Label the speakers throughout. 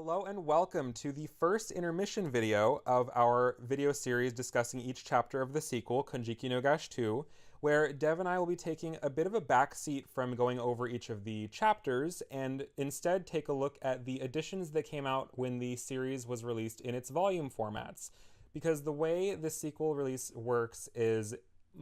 Speaker 1: Hello and welcome to the first intermission video of our video series discussing each chapter of the sequel, Konjiki no Gash 2, where Dev and I will be taking a bit of a backseat from going over each of the chapters and instead take a look at the editions that came out when the series was released in its volume formats. Because the way the sequel release works is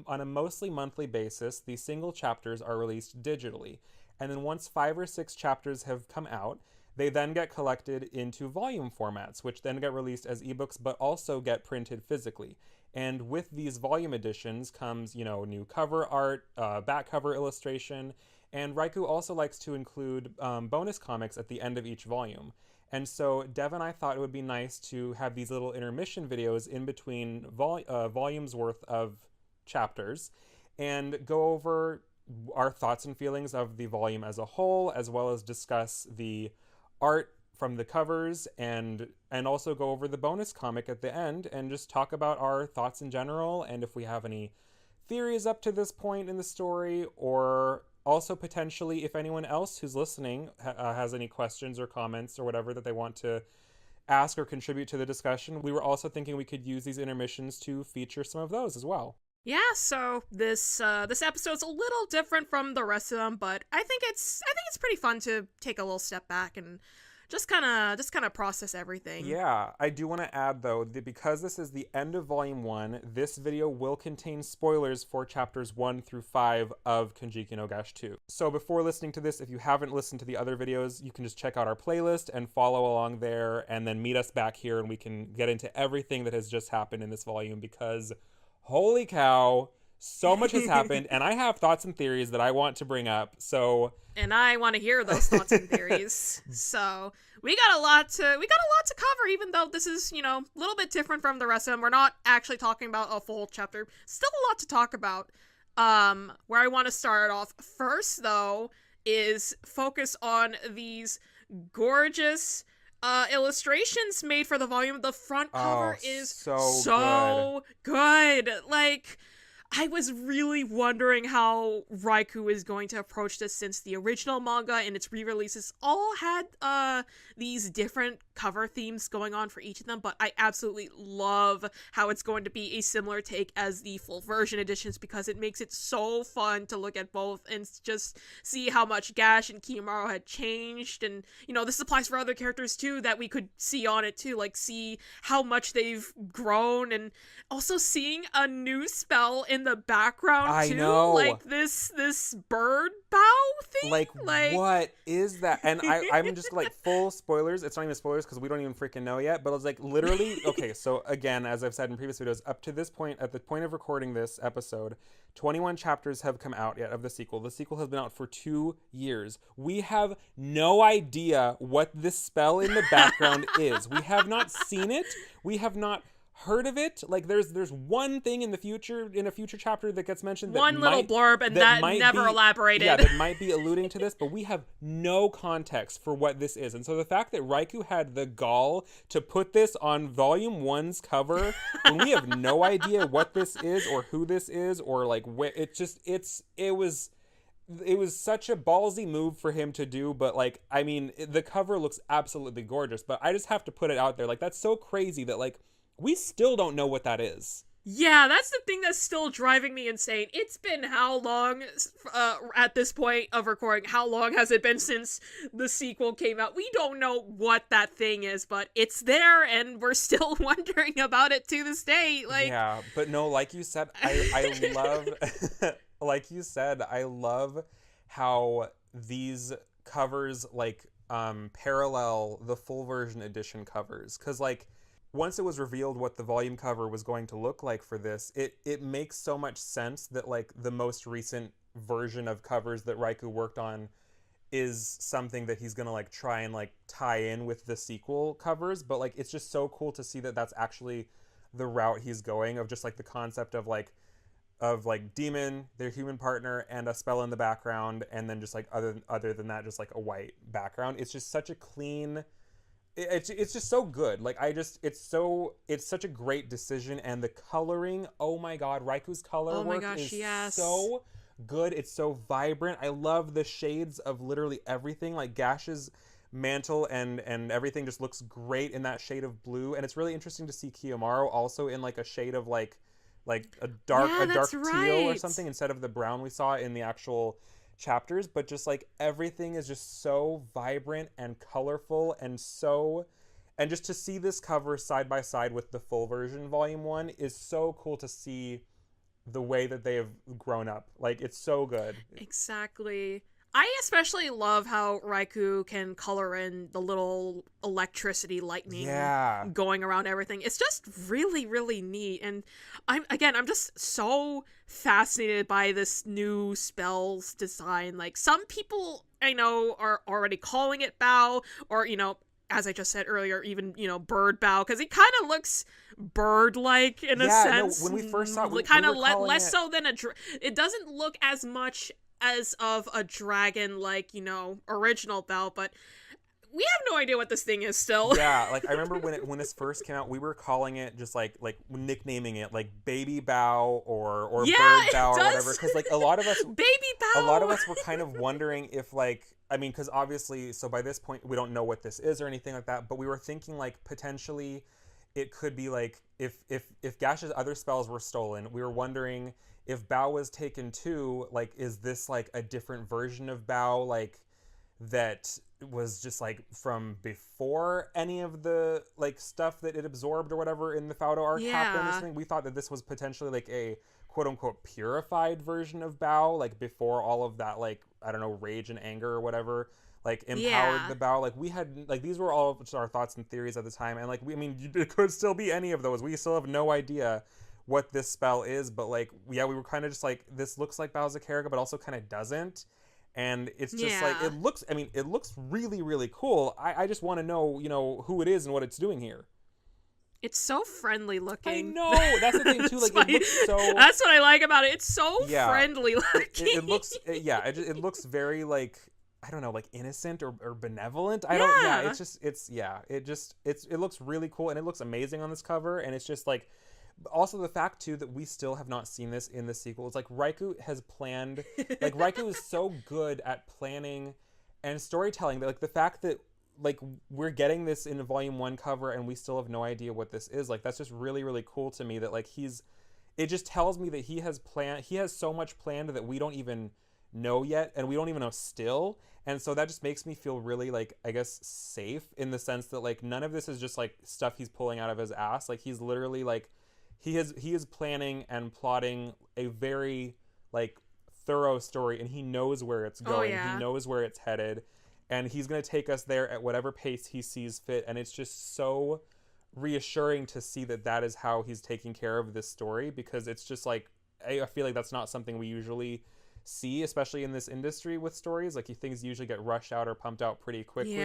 Speaker 1: on a mostly monthly basis, the single chapters are released digitally. And then once 5 or 6 chapters have come out, they then get collected into volume formats, which then get released as ebooks, but also get printed physically. And with these volume editions comes, new cover art, back cover illustration, and Raikou also likes to include bonus comics at the end of each volume. And so Dev and I thought it would be nice to have these little intermission videos in between volumes worth of chapters and go over our thoughts and feelings of the volume as a whole, as well as discuss the art from the covers and also go over the bonus comic at the end and just talk about our thoughts in general and if we have any theories up to this point in the story, or also potentially if anyone else who's listening has any questions or comments or whatever that they want to ask or contribute to the discussion. We were also thinking we could use these intermissions to feature some of those as well.
Speaker 2: Yeah, so this episode's a little different from the rest of them, but I think it's pretty fun to take a little step back and just kind of process everything.
Speaker 1: Yeah, I do want to add though that because this is the end of volume 1, this video will contain spoilers for chapters 1 through 5 of Konjiki no Gash 2. So before listening to this, if you haven't listened to the other videos, you can just check out our playlist and follow along there and then meet us back here and we can get into everything that has just happened in this volume because holy cow, so much has happened, and I have thoughts and theories that I want to bring up, so...
Speaker 2: And I want to hear those thoughts and theories. So, we got a lot to cover, even though this is, a little bit different from the rest of them. We're not actually talking about a full chapter. Still a lot to talk about. Where I want to start off first, though, is focus on these gorgeous illustrations made for the volume. The front cover is so good. Like, I was really wondering how Raikou is going to approach this, since the original manga and its re-releases all had these different cover themes going on for each of them, but I absolutely love how it's going to be a similar take as the full version editions, because it makes it so fun to look at both and just see how much Gash and Kimaru had changed. And this applies for other characters too that we could see on it too, like see how much they've grown, and also seeing a new spell in the background too.
Speaker 1: I know.
Speaker 2: Like this bird bow thing.
Speaker 1: Like what is that? And I'm just like full spoilers. It's not even spoilers because we don't even freaking know yet. But it's like literally okay. So again, as I've said in previous videos, up to this point, at the point of recording this episode, 21 chapters have come out yet of the sequel. The sequel has been out for 2 years. We have no idea what this spell in the background is. We have not seen it. We have not heard of it. Like there's one thing in a future chapter that gets mentioned, that
Speaker 2: one little blurb, and that never elaborated.
Speaker 1: Yeah, that might be alluding to this, but we have no context for what this is. And so the fact that Raikou had the gall to put this on volume 1's cover when we have no idea what this is or who this is or like where, it was such a ballsy move for him to do. But like, I mean, the cover looks absolutely gorgeous, but I just have to put it out there, like that's so crazy that like we still don't know what that is.
Speaker 2: Yeah, that's the thing that's still driving me insane. It's been how long, at this point of recording, how long has it been since the sequel came out? We don't know what that thing is, but it's there, and we're still wondering about it to this day. Like,
Speaker 1: yeah, but no, like you said, I love, like you said, I love how these covers, like, parallel the full version edition covers, because, like, once it was revealed what the volume cover was going to look like for this, it makes so much sense that like the most recent version of covers that Raikou worked on is something that he's gonna like try and like tie in with the sequel covers. But like it's just so cool to see that that's actually the route he's going, of just like the concept of like demon, their human partner, and a spell in the background, and then just like other than that, just like a white background. It's just such a clean. It's just so good. Like it's such a great decision, and the coloring, oh my god, Raikou's color work is so good. It's so vibrant. I love the shades of literally everything. Like Gash's mantle and everything just looks great in that shade of blue. And it's really interesting to see Kiyomaru also in like a shade of like a dark teal or something instead of the brown we saw in the actual chapters. But just like everything is just so vibrant and colorful and just to see this cover side by side with the full version volume 1 is so cool to see the way that they have grown up. Like, it's so good. Exactly.
Speaker 2: I especially love how Raikou can color in the little electricity lightning going around everything. It's just really, really neat. And I'm just so fascinated by this new spell's design. Like, some people I know are already calling it Bao, or, you know, as I just said earlier, even, you know, bird Bao, because it kind of looks bird-like in a sense.
Speaker 1: No, when we first saw it,
Speaker 2: kind of less so than it doesn't look as much as of a dragon, like, you know, original Bao, but we have no idea what this thing is still.
Speaker 1: Yeah, like, I remember when this first came out, we were calling it just like nicknaming it like Baby Bao or Bird Bao or whatever, because like a lot of us were kind of wondering if, like, I mean, because obviously, so by this point we don't know what this is or anything like that, but we were thinking like potentially it could be like if Gash's other spells were stolen, we were wondering if Bao was taken too, like, is this like a different version of Bao, like, that was just like from before any of the like stuff that it absorbed or whatever in the Faudo arc happened or something? We thought that this was potentially like a quote unquote purified version of Bao, like before all of that, like, I don't know, rage and anger or whatever, like, empowered the Bao. Like, we had, like, these were all our thoughts and theories at the time, and like, I mean, it could still be any of those. We still have no idea what this spell is, but like, we were kind of just like, this looks like Bao's character, but also kind of doesn't. And it's just like, it looks really, really cool. I just want to know, you know, who it is and what it's doing here.
Speaker 2: It's so friendly looking.
Speaker 1: I know, that's the thing too. Like, it looks so.
Speaker 2: That's what I like about it. It's so friendly looking.
Speaker 1: It looks, it looks very like, I don't know, like innocent or benevolent. It looks really cool, and it looks amazing on this cover. And it's just like, also the fact too that we still have not seen this in the sequel. It's like Raikou has planned, like, Raikou is so good at planning and storytelling that, like, the fact that, like, we're getting this in a volume 1 cover and we still have no idea what this is, like, that's just really, really cool to me. That, like, it just tells me that he has so much planned that we don't even know yet, and we don't even know still. And so that just makes me feel really, like, I guess, safe, in the sense that, like, none of this is just like stuff he's pulling out of his ass. Like, he's literally like, he is planning and plotting a very, like, thorough story, and he knows where it's going. He knows where it's headed, and he's going to take us there at whatever pace he sees fit. And it's just so reassuring to see that is how he's taking care of this story, because it's just like, I feel like that's not something we usually see, especially in this industry with stories. Like, things usually get rushed out or pumped out pretty quickly.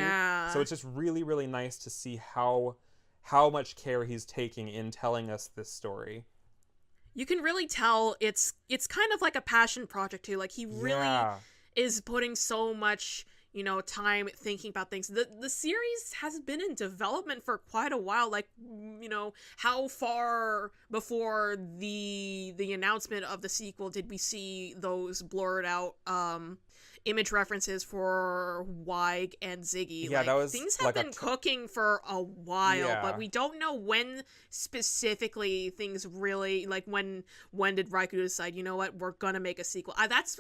Speaker 1: So it's just really, really nice to see how much care he's taking in telling us this story.
Speaker 2: You can really tell it's kind of like a passion project too. Like, he really is putting so much, you know, time thinking about things. The series has been in development for quite a while. Like, you know, how far before the announcement of the sequel did we see those blurred out image references for Weig and Ziggy?
Speaker 1: Yeah,
Speaker 2: like,
Speaker 1: that was
Speaker 2: things have
Speaker 1: like
Speaker 2: been cooking for a while, but we don't know when specifically things really, like, when did Raikou decide, you know what, we're gonna make a sequel?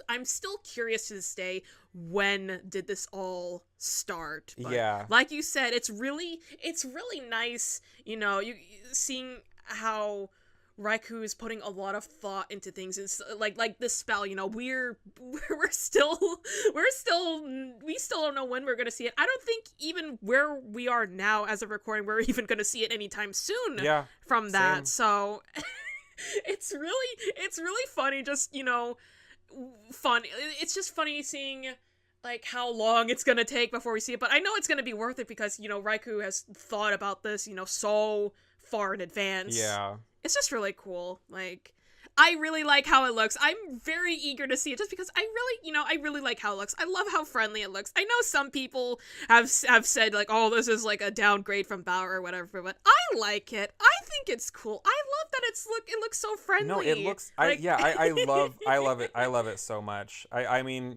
Speaker 2: I'm still curious to this day, when did this all start? But like you said, it's really nice, you know, seeing how Raikou is putting a lot of thought into things. It's like this spell, you know, we still don't know when we're gonna see it. I don't think even where we are now as of recording, we're even gonna see it anytime soon from that. Same. So it's really funny, just, you know, fun. It's just funny seeing, like, how long it's gonna take before we see it, but I know it's gonna be worth it, because, you know, Raikou has thought about this, you know, so far in advance. It's just really cool. Like, I really like how it looks. I'm very eager to see it just because I really like how it looks. I love how friendly it looks. I know some people have said like, oh, this is like a downgrade from Bauer or whatever, but I like it. I think it's cool. I love that it looks so friendly.
Speaker 1: No, it looks I love it. I love it so much. I mean,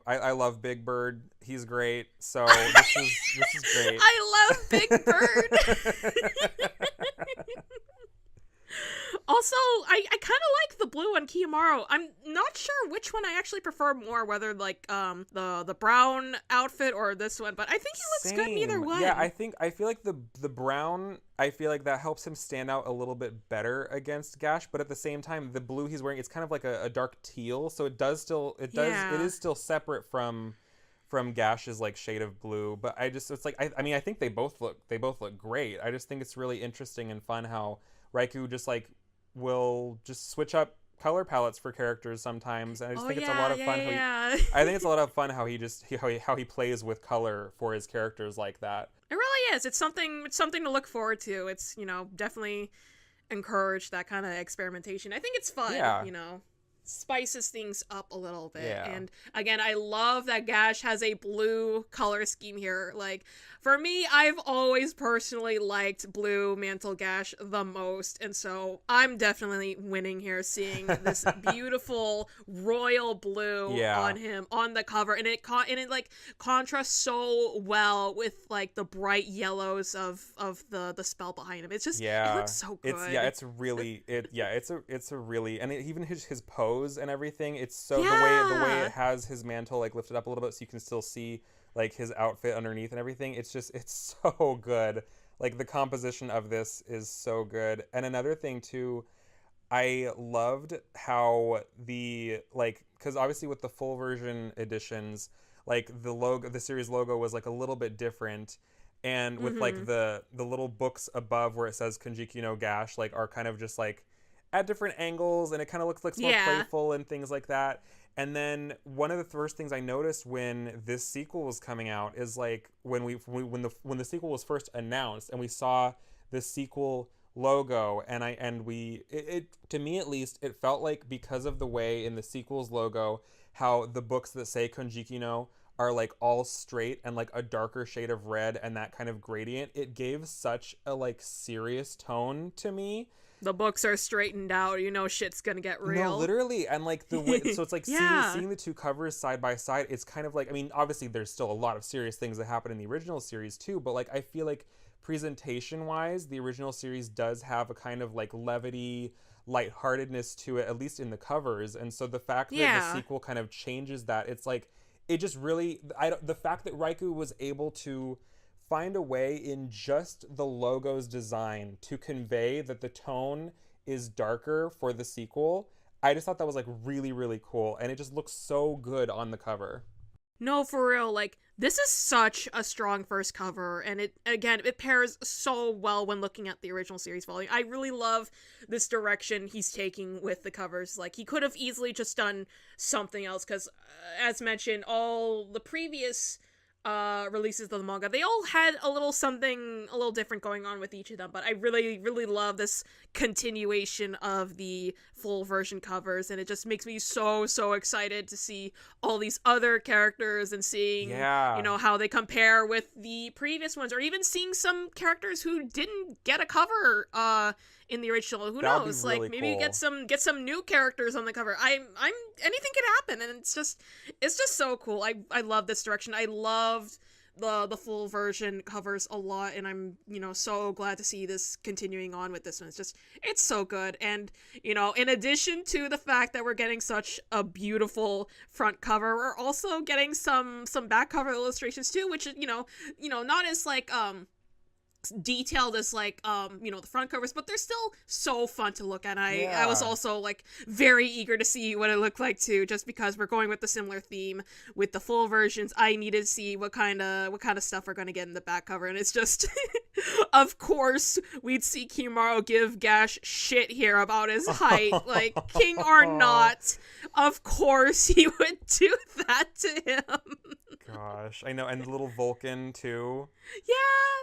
Speaker 1: I love Big Bird. He's great. So this is great.
Speaker 2: I love Big Bird. Also, I kind of like the blue on Kiyomaru. I'm not sure which one I actually prefer more, whether like the brown outfit or this one, but I think he looks good in either one.
Speaker 1: Yeah, I feel like the brown, I feel like that helps him stand out a little bit better against Gash, but at the same time, the blue he's wearing, it's kind of like a dark teal, so it is still separate from Gash's like shade of blue, but it's like I think they both look great. I just think it's really interesting and fun how Raikou just like will just switch up color palettes for characters sometimes, and I just think it's a lot of fun. I think it's a lot of fun how he plays with color for his characters like that.
Speaker 2: It really is. It's something to look forward to. It's definitely encourage that kind of experimentation. I think it's fun.
Speaker 1: Yeah.
Speaker 2: Spices things up a little bit.
Speaker 1: Yeah.
Speaker 2: And again, I love that Gash has a blue color scheme here. Like, for me, I've always personally liked blue Mantle Gash the most, and so I'm definitely winning here seeing this beautiful royal blue on him on the cover, and it like contrasts so well with like the bright yellows of the spell behind him. It's just it looks so good.
Speaker 1: It's a really, and even his pose and everything, it's so the way it has his mantle like lifted up a little bit so you can still see like his outfit underneath and everything. It's so good. Like the composition of this is so good. And another thing too, I loved how because obviously with the full version editions, like the series logo was like a little bit different, and with like the little books above where it says Konjiki no Gash like are kind of just like at different angles, and it kind of looks like more playful and things like that. And then one of the first things I noticed when this sequel was coming out is like when the sequel was first announced and we saw the sequel logo, and to me at least, it felt like because of the way in the sequel's logo how the books that say Konjiki no are like all straight and like a darker shade of red and that kind of gradient, it gave such a like serious tone to me.
Speaker 2: The books are straightened out, shit's gonna get real.
Speaker 1: No, literally, and like the way, so it's like seeing the two covers side by side, it's kind of like, I mean, obviously there's still a lot of serious things that happen in the original series too, but like I feel like presentation-wise, the original series does have a kind of like levity, lightheartedness to it, at least in the covers, and so the fact that the sequel kind of changes that, it's like, it just really, the fact that Raikou was able to find a way in just the logo's design to convey that the tone is darker for the sequel, I just thought that was like really, really cool, and it just looks so good on the cover.
Speaker 2: No, for real, like, this is such a strong first cover, and it pairs so well when looking at the original series volume. I really love this direction he's taking with the covers. Like, he could have easily just done something else, because, as mentioned, all the previous releases of the manga, they all had a little different going on with each of them, but I really, really love this continuation of the full version covers, and it just makes me so excited to see all these other characters and seeing how they compare with the previous ones, or even seeing some characters who didn't get a cover in the original. Who knows?
Speaker 1: Really
Speaker 2: like maybe
Speaker 1: cool.
Speaker 2: get some new characters on the cover. I'm anything could happen, and it's just so cool. I love this direction. I loved the full version covers a lot, and I'm so glad to see this continuing on with this one. It's so good. And in addition to the fact that we're getting such a beautiful front cover, we're also getting some back cover illustrations too, which not as like detailed as like the front covers, but they're still so fun to look at. I was also like very eager to see what it looked like too, just because we're going with the similar theme with the full versions. I needed to see what kind of stuff we're going to get in the back cover, and it's just of course we'd see Kiyomaru give Gash shit here about his height. Like, king or not, of course he would do that to him.
Speaker 1: gosh. I know. And the little Vulcan, too.
Speaker 2: Yeah,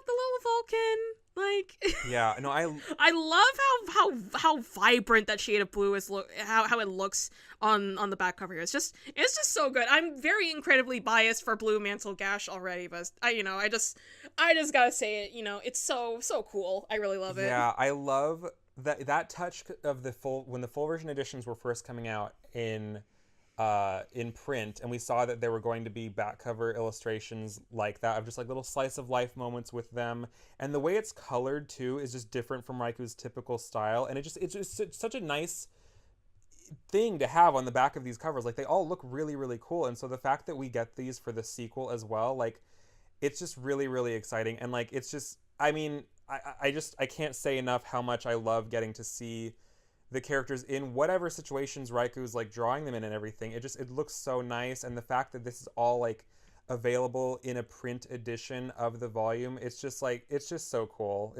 Speaker 2: the little Vulcan. Like,
Speaker 1: Yeah, no,
Speaker 2: I love how vibrant that shade of blue is. How it looks on the back cover here. It's just so good. I'm very incredibly biased for Blue Mantle Gash already, but I just gotta say it. It's so cool. I really love it.
Speaker 1: Yeah, I love that touch of when the full version editions were first coming out in print, and we saw that there were going to be back cover illustrations like that of just like little slice of life moments with them, and the way it's colored too is just different from Raiku's typical style, and it's just such a nice thing to have on the back of these covers. Like, they all look really, really cool, and so the fact that we get these for the sequel as well, like, it's just really, really exciting. And like, it's just, I mean, I can't say enough how much I love getting to see the characters in whatever situations Raiku's like drawing them in and everything. It looks so nice, and the fact that this is all like available in a print edition of the volume, it's just so cool.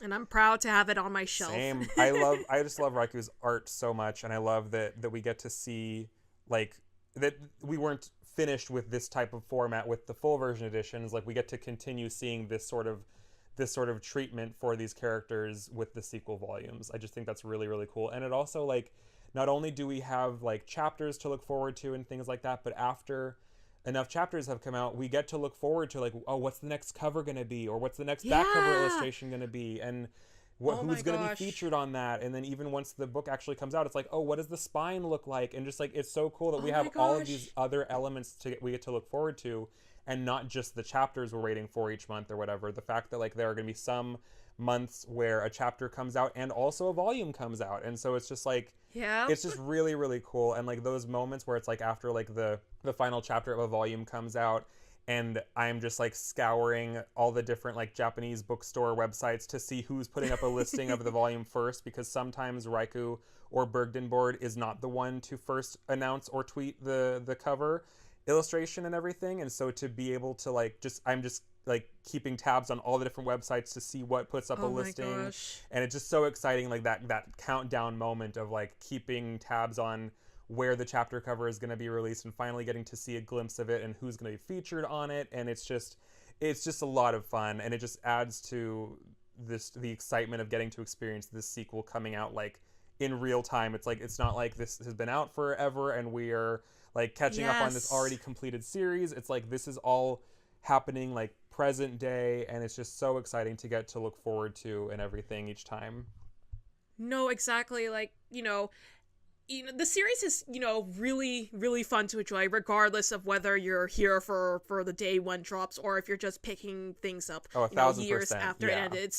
Speaker 2: And I'm proud to have it on my shelf.
Speaker 1: Same. I just love Raiku's art so much, and I love that we get to see like that we weren't finished with this type of format with the full version editions. Like, we get to continue seeing this sort of treatment for these characters with the sequel volumes. I just think that's really, really cool. And it also, like, not only do we have like chapters to look forward to and things like that, but after enough chapters have come out, we get to look forward to like, oh, what's the next cover gonna be, or what's the next back cover illustration gonna be, and who's going to be featured on that. And then even once the book actually comes out, it's like, oh, what does the spine look like? And just like, it's so cool that we have all of these other elements we get to look forward to, and not just the chapters we're waiting for each month or whatever. The fact that like there are going to be some months where a chapter comes out and also a volume comes out, and so it's just like, it's just really, really cool. And like those moments where it's like after like the final chapter of a volume comes out, and I'm just like scouring all the different like Japanese bookstore websites to see who's putting up a listing of the volume first, because sometimes Raikou or Bergdenboard is not the one to first announce or tweet the cover illustration and everything. And so to be able to like I'm just like keeping tabs on all the different websites to see what puts up a listing. And it's just so exciting, like that countdown moment of like keeping tabs on where the chapter cover is going to be released and finally getting to see a glimpse of it and who's going to be featured on it. And it's just a lot of fun, and it just adds to the excitement of getting to experience this sequel coming out like in real time. It's like, it's not like this has been out forever and we are like catching up on this already completed series. It's like, this is all happening like present day, and it's just so exciting to get to look forward to and everything each time.
Speaker 2: No, exactly. Like, the series is, really, really fun to enjoy, regardless of whether you're here for the day one drops or if you're just picking things up,
Speaker 1: 1,000%,
Speaker 2: years after it ended. It's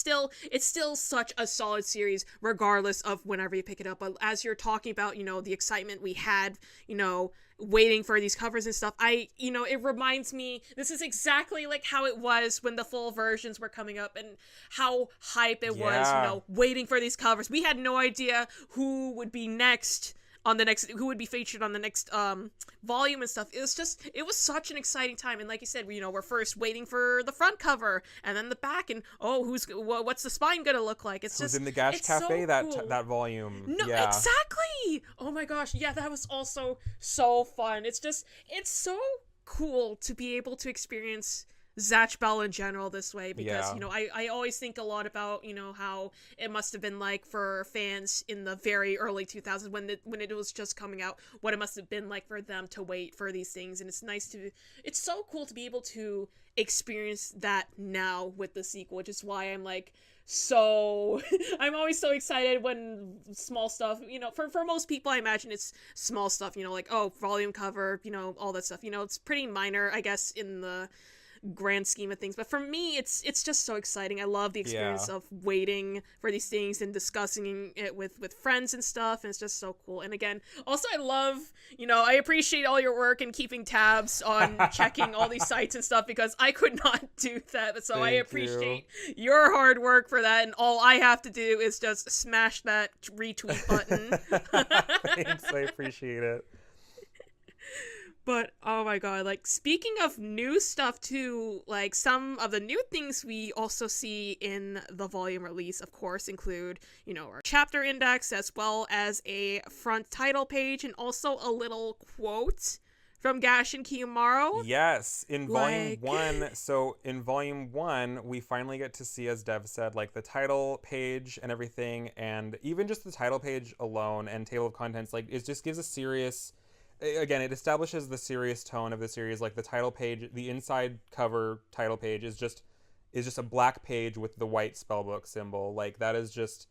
Speaker 2: still such a solid series, regardless of whenever you pick it up. But as you're talking about, the excitement we had, waiting for these covers and stuff, it reminds me, this is exactly like how it was when the full versions were coming up and how hype it was, waiting for these covers. We had no idea who would be who would be featured on the next volume and stuff. It was such an exciting time. And like you said, we're first waiting for the front cover and then the back, and what's the spine gonna look like? It's just
Speaker 1: in the Gash Cafe,
Speaker 2: so cool.
Speaker 1: that volume.
Speaker 2: No, exactly. Oh my gosh, yeah, that was also so fun. It's so cool to be able to experience Zatch Bell in general this way, because I always think a lot about how it must have been like for fans in the very early 2000s when it was just coming out, what it must have been like for them to wait for these things. And it's so cool to be able to experience that now with the sequel, which is why I'm like I'm always so excited when small stuff, for most people, I imagine it's small stuff, like, oh, volume cover, all that stuff, it's pretty minor, I guess, in the grand scheme of things, but for me it's just so exciting. I love the experience of waiting for these things and discussing it with friends and stuff, and it's just so cool. And again, also I love, I appreciate all your work and keeping tabs on checking all these sites and stuff, because I could not do that, so I appreciate your hard work for that, and all I have to do is just smash that retweet button.
Speaker 1: Thanks, I appreciate it.
Speaker 2: But, oh my god, like, speaking of new stuff too, like, some of the new things we also see in the volume release, of course, include, our chapter index, as well as a front title page, and also a little quote from Gash and Kiyomaru.
Speaker 1: Yes, in volume
Speaker 2: Like-
Speaker 1: 1. So in volume 1, we finally get to see, as Dev said, like the title page and everything, and even just the title page alone and table of contents, like it just gives a serious. Again, it establishes the serious tone of the series. Like the title page, the inside cover title page is just a black page with the white spellbook symbol. Like that is just,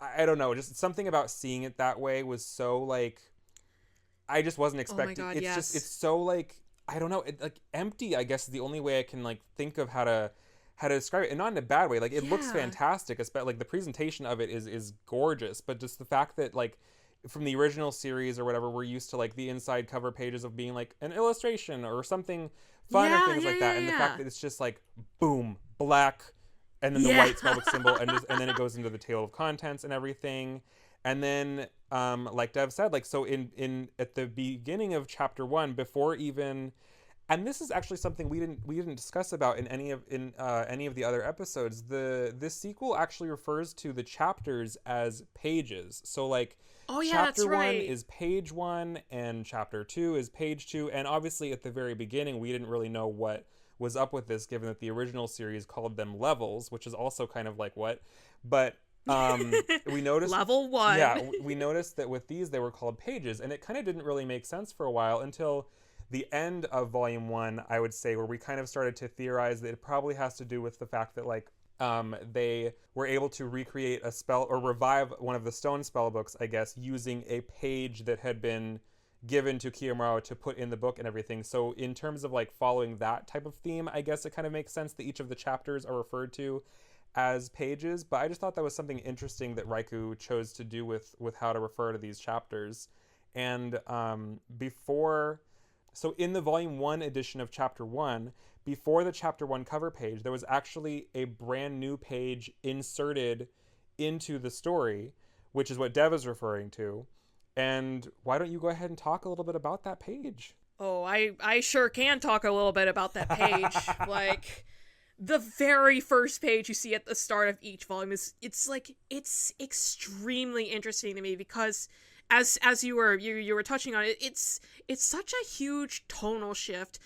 Speaker 1: I don't know, just something about seeing it that way was so like, I just wasn't expecting.
Speaker 2: God,
Speaker 1: it's
Speaker 2: yes.
Speaker 1: just, it's so like, I don't know, like empty, I guess is the only way I can like think of how to describe it, and not in a bad way. Like it looks fantastic, especially like the presentation of it is gorgeous, but just the fact that like from the original series or whatever, we're used to like the inside cover pages of being like an illustration or something fun or things like that, and the fact that it's just like boom, black, and then the white spellbook symbol, and then it goes into the table of contents and everything. And then like Dev said, like so in at the beginning of chapter 1, before even, and this is actually something we didn't discuss about in any of the other episodes, this sequel actually refers to the chapters as pages. So like chapter 1 is page 1 and chapter 2 is page 2, and obviously at the very beginning we didn't really know what was up with this, given that the original series called them levels, which is also kind of like what, but we noticed
Speaker 2: level 1.
Speaker 1: Yeah, we noticed that with these they were called pages, and it kind of didn't really make sense for a while until the end of volume 1, I would say, where we kind of started to theorize that it probably has to do with the fact that like they were able to recreate a spell or revive one of the stone spell books, I guess, using a page that had been given to Kiyomaru to put in the book and everything. So in terms of like following that type of theme, I guess it kind of makes sense that each of the chapters are referred to as pages. But I just thought that was something interesting that Raikou chose to do with how to refer to these chapters. And so in the volume 1 edition of chapter 1, before the chapter 1 cover page, there was actually a brand new page inserted into the story, which is what Dev is referring to. And why don't you go ahead and talk a little bit about that page?
Speaker 2: Oh, I sure can talk a little bit about that page. Like, the very first page you see at the start of each volume it's extremely interesting to me, because as you were touching on it, it's such a huge tonal shift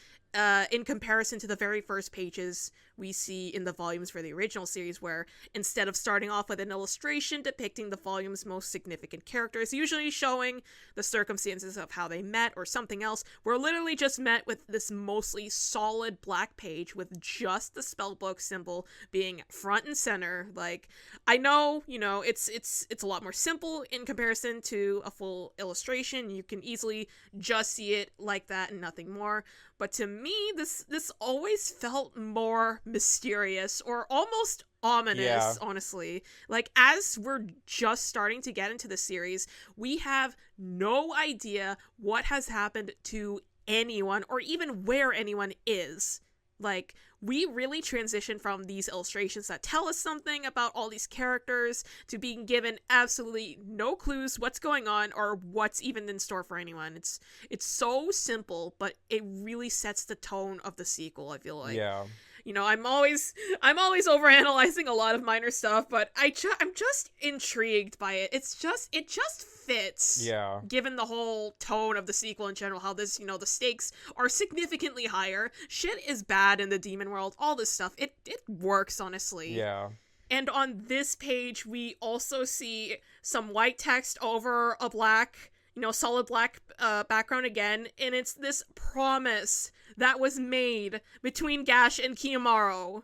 Speaker 2: in comparison to the very first pages we see in the volumes for the original series, where instead of starting off with an illustration depicting the volume's most significant characters, usually showing the circumstances of how they met or something else, we're literally just met with this mostly solid black page with just the spellbook symbol being front and center. Like, I know, it's a lot more simple in comparison to a full illustration. You can easily just see it like that and nothing more. But to me, this always felt more mysterious or almost ominous, honestly. Like, as we're just starting to get into the series, we have no idea what has happened to anyone or even where anyone is. Like, we really transition from these illustrations that tell us something about all these characters to being given absolutely no clues what's going on or what's even in store for anyone. It's so simple, but it really sets the tone of the sequel, I feel like.
Speaker 1: Yeah.
Speaker 2: I'm always overanalyzing a lot of minor stuff, but I'm just intrigued by it. It just fits.
Speaker 1: Yeah.
Speaker 2: Given the whole tone of the sequel in general, how this, the stakes are significantly higher. Shit is bad in the demon world. All this stuff. It works, honestly.
Speaker 1: Yeah.
Speaker 2: And on this page, we also see some white text over a black, solid black background again, and it's this promise that was made between Gash and Kiyomaru.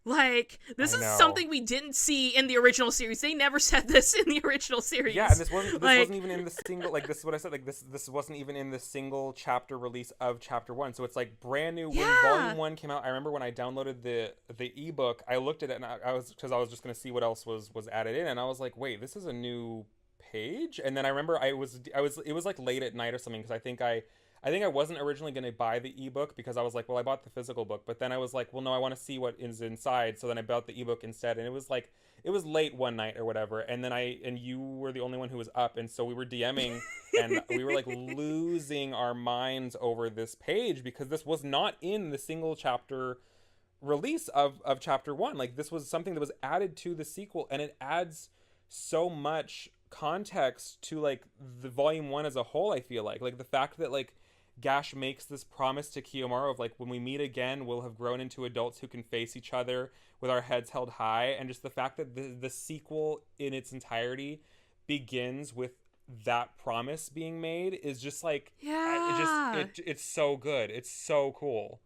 Speaker 2: Like, this is something we didn't see in the original series. They never said this in the original series.
Speaker 1: Yeah, and this wasn't even in the single, like, this is what I said, like, this wasn't even in the single chapter release of chapter 1, so it's, like, brand new. When volume 1 came out, I remember when I downloaded the ebook, I looked at it, and I was just going to see what else was added in, and I was like, wait, this is a new page? And then I remember it was like late at night or something, because I think I wasn't originally going to buy the ebook, because I was like, well, I bought the physical book, but then I was like, well, no, I want to see what is inside, so then I bought the ebook instead, and it was late one night or whatever, and then you were the only one who was up, and so we were DMing, and we were like losing our minds over this page, because this was not in the single chapter release of chapter 1. Like, this was something that was added to the sequel, and it adds so much context to, like, the volume 1 as a whole. I feel like the fact that, like, Gash makes this promise to Kiyomaru of like, when we meet again, we'll have grown into adults who can face each other with our heads held high. And just the fact that the sequel in its entirety begins with that promise being made is just like, it's so good. It's so cool.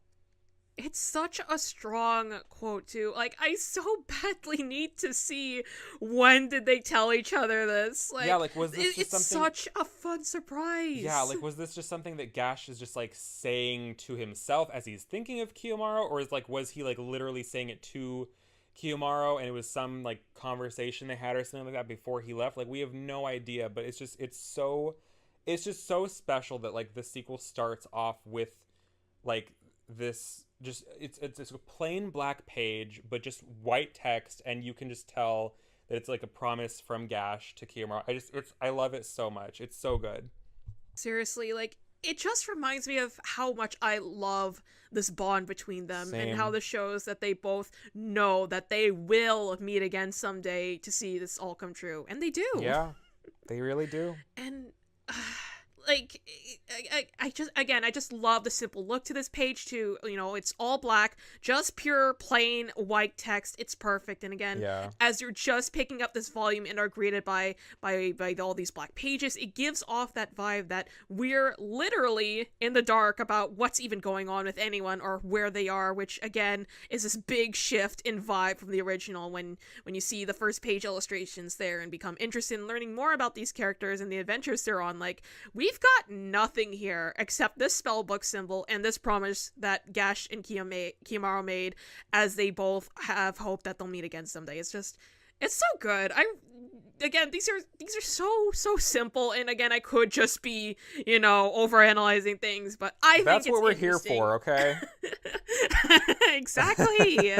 Speaker 2: It's such a strong quote, too. Like, I so badly need to see when did they tell each other this. Like,
Speaker 1: yeah, like, was this just
Speaker 2: it's
Speaker 1: something...
Speaker 2: such a fun surprise.
Speaker 1: Yeah, like, was this just something that Gash is just, like, saying to himself as he's thinking of Kiyomaru? Or was he, like, literally saying it to Kiyomaru and it was some, like, conversation they had or something like that before he left? Like, we have no idea, but it's just so special that, like, the sequel starts off with, like, this... just it's a plain black page but just white text, and you can just tell that it's like a promise from Gash to Kiyomaru. I love it so much. It's so good.
Speaker 2: Seriously, like, it just reminds me of how much I love this bond between them.
Speaker 1: Same.
Speaker 2: And how this shows that they both know that they will meet again someday to see this all come true, and they do.
Speaker 1: Yeah, they really do.
Speaker 2: And like, I just love the simple look to this page too. You know, it's all black, just pure plain white text. It's perfect. And again, as you're just picking up this volume and are greeted by all these black pages, it gives off that vibe that we're literally in the dark about what's even going on with anyone or where they are, which again is this big shift in vibe from the original when you see the first page illustrations there and become interested in learning more about these characters and the adventures they're on. Like, we've got nothing here except this spellbook symbol and this promise that Gash and Kiyomaru made, as they both have hope that they'll meet again someday. It's so good. These are so simple, and again, I could just be, overanalyzing things, but I think
Speaker 1: that's what we're here for, okay?
Speaker 2: Exactly.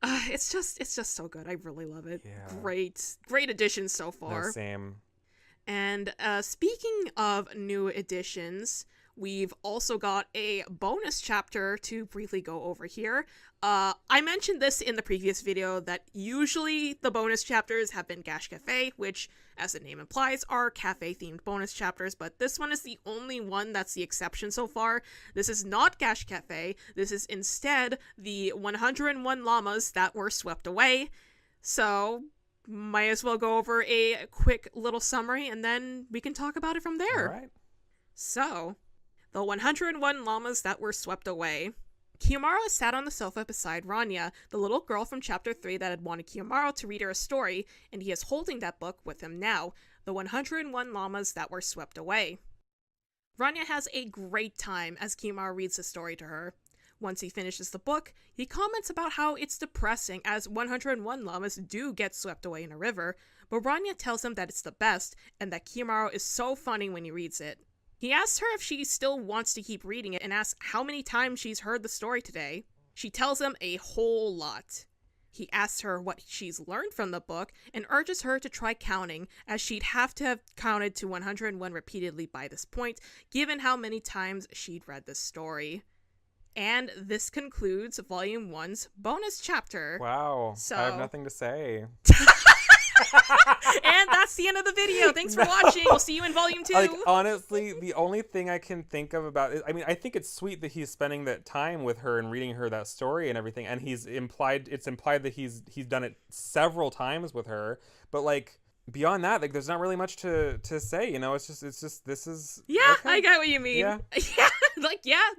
Speaker 2: It's just so good. I really love it.
Speaker 1: Yeah.
Speaker 2: Great additions so far.
Speaker 1: No, same.
Speaker 2: And speaking of new editions, we've also got a bonus chapter to briefly go over here. I mentioned this in the previous video that usually the bonus chapters have been Gash Cafe, which, as the name implies, are cafe-themed bonus chapters, but this one is the only one that's the exception so far. This is not Gash Cafe. This is instead the 101 llamas that were swept away. So might as well go over a quick little summary, and then we can talk about it from there.
Speaker 1: All right.
Speaker 2: So, the 101 llamas that were swept away. Kiyomaru sat on the sofa beside Rania, the little girl from Chapter 3 that had wanted Kiyomaru to read her a story, and he is holding that book with him now, the 101 llamas that were swept away. Rania has a great time as Kiyomaru reads the story to her. Once he finishes the book, he comments about how it's depressing as 101 llamas do get swept away in a river, but Rania tells him that it's the best and that Kiyomaru is so funny when he reads it. He asks her if she still wants to keep reading it and asks how many times she's heard the story today. She tells him a whole lot. He asks her what she's learned from the book and urges her to try counting, as she'd have to have counted to 101 repeatedly by this point, given how many times she'd read the story. And this concludes Volume 1's bonus chapter.
Speaker 1: Wow.
Speaker 2: So...
Speaker 1: I have nothing to say.
Speaker 2: And that's the end of the video. Thanks for watching. We'll see you in Volume 2.
Speaker 1: Like, honestly, the only thing I can think of about it, I mean, I think it's sweet that he's spending that time with her and reading her that story and everything, and it's implied that he's done it several times with her, but like, beyond that, like, there's not really much to say, it's just this is...
Speaker 2: Yeah,
Speaker 1: okay.
Speaker 2: I get what you mean.
Speaker 1: Yeah.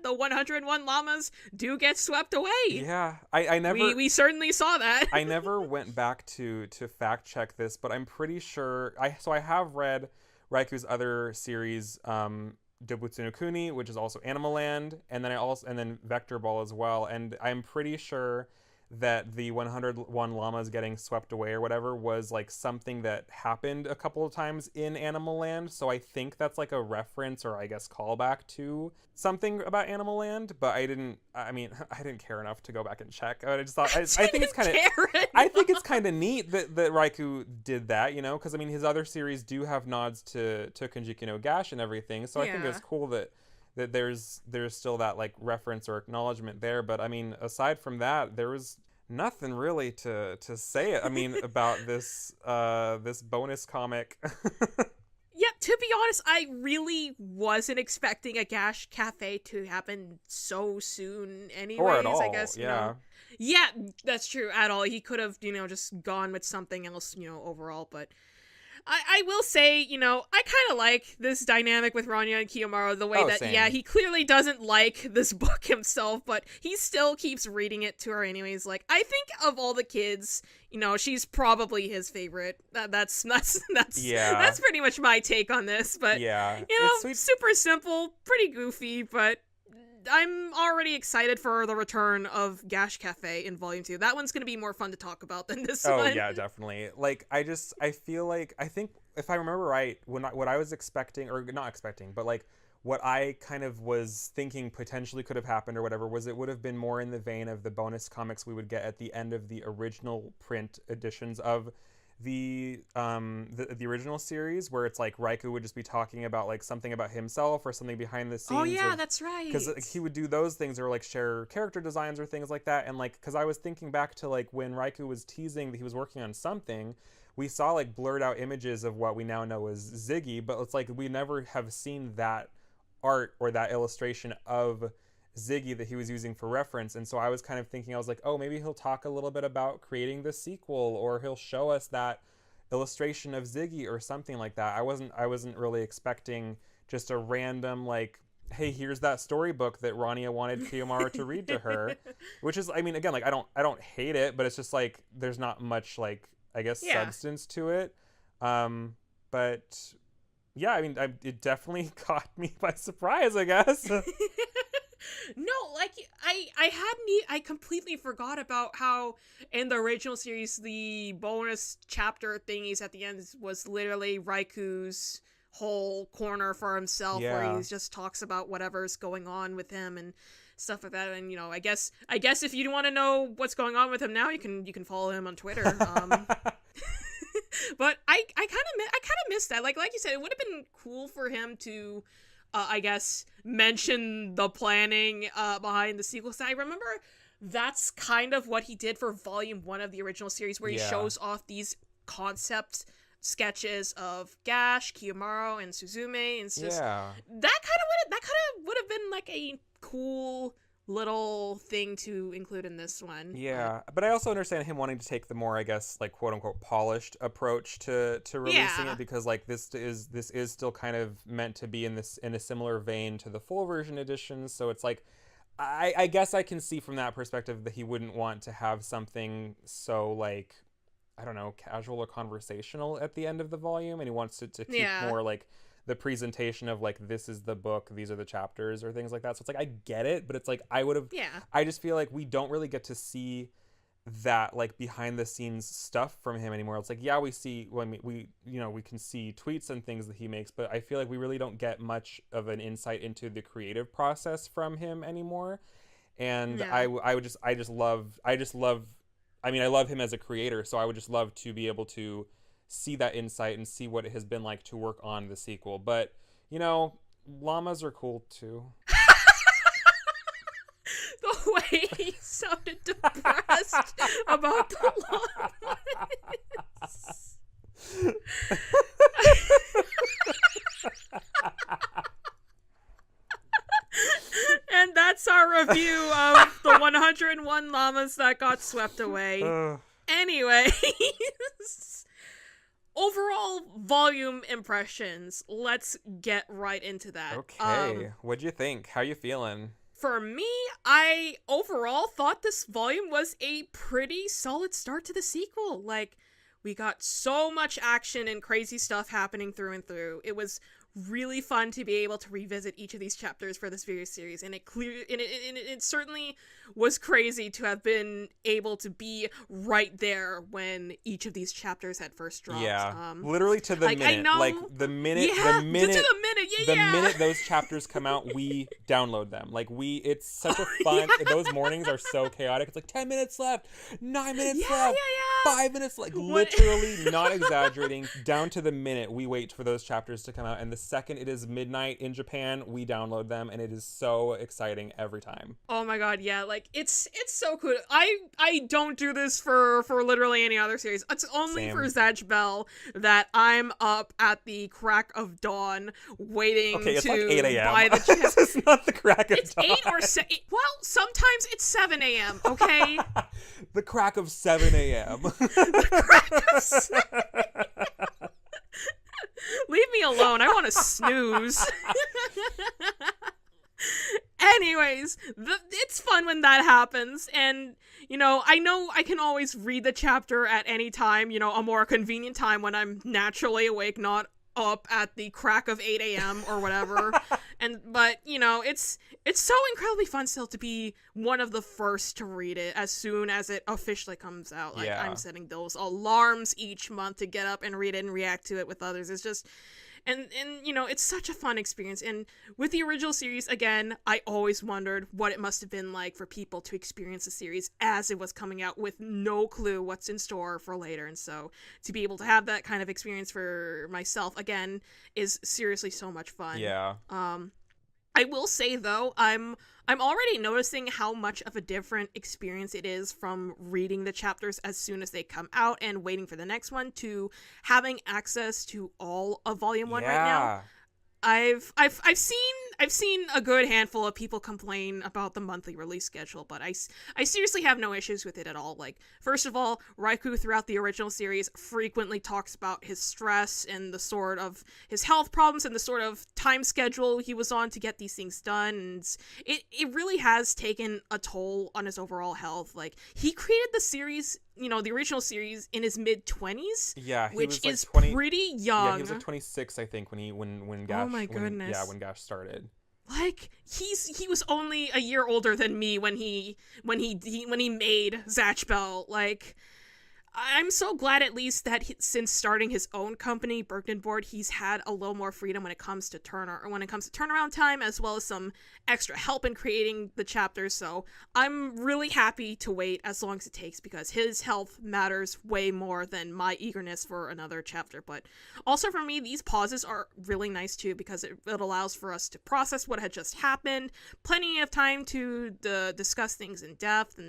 Speaker 2: The 101 llamas do get swept away.
Speaker 1: Yeah, I never...
Speaker 2: We certainly saw that.
Speaker 1: I never went back to fact check this, but I'm pretty sure... I have read Raiku's other series, Dobutsu no Kuni, which is also Animal Land, and then Vector Ball as well, and I'm pretty sure that the 101 llamas getting swept away or whatever was like something that happened a couple of times in Animal Land, so I think that's like a reference or I guess callback to something about Animal Land, but I didn't care enough to go back and check. I just thought I think it's kind of neat that Raiku did that, because I mean his other series do have nods to Konjiki no Gash and everything, so I think it's cool that there's still that like reference or acknowledgement there. But I mean, aside from that, there was nothing really to say about this bonus comic.
Speaker 2: Yeah, to be honest, I really wasn't expecting a Gash Cafe to happen so soon anyways,
Speaker 1: or at all,
Speaker 2: I guess, you know. Yeah, that's true, at all. He could have, just gone with something else, overall, but I will say, I kind of like this dynamic with Rania and Kiyomaru, the way that,
Speaker 1: same.
Speaker 2: yeah, he clearly doesn't like this book himself, but he still keeps reading it to her anyways. Like, I think of all the kids, she's probably his favorite. That's pretty much my take on this, but, super simple, pretty goofy, but I'm already excited for the return of Gash Cafe in Volume 2. That one's going to be more fun to talk about than this one.
Speaker 1: Oh, yeah, definitely. Like, I feel like, I think, if I remember right, what I was expecting, or not expecting, but, like, what I kind of was thinking potentially could have happened or whatever was it would have been more in the vein of the bonus comics we would get at the end of the original print editions of the original series, where it's like Raikou would just be talking about like something about himself or something behind the scenes.
Speaker 2: Oh yeah, that's right.
Speaker 1: Because he would do those things or like share character designs or things like that. And like, because I was thinking back to like when Raikou was teasing that he was working on something, we saw like blurred out images of what we now know as Ziggy, but it's like we never have seen that art or that illustration of Ziggy that he was using for reference. And so I was kind of thinking, I was like, oh, maybe he'll talk a little bit about creating the sequel, or he'll show us that illustration of Ziggy or something like that. I wasn't really expecting just a random like, hey, here's that storybook that Rania wanted Kiyomaru to read to her, which is, I mean, again, like I don't hate it, but it's just like there's not much like, I guess, substance to it. But yeah, I mean, it definitely caught me by surprise, I guess.
Speaker 2: No, like I completely forgot about how in the original series the bonus chapter thingies at the end was literally Raikou's whole corner for himself, where he just talks about whatever's going on with him and stuff like that. And I guess if you want to know what's going on with him now, you can follow him on Twitter. But I kind of missed that. Like you said, it would have been cool for him to I guess, mention the planning behind the sequel. So I remember that's kind of what he did for Volume 1 of the original series, where he shows off these concept sketches of Gash, Kiyomaru, and Suzume, and it's just that kind of would have been like a cool little thing to include in this one.
Speaker 1: Yeah, but I also understand him wanting to take the more, I guess, like quote unquote polished approach to releasing it, because like this is still kind of meant to be in a similar vein to the full version editions. So it's like I guess I can see from that perspective that he wouldn't want to have something so like, I don't know, casual or conversational at the end of the volume, and he wants it to keep more like the presentation of like, this is the book, these are the chapters, or things like that. So it's like, I get it, but it's like, I just feel like we don't really get to see that like behind the scenes stuff from him anymore. It's like, we see when we can see tweets and things that he makes, but I feel like we really don't get much of an insight into the creative process from him anymore. And I love him as a creator, so I would just love to be able to see that insight and see what it has been like to work on the sequel. But llamas are cool too.
Speaker 2: The way he sounded depressed about the llamas. And that's our review of the 101 llamas that got swept away. Anyways, overall volume impressions. Let's get right into that.
Speaker 1: Okay. What'd you think? How you feeling?
Speaker 2: For me, I overall thought this volume was a pretty solid start to the sequel. Like, we got so much action and crazy stuff happening through and through. It was really fun to be able to revisit each of these chapters for this video series, and it certainly was crazy to have been able to be right there when each of these chapters had first dropped.
Speaker 1: Literally to the minute. I know, like the minute, the minute those chapters come out, we download them. Like it's such a fun, those mornings are so chaotic. It's like 10 minutes left, 9 minutes left, 5 minutes, like literally not exaggerating, down to the minute we wait for those chapters to come out. And the second it is midnight in Japan, we download them, and it is so exciting every time.
Speaker 2: Oh my god, yeah, like it's so cool. I don't do this for literally any other series. It's only for Zatch Bell that I'm up at the crack of dawn waiting
Speaker 1: it's
Speaker 2: to
Speaker 1: like 8 a.m.
Speaker 2: buy the chest.
Speaker 1: It's not the crack of dawn.
Speaker 2: It's 8 or 7. Well, sometimes it's 7 a.m., okay?
Speaker 1: The crack of 7 a.m.
Speaker 2: The crack of 7. Leave me alone. I want to snooze. Anyways, it's fun when that happens, and, I know I can always read the chapter at any time, a more convenient time when I'm naturally awake, not up at the crack of 8 a.m. or whatever. But it's so incredibly fun still to be one of the first to read it as soon as it officially comes out. Like, I'm setting those alarms each month to get up and read it and react to it with others. It's just... And it's such a fun experience. And with the original series, again, I always wondered what it must have been like for people to experience the series as it was coming out with no clue what's in store for later. And so to be able to have that kind of experience for myself, again, is seriously so much fun.
Speaker 1: Yeah.
Speaker 2: I will say, though, I'm already noticing how much of a different experience it is from reading the chapters as soon as they come out and waiting for the next one to having access to all of Volume 1 right now. I've seen a good handful of people complain about the monthly release schedule, but I seriously have no issues with it at all. Like, first of all, Raikou throughout the original series frequently talks about his stress and the sort of his health problems and the sort of time schedule he was on to get these things done, and it really has taken a toll on his overall health. Like, he created the series, the original series, in his mid-20s.
Speaker 1: Yeah, he
Speaker 2: which
Speaker 1: was like
Speaker 2: is pretty young.
Speaker 1: Yeah, he was like 26, I think, when Gash.
Speaker 2: Oh my goodness.
Speaker 1: When Gash started.
Speaker 2: Like, he was only a year older than me when he made Zatch Bell. Like, I'm so glad at least that since starting his own company, Berkton Board, he's had a little more freedom when it comes to turnaround time, as well as some extra help in creating the chapters. So I'm really happy to wait as long as it takes, because his health matters way more than my eagerness for another chapter. But also for me, these pauses are really nice too, because it allows for us to process what had just happened, plenty of time to discuss things in depth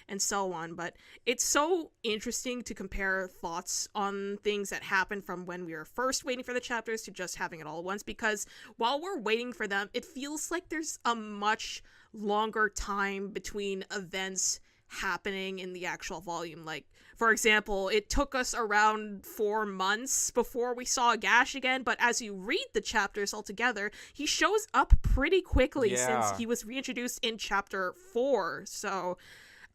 Speaker 2: and so on. But it's so interesting to compare thoughts on things that happened from when we were first waiting for the chapters to just having it all at once, because while we're waiting for them, it feels like there's a much longer time between events happening in the actual volume. Like, for example, it took us around 4 months before we saw Gash again, but as you read the chapters altogether, he shows up pretty quickly since he was reintroduced in chapter 4. So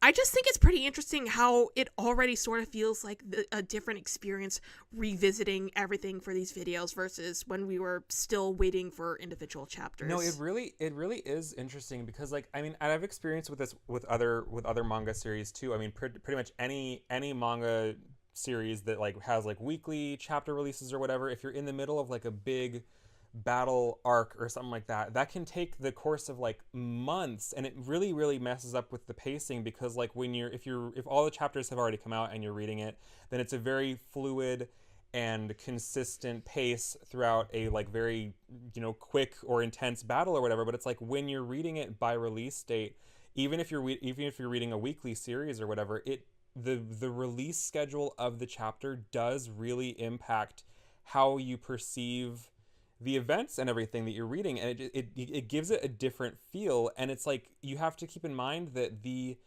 Speaker 2: I just think it's pretty interesting how it already sort of feels like a different experience revisiting everything for these videos versus when we were still waiting for individual chapters.
Speaker 1: No, it really is interesting, because, like, I mean, I've experienced with this with other manga series too. I mean, pretty much any manga series that like has like weekly chapter releases or whatever, if you're in the middle of like a big battle arc or something like that, that can take the course of like months, and it really messes up with the pacing, because like if all the chapters have already come out and you're reading it, then it's a very fluid and consistent pace throughout a like very quick or intense battle or whatever. But it's like when you're reading it by release date, even if you're reading a weekly series or whatever, the release schedule of the chapter does really impact how you perceive the events and everything that you're reading, and it gives it a different feel. And it's like, you have to keep in mind that the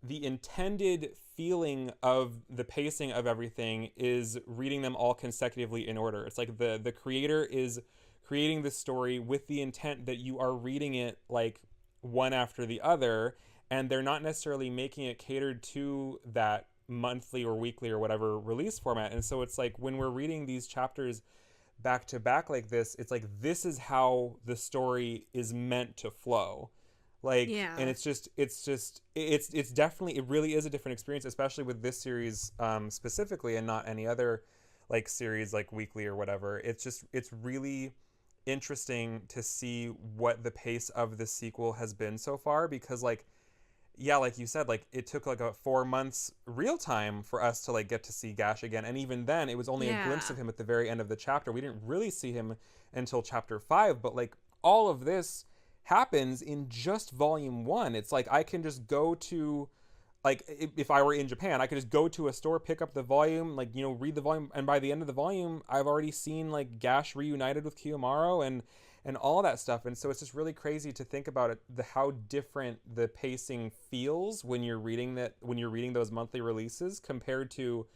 Speaker 1: intended feeling of the pacing of everything is reading them all consecutively in order. It's like the creator is creating the story with the intent that you are reading it like one after the other, and they're not necessarily making it catered to that monthly or weekly or whatever release format. And so it's like, when we're reading these chapters back to back like this, it's like, this is how the story is meant to flow. Like, and it's definitely, it really is a different experience, especially with this series specifically, and not any other like series like weekly or whatever. It's really interesting to see what the pace of the sequel has been so far, because like, yeah, like you said, like it took like a 4 months real time for us to like get to see Gash again. And even then it was only a glimpse of him at the very end of the chapter. We didn't really see him until chapter 5, but like all of this happens in just volume 1. It's like I can just go to, like, if I were in Japan, I could just go to a store, pick up the volume, like, you know, read the volume, and by the end of the volume I've already seen like Gash reunited with Kiyomaru and all that stuff. And so it's just really crazy to think about it, how different the pacing feels when you're reading those monthly releases compared to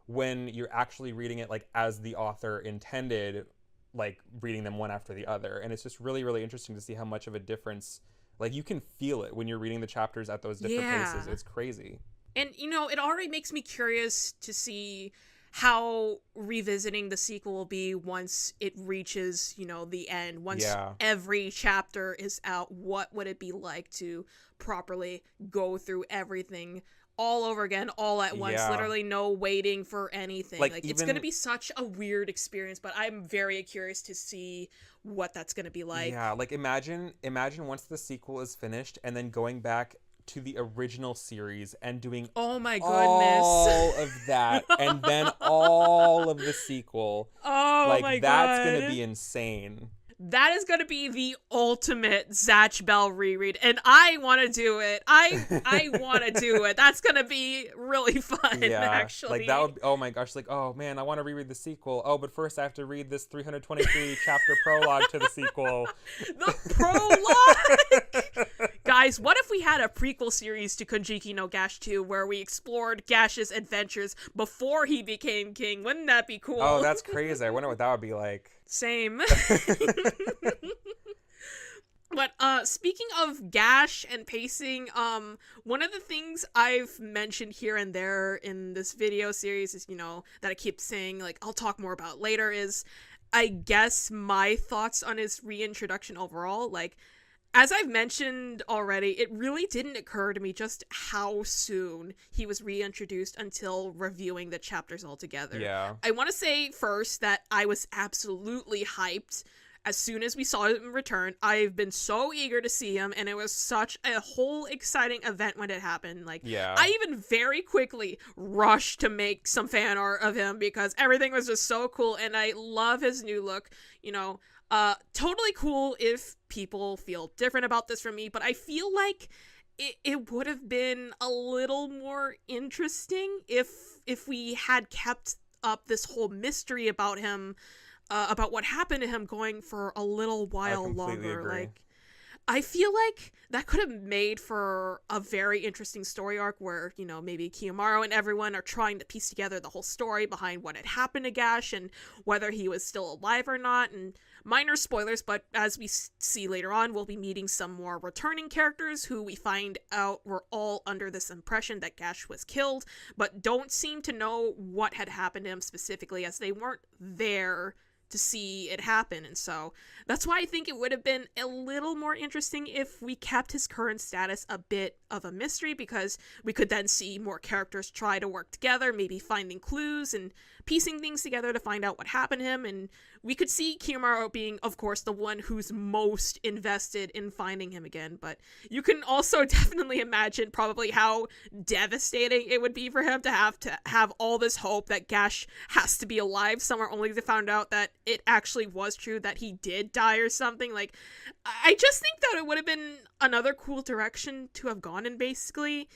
Speaker 1: when you're actually reading it like as the author intended, like reading them one after the other. And it's just really, really interesting to see how much of a difference, like you can feel it when you're reading the chapters at those different paces. It's crazy.
Speaker 2: And, you know, it already makes me curious to see how revisiting the sequel will be once it reaches, you know, the end. Once every chapter is out, what would it be like to properly go through everything all over again, all at once, literally no waiting for anything. Like it's going to be such a weird experience, but I'm very curious to see what that's going to be like.
Speaker 1: Yeah, like imagine once the sequel is finished and then going back to the original series and doing
Speaker 2: oh my goodness
Speaker 1: all of that and then all of the sequel.
Speaker 2: Oh
Speaker 1: like,
Speaker 2: my god.
Speaker 1: That's going to be insane.
Speaker 2: That is going to be the ultimate Zatch Bell reread, and I want to do it. I want to do it. That's going to be really fun, actually.
Speaker 1: Like, that would, oh my gosh, like, oh man, I want to reread the sequel. Oh, but first I have to read this 323 chapter prologue to the sequel.
Speaker 2: The prologue! Guys, what if we had a prequel series to Konjiki no Gash 2 where we explored Gash's adventures before he became king? Wouldn't that be cool?
Speaker 1: Oh, that's crazy. I wonder what that would be like.
Speaker 2: Same. But speaking of Gash and pacing, one of the things I've mentioned here and there in this video series is, you know, that I keep saying, like, I'll talk more about later, is I guess my thoughts on his reintroduction overall. Like, as I've mentioned already, it really didn't occur to me just how soon he was reintroduced until reviewing the chapters altogether.
Speaker 1: Yeah.
Speaker 2: I want to say first that I was absolutely hyped as soon as we saw him return. I've been so eager to see him, and it was such a whole exciting event when it happened. Like, I even very quickly rushed to make some fan art of him because everything was just so cool, and I love his new look, you know. Totally cool if people feel different about this from me, but I feel like it would have been a little more interesting if we had kept up this whole mystery about him, about what happened to him going for a little while longer.
Speaker 1: Agree.
Speaker 2: Like, I feel like that could have made for a very interesting story arc where, you know, maybe Kiyomaru and everyone are trying to piece together the whole story behind what had happened to Gash and whether he was still alive or not. And minor spoilers, but as we see later on, we'll be meeting some more returning characters who we find out were all under this impression that Gash was killed, but don't seem to know what had happened to him specifically, as they weren't there to see it happen. And so that's why I think it would have been a little more interesting if we kept his current status a bit of a mystery, because we could then see more characters try to work together, maybe finding clues and piecing things together to find out what happened to him. And we could see Kiyomaru being, of course, the one who's most invested in finding him again. But you can also definitely imagine probably how devastating it would be for him to have all this hope that Gash has to be alive somewhere, only to find out that it actually was true, that he did die or something. Like, I just think that it would have been another cool direction to have gone in, basically.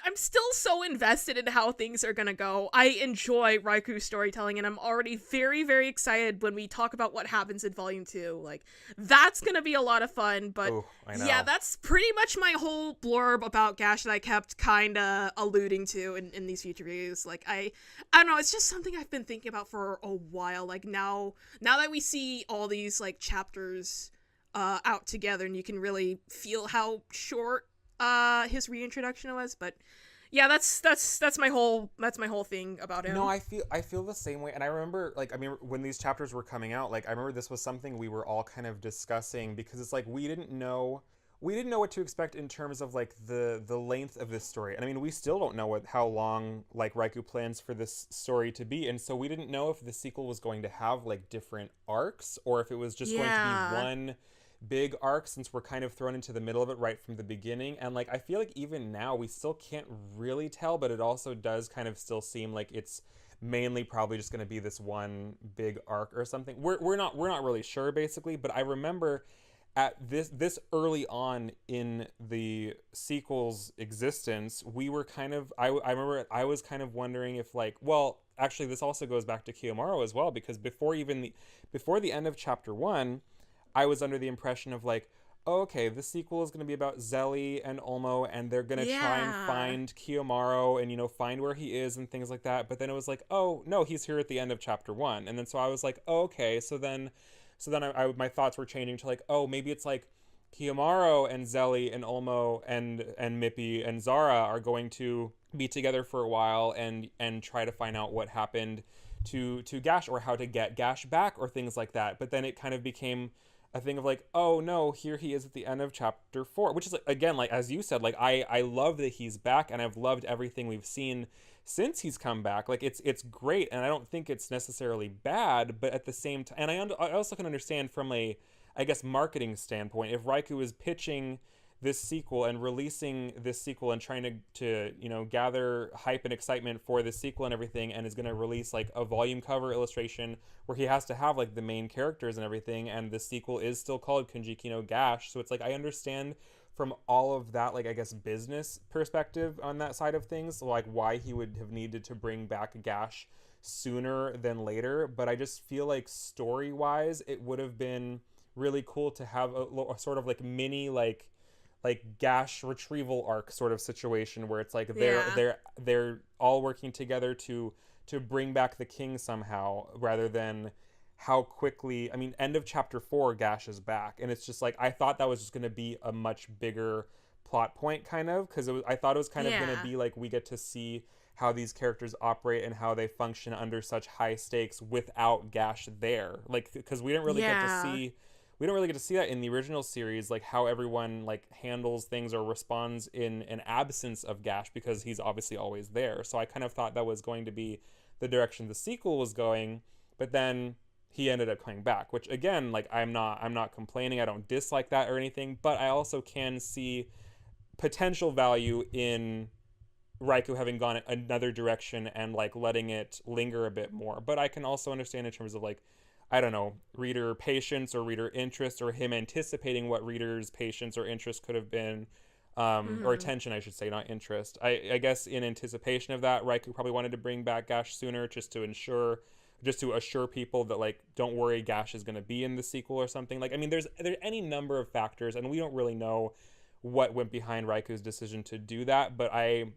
Speaker 2: I'm still so invested in how things are gonna go. I enjoy Raiku's storytelling, and I'm already very, very excited when we talk about what happens in Volume 2. Like, that's gonna be a lot of fun, but yeah, that's pretty much my whole blurb about Gash that I kept kinda alluding to in these future reviews. Like, I don't know, it's just something I've been thinking about for a while. Like, now that we see all these, like, chapters out together, and you can really feel how short his reintroduction was. But yeah, that's my whole thing about him.
Speaker 1: No, I feel the same way. And I remember, like, I mean, when these chapters were coming out, like, I remember this was something we were all kind of discussing, because it's like we didn't know we didn't know what to expect in terms of like the length of this story. And I mean, we still don't know how long like Raikou plans for this story to be. And so we didn't know if the sequel was going to have like different arcs, or if it was just going to be one big arc, since we're kind of thrown into the middle of it right from the beginning. And like I feel like even now we still can't really tell, but it also does kind of still seem like it's mainly probably just going to be this one big arc or something. We're not really sure, basically. But I remember at this early on in the sequel's existence, we were kind of I remember I was kind of wondering if like, well, actually this also goes back to Kiyomaru as well, because before the end of chapter 1, I was under the impression of like, oh, okay, the sequel is going to be about Zelly and Olmo, and they're going to try and find Kiyomaru and, you know, find where he is and things like that. But then it was like, oh, no, he's here at the end of chapter 1. And then so I was like, oh, okay, so then I my thoughts were changing to like, oh, maybe it's like Kiyomaru and Zelly and Olmo and Mippy and Zara are going to be together for a while and try to find out what happened to Gash, or how to get Gash back, or things like that. But then it kind of became a thing of like, oh no, here he is at the end of chapter 4, which is, again, like as you said, like I love that he's back, and I've loved everything we've seen since he's come back. Like it's great, and I don't think it's necessarily bad, but at the same time, and I also can understand from a, I guess, marketing standpoint, if Raikou is pitching this sequel and releasing this sequel and trying to you know, gather hype and excitement for this sequel and everything, and is going to release like a volume cover illustration where he has to have like the main characters and everything, and the sequel is still called Konjiki no Gash. So it's like, I understand from all of that, like, I guess, business perspective on that side of things, like why he would have needed to bring back Gash sooner than later. But I just feel like story-wise, it would have been really cool to have a sort of like mini like Gash retrieval arc sort of situation, where it's like they're all working together to bring back the king somehow, rather than how quickly, I mean, end of chapter 4, Gash is back, and it's just like, I thought that was just going to be a much bigger plot point, kind of, because I thought it was kind of going to be like, we get to see how these characters operate and how they function under such high stakes without Gash there, like, because we don't really get to see that in the original series, like how everyone like handles things or responds in an absence of Gash, because he's obviously always there. So I kind of thought that was going to be the direction the sequel was going, but then he ended up coming back, which, again, like I'm not complaining. I don't dislike that or anything, but I also can see potential value in Raikou having gone another direction and like letting it linger a bit more. But I can also understand in terms of like, I don't know, reader patience or reader interest, or him anticipating what readers' patience or interest could have been, or attention, I should say, not interest. I guess in anticipation of that, Raikou probably wanted to bring back Gash sooner, just to assure people that, like, don't worry, Gash is going to be in the sequel or something. Like, I mean, there's any number of factors, and we don't really know what went behind Raikou's decision to do that, but I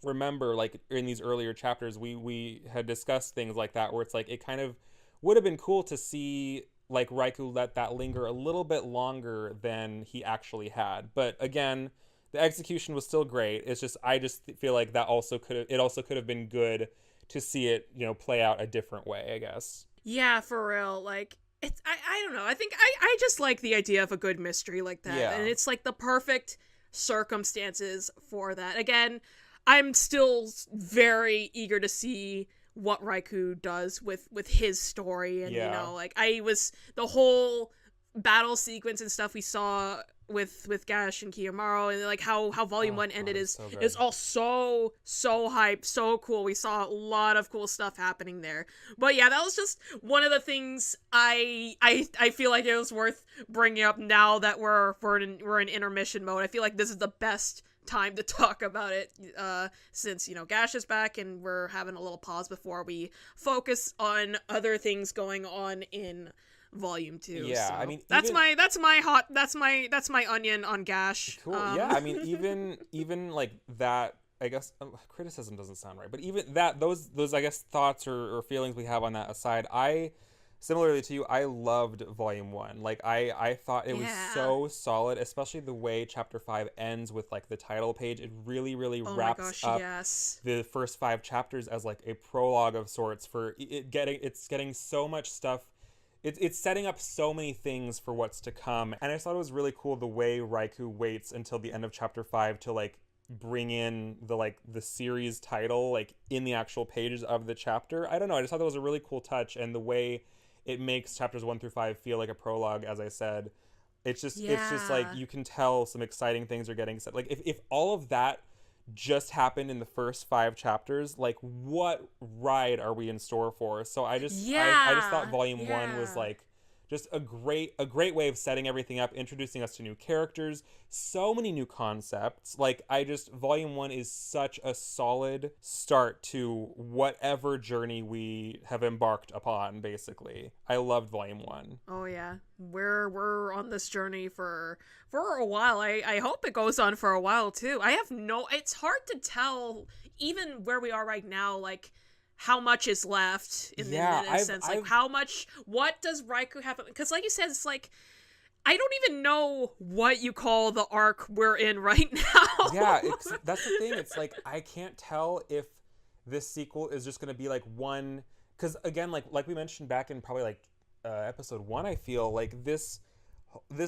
Speaker 1: remember, like, in these earlier chapters, we had discussed things like that, where it's like, it kind of would have been cool to see like Raikou let that linger a little bit longer than he actually had. But again, the execution was still great. It's just, I just feel like that also could have been good to see it, you know, play out a different way, I guess.
Speaker 2: Yeah, for real. Like, it's, I don't know. I think I just like the idea of a good mystery like that. Yeah. And it's like the perfect circumstances for that. Again, I'm still very eager to see what Raikou does with his story, and you know, like, the whole battle sequence and stuff we saw with Gash and Kiyomaru, and like how volume 1 ended is all so hype, so cool. We saw a lot of cool stuff happening there. But yeah, that was just one of the things I feel like it was worth bringing up now that we're in intermission mode. I feel like this is the best time to talk about it, since, you know, Gash is back and we're having a little pause before we focus on other things going on in volume 2.
Speaker 1: Yeah,
Speaker 2: so
Speaker 1: I mean,
Speaker 2: that's my onion on Gash.
Speaker 1: Cool. Yeah, I mean, even like that, I guess, criticism doesn't sound right, but even that, those I guess thoughts or feelings we have on that aside, similarly to you, I loved volume 1. Like, I thought it was so solid, especially the way chapter 5 ends with like the title page. It really wraps up the first 5 chapters as like a prologue of sorts for it's getting so much stuff it's setting up so many things for what's to come. And I thought it was really cool the way Raikou waits until the end of chapter 5 to like bring in the series title like in the actual pages of the chapter. I don't know, I just thought that was a really cool touch, and the way it makes chapters 1 through 5 feel like a prologue, as I said. It's just like you can tell some exciting things are getting set. Like if all of that just happened in the first 5 chapters, like what ride are we in store for? So I just thought volume 1 was like just a great way of setting everything up, introducing us to new characters, so many new concepts. Like volume 1 is such a solid start to whatever journey we have embarked upon, basically. I loved volume 1.
Speaker 2: Oh yeah. We're on this journey for a while. I hope it goes on for a while too. It's hard to tell even where we are right now, like how much is left in a sense. Like what does Raikou have? Because like you said, it's like, I don't even know what you call the arc we're in right now.
Speaker 1: Yeah, that's the thing. It's like, I can't tell if this sequel is just going to be like one, because again, like we mentioned back in probably like episode 1, I feel like this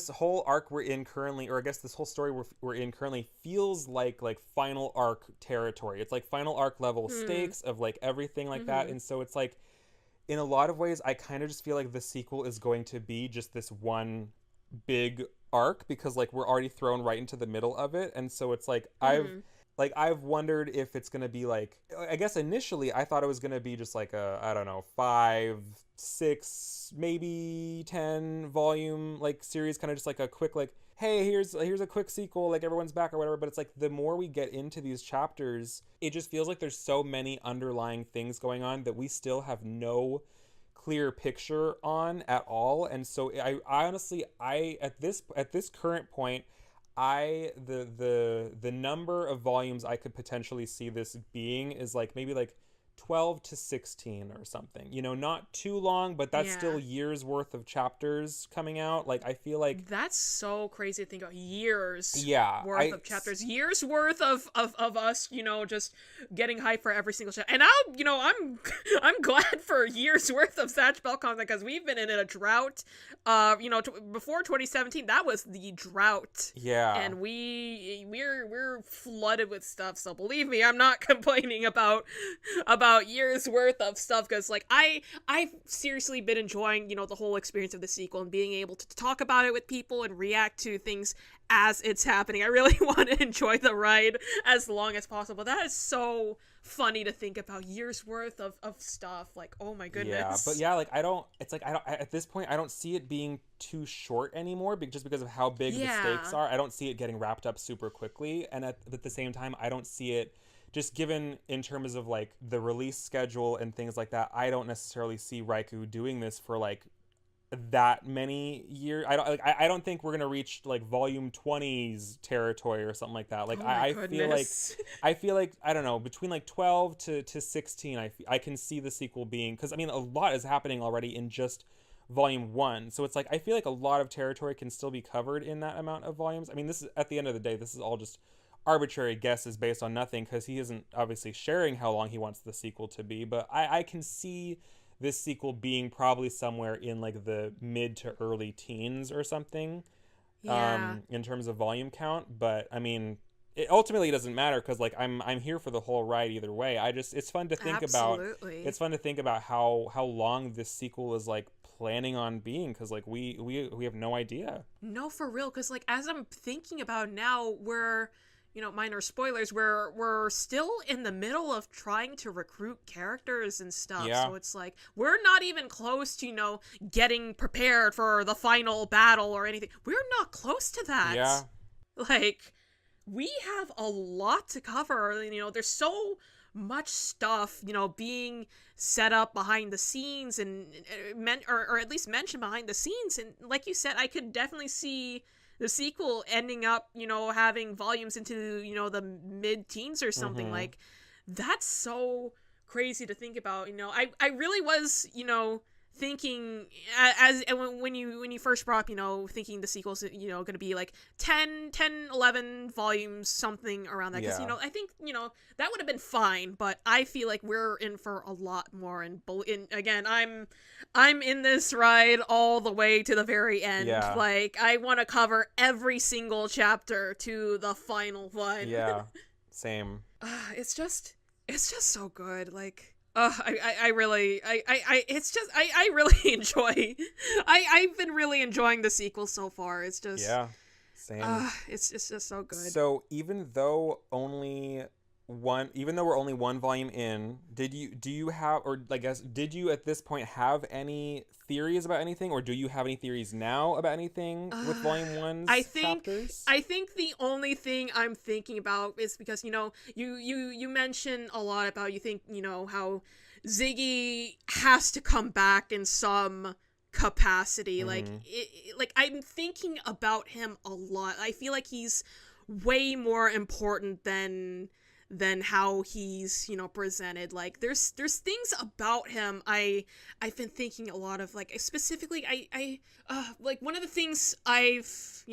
Speaker 1: whole arc we're in currently, or I guess this whole story we're in currently, feels like final arc territory. It's like final arc level stakes of like everything like that. And so it's like, in a lot of ways, I kind of just feel like the sequel is going to be just this one big arc, because like we're already thrown right into the middle of it. And so it's like I've wondered if it's going to be like, I guess initially I thought it was going to be just like a, I don't know, 5, 6, maybe 10 volume like series, kind of just like a quick like, hey, here's a quick sequel, like everyone's back or whatever. But it's like the more we get into these chapters, it just feels like there's so many underlying things going on that we still have no clear picture on at all. And so I honestly at this current point, the number of volumes I could potentially see this being is like maybe like 12 to 16 or something, not too long, but that's still years worth of chapters coming out. Like I feel like
Speaker 2: that's so crazy to think about, years worth of chapters, years worth of us, just getting hyped for every single chapter. And I'm glad for years worth of Zatch Bell content, because we've been in a drought. Before 2017, that was the drought. Yeah. And we're flooded with stuff. So believe me, I'm not complaining about years worth of stuff, because like I've seriously been enjoying the whole experience of the sequel and being able to talk about it with people and react to things as it's happening. I really want to enjoy the ride as long as possible. That is so funny to think about, years worth of stuff. Like, oh my goodness.
Speaker 1: Yeah, but yeah, like I don't at this point I don't see it being too short anymore, just because of how big the stakes are. I don't see it getting wrapped up super quickly, and at the same time I don't see it, just given in terms of like the release schedule and things like that, I don't necessarily see Raikou doing this for like that many years. I don't think we're gonna reach like volume 20's territory or something like that. Like I feel like I don't know, between like 12 to 16, I can see the sequel being, because I mean a lot is happening already in just volume 1. So it's like I feel like a lot of territory can still be covered in that amount of volumes. I mean, this is, at the end of the day, this is all just arbitrary guesses based on nothing, because he isn't obviously sharing how long he wants the sequel to be. But I can see this sequel being probably somewhere in like the mid to early teens or something, in terms of volume count. But I mean, it ultimately doesn't matter, because like I'm here for the whole ride either way. It's fun to think about. It's fun to think about how long this sequel is like planning on being, because like we have no idea.
Speaker 2: No, for real, because like as I'm thinking about now, we're minor spoilers, we're still in the middle of trying to recruit characters and stuff. So it's like we're not even close to getting prepared for the final battle or anything. We're not close to that. Like, we have a lot to cover. There's so much stuff being set up behind the scenes, and or at least mentioned behind the scenes. And like you said, I could definitely see the sequel ending up, having volumes into, the mid-teens or something. Like, that's so crazy to think about. I really was, thinking as when you first brought up, thinking the sequel's, going to be like 10, 11 volumes, something around that. Because, I think, that would have been fine, but I feel like we're in for a lot more. And again, I'm in this ride all the way to the very end.
Speaker 1: Yeah.
Speaker 2: Like, I want to cover every single chapter to the final one.
Speaker 1: Yeah, same.
Speaker 2: It's just so good. Like, I really enjoy. I've been really enjoying the sequel so far. It's just,
Speaker 1: yeah, same.
Speaker 2: It's just so good.
Speaker 1: So even though we're only one volume in, did you at this point have any theories about anything, or do you have any theories now about anything with volume 1's chapters?
Speaker 2: I think the only thing I'm thinking about is because, you mentioned a lot about, you think, how Ziggy has to come back in some capacity.
Speaker 1: Mm-hmm.
Speaker 2: Like I'm thinking about him a lot. I feel like he's way more important than how he's presented. Like there's things about him I've been thinking a lot of. Like specifically, I like one of the things I've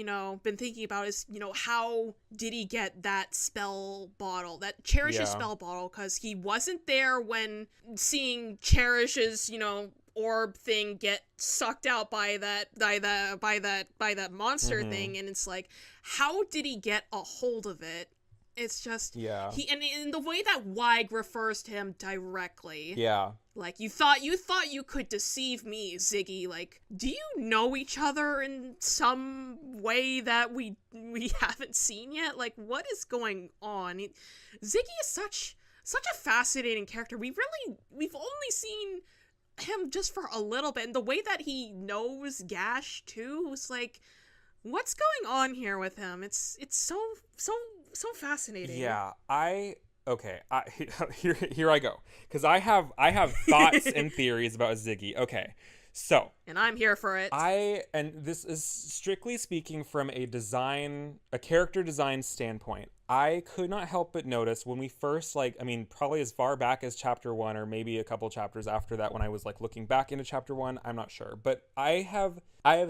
Speaker 2: been thinking about is how did he get that spell bottle, that Cherish's spell bottle, because he wasn't there when seeing Cherish's orb thing get sucked out by that monster thing, and it's like, how did he get a hold of it? It's just, he, and in the way that Weig refers to him directly.
Speaker 1: Yeah.
Speaker 2: Like, you thought you could deceive me, Ziggy. Like, do you know each other in some way that we haven't seen yet? Like, what is going on? Ziggy is such a fascinating character. We've only seen him just for a little bit, and the way that he knows Gash too was like, what's going on here with him? It's so fascinating.
Speaker 1: Yeah, here I go, because I have thoughts and theories about Ziggy. Okay, so,
Speaker 2: and I'm here for it.
Speaker 1: And this is strictly speaking from a character design standpoint. I could not help but notice when we first, probably as far back as chapter 1, or maybe a couple chapters after that, when I was looking back into chapter 1, I'm not sure, but I have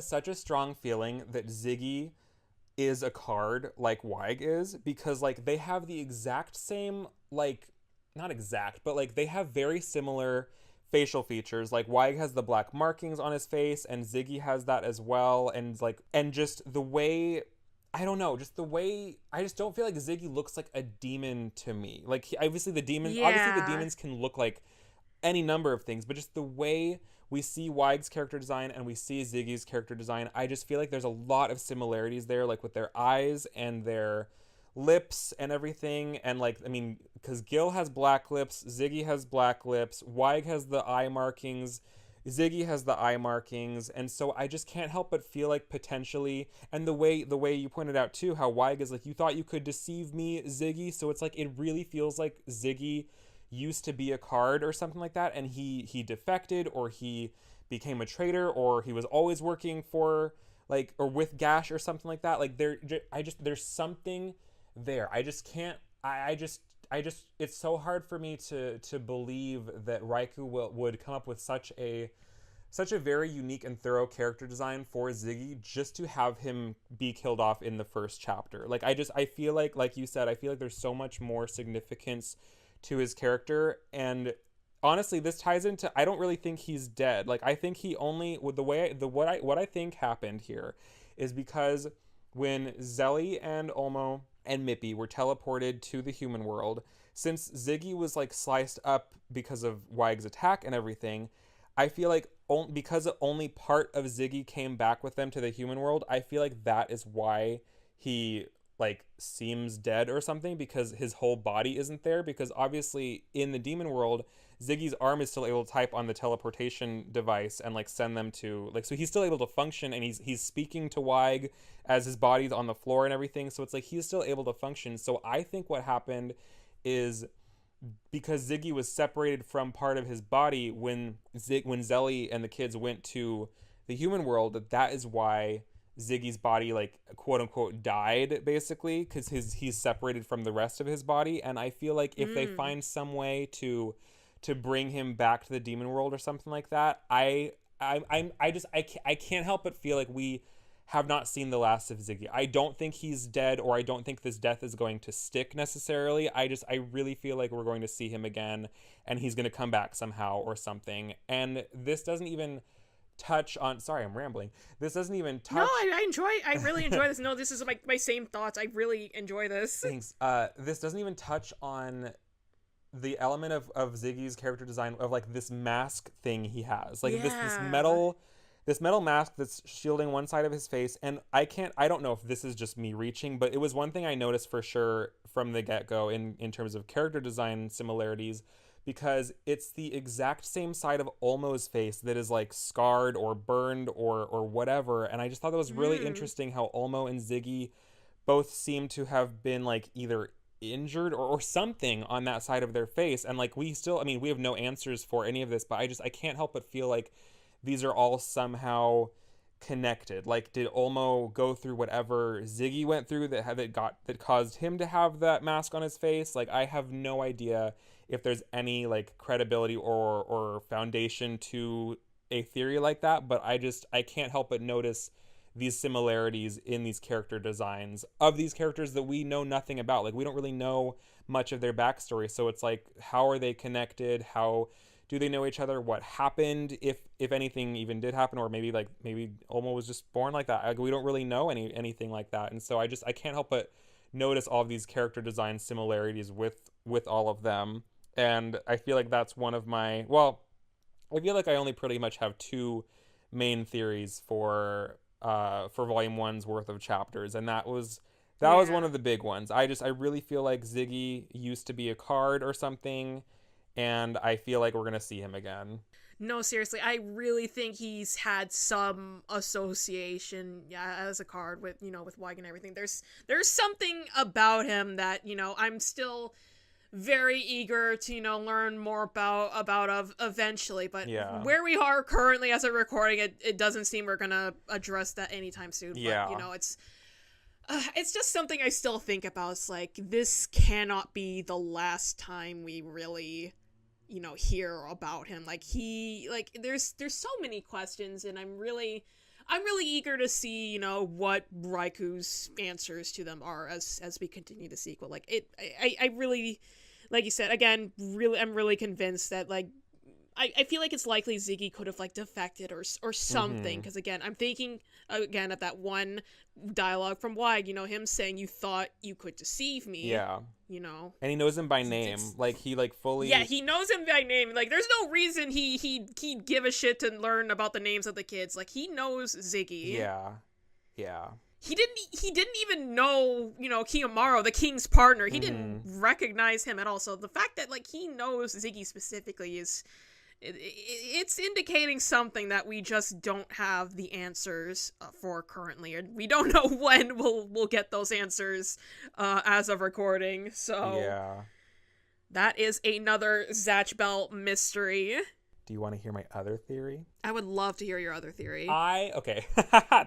Speaker 1: such a strong feeling that Ziggy is a card like Weig is, because they have the exact same, not exact, but they have very similar facial features. Like Weig has the black markings on his face, and Ziggy has that as well, and just the way, I don't know, I just don't feel like Ziggy looks like a demon to me. Obviously the demons can look like any number of things, but just the way we see Weig's character design and we see Ziggy's character design, I just feel like there's a lot of similarities there, with their eyes and their lips and everything. And because Gil has black lips, Ziggy has black lips, Weig has the eye markings, Ziggy has the eye markings, and so I just can't help but feel like potentially, and the way you pointed out too, how Weig is you thought you could deceive me, Ziggy, so it's it really feels like Ziggy used to be a card or something like that, and he defected, or he became a traitor, or he was always working for or with Gash or something like that. There's something there. I just can't. I just it's so hard for me to believe that Raikou would come up with such a very unique and thorough character design for Ziggy just to have him be killed off in the first chapter. I feel like you said, I feel like there's so much more significance to his character, and honestly, this ties into, I don't really think he's dead. I think he only, what I think happened here is because when Zelly and Olmo and Mippy were teleported to the human world, since Ziggy was sliced up because of Weig's attack and everything, I feel like because only part of Ziggy came back with them to the human world, I feel like that is why he seems dead or something, because his whole body isn't there. Because obviously in the demon world, Ziggy's arm is still able to type on the teleportation device and send them to so he's still able to function, and he's speaking to Weig as his body's on the floor and everything, so it's he's still able to function. So I think what happened is, because Ziggy was separated from part of his body when Zelly and the kids went to the human world, that is why Ziggy's body quote unquote died, basically, because he's separated from the rest of his body. And I feel like if they find some way to to bring him back to the demon world or something like that. I can't help but feel like we have not seen the last of Ziggy. I don't think he's dead, or I don't think this death is going to stick necessarily. I really feel like we're going to see him again, and he's going to come back somehow or something. And this doesn't even touch on, sorry, I'm rambling. This doesn't even touch.
Speaker 2: No, I really enjoy this. No, this is my same thoughts. I really enjoy this.
Speaker 1: Thanks. This doesn't even touch on the element of Ziggy's character design, of like this mask thing he has, like this metal mask that's shielding one side of his face. And I don't know if this is just me reaching, but it was one thing I noticed for sure from the get-go in terms of character design similarities, because it's the exact same side of Olmo's face that is like scarred or burned or whatever. And I just thought that was really interesting how Olmo and Ziggy both seem to have been like either injured or something on that side of their face. And like we have no answers for any of this, but I can't help but feel like these are all somehow connected. Like, did Olmo go through whatever Ziggy went through that caused him to have that mask on his face? Like, I have no idea if there's any like credibility or foundation to a theory like that, but I can't help but notice these similarities in these character designs of these characters that we know nothing about. Like, we don't really know much of their backstory, so it's like, how are they connected? How do they know each other? What happened, if anything even did happen? Or maybe Olmo was just born like that. Like, we don't really know anything like that. And so I can't help but notice all of these character design similarities with all of them. And I feel like that's one of my, I feel like I only pretty much have two main theories for volume 1's worth of chapters, and that was one of the big ones. I really feel like Ziggy used to be a card or something, and I feel like we're gonna see him again.
Speaker 2: No, seriously, I really think he's had some association, as a card with Weig and everything. There's something about him that, I'm still very eager to, learn more about eventually, but where we are currently as a recording, it doesn't seem we're gonna address that anytime soon. But, it's just something I still think about. It's like, this cannot be the last time we really, hear about him. Like, there's so many questions, and I'm really eager to see, what Raiku's answers to them are as we continue the sequel. Like, I really, like you said, again, I'm really convinced that, like, I feel like it's likely Ziggy could have, like, defected or something, because, again, I'm thinking, again, of that one dialogue from Weig, him saying, "You thought you could deceive me." Yeah.
Speaker 1: And he knows him by name. Like, he, like, fully...
Speaker 2: Yeah, he knows him by name. Like, there's no reason he'd give a shit to learn about the names of the kids. Like, he knows Ziggy.
Speaker 1: Yeah.
Speaker 2: He didn't even know, Kiyomaru, the king's partner. He didn't recognize him at all. So the fact that, like, he knows Ziggy specifically is... It's indicating something that we just don't have the answers for currently, and we don't know when we'll get those answers as of recording. So that is another Zatch Bell mystery.
Speaker 1: Do you want to hear my other theory?
Speaker 2: I would love to hear your other theory.
Speaker 1: Okay.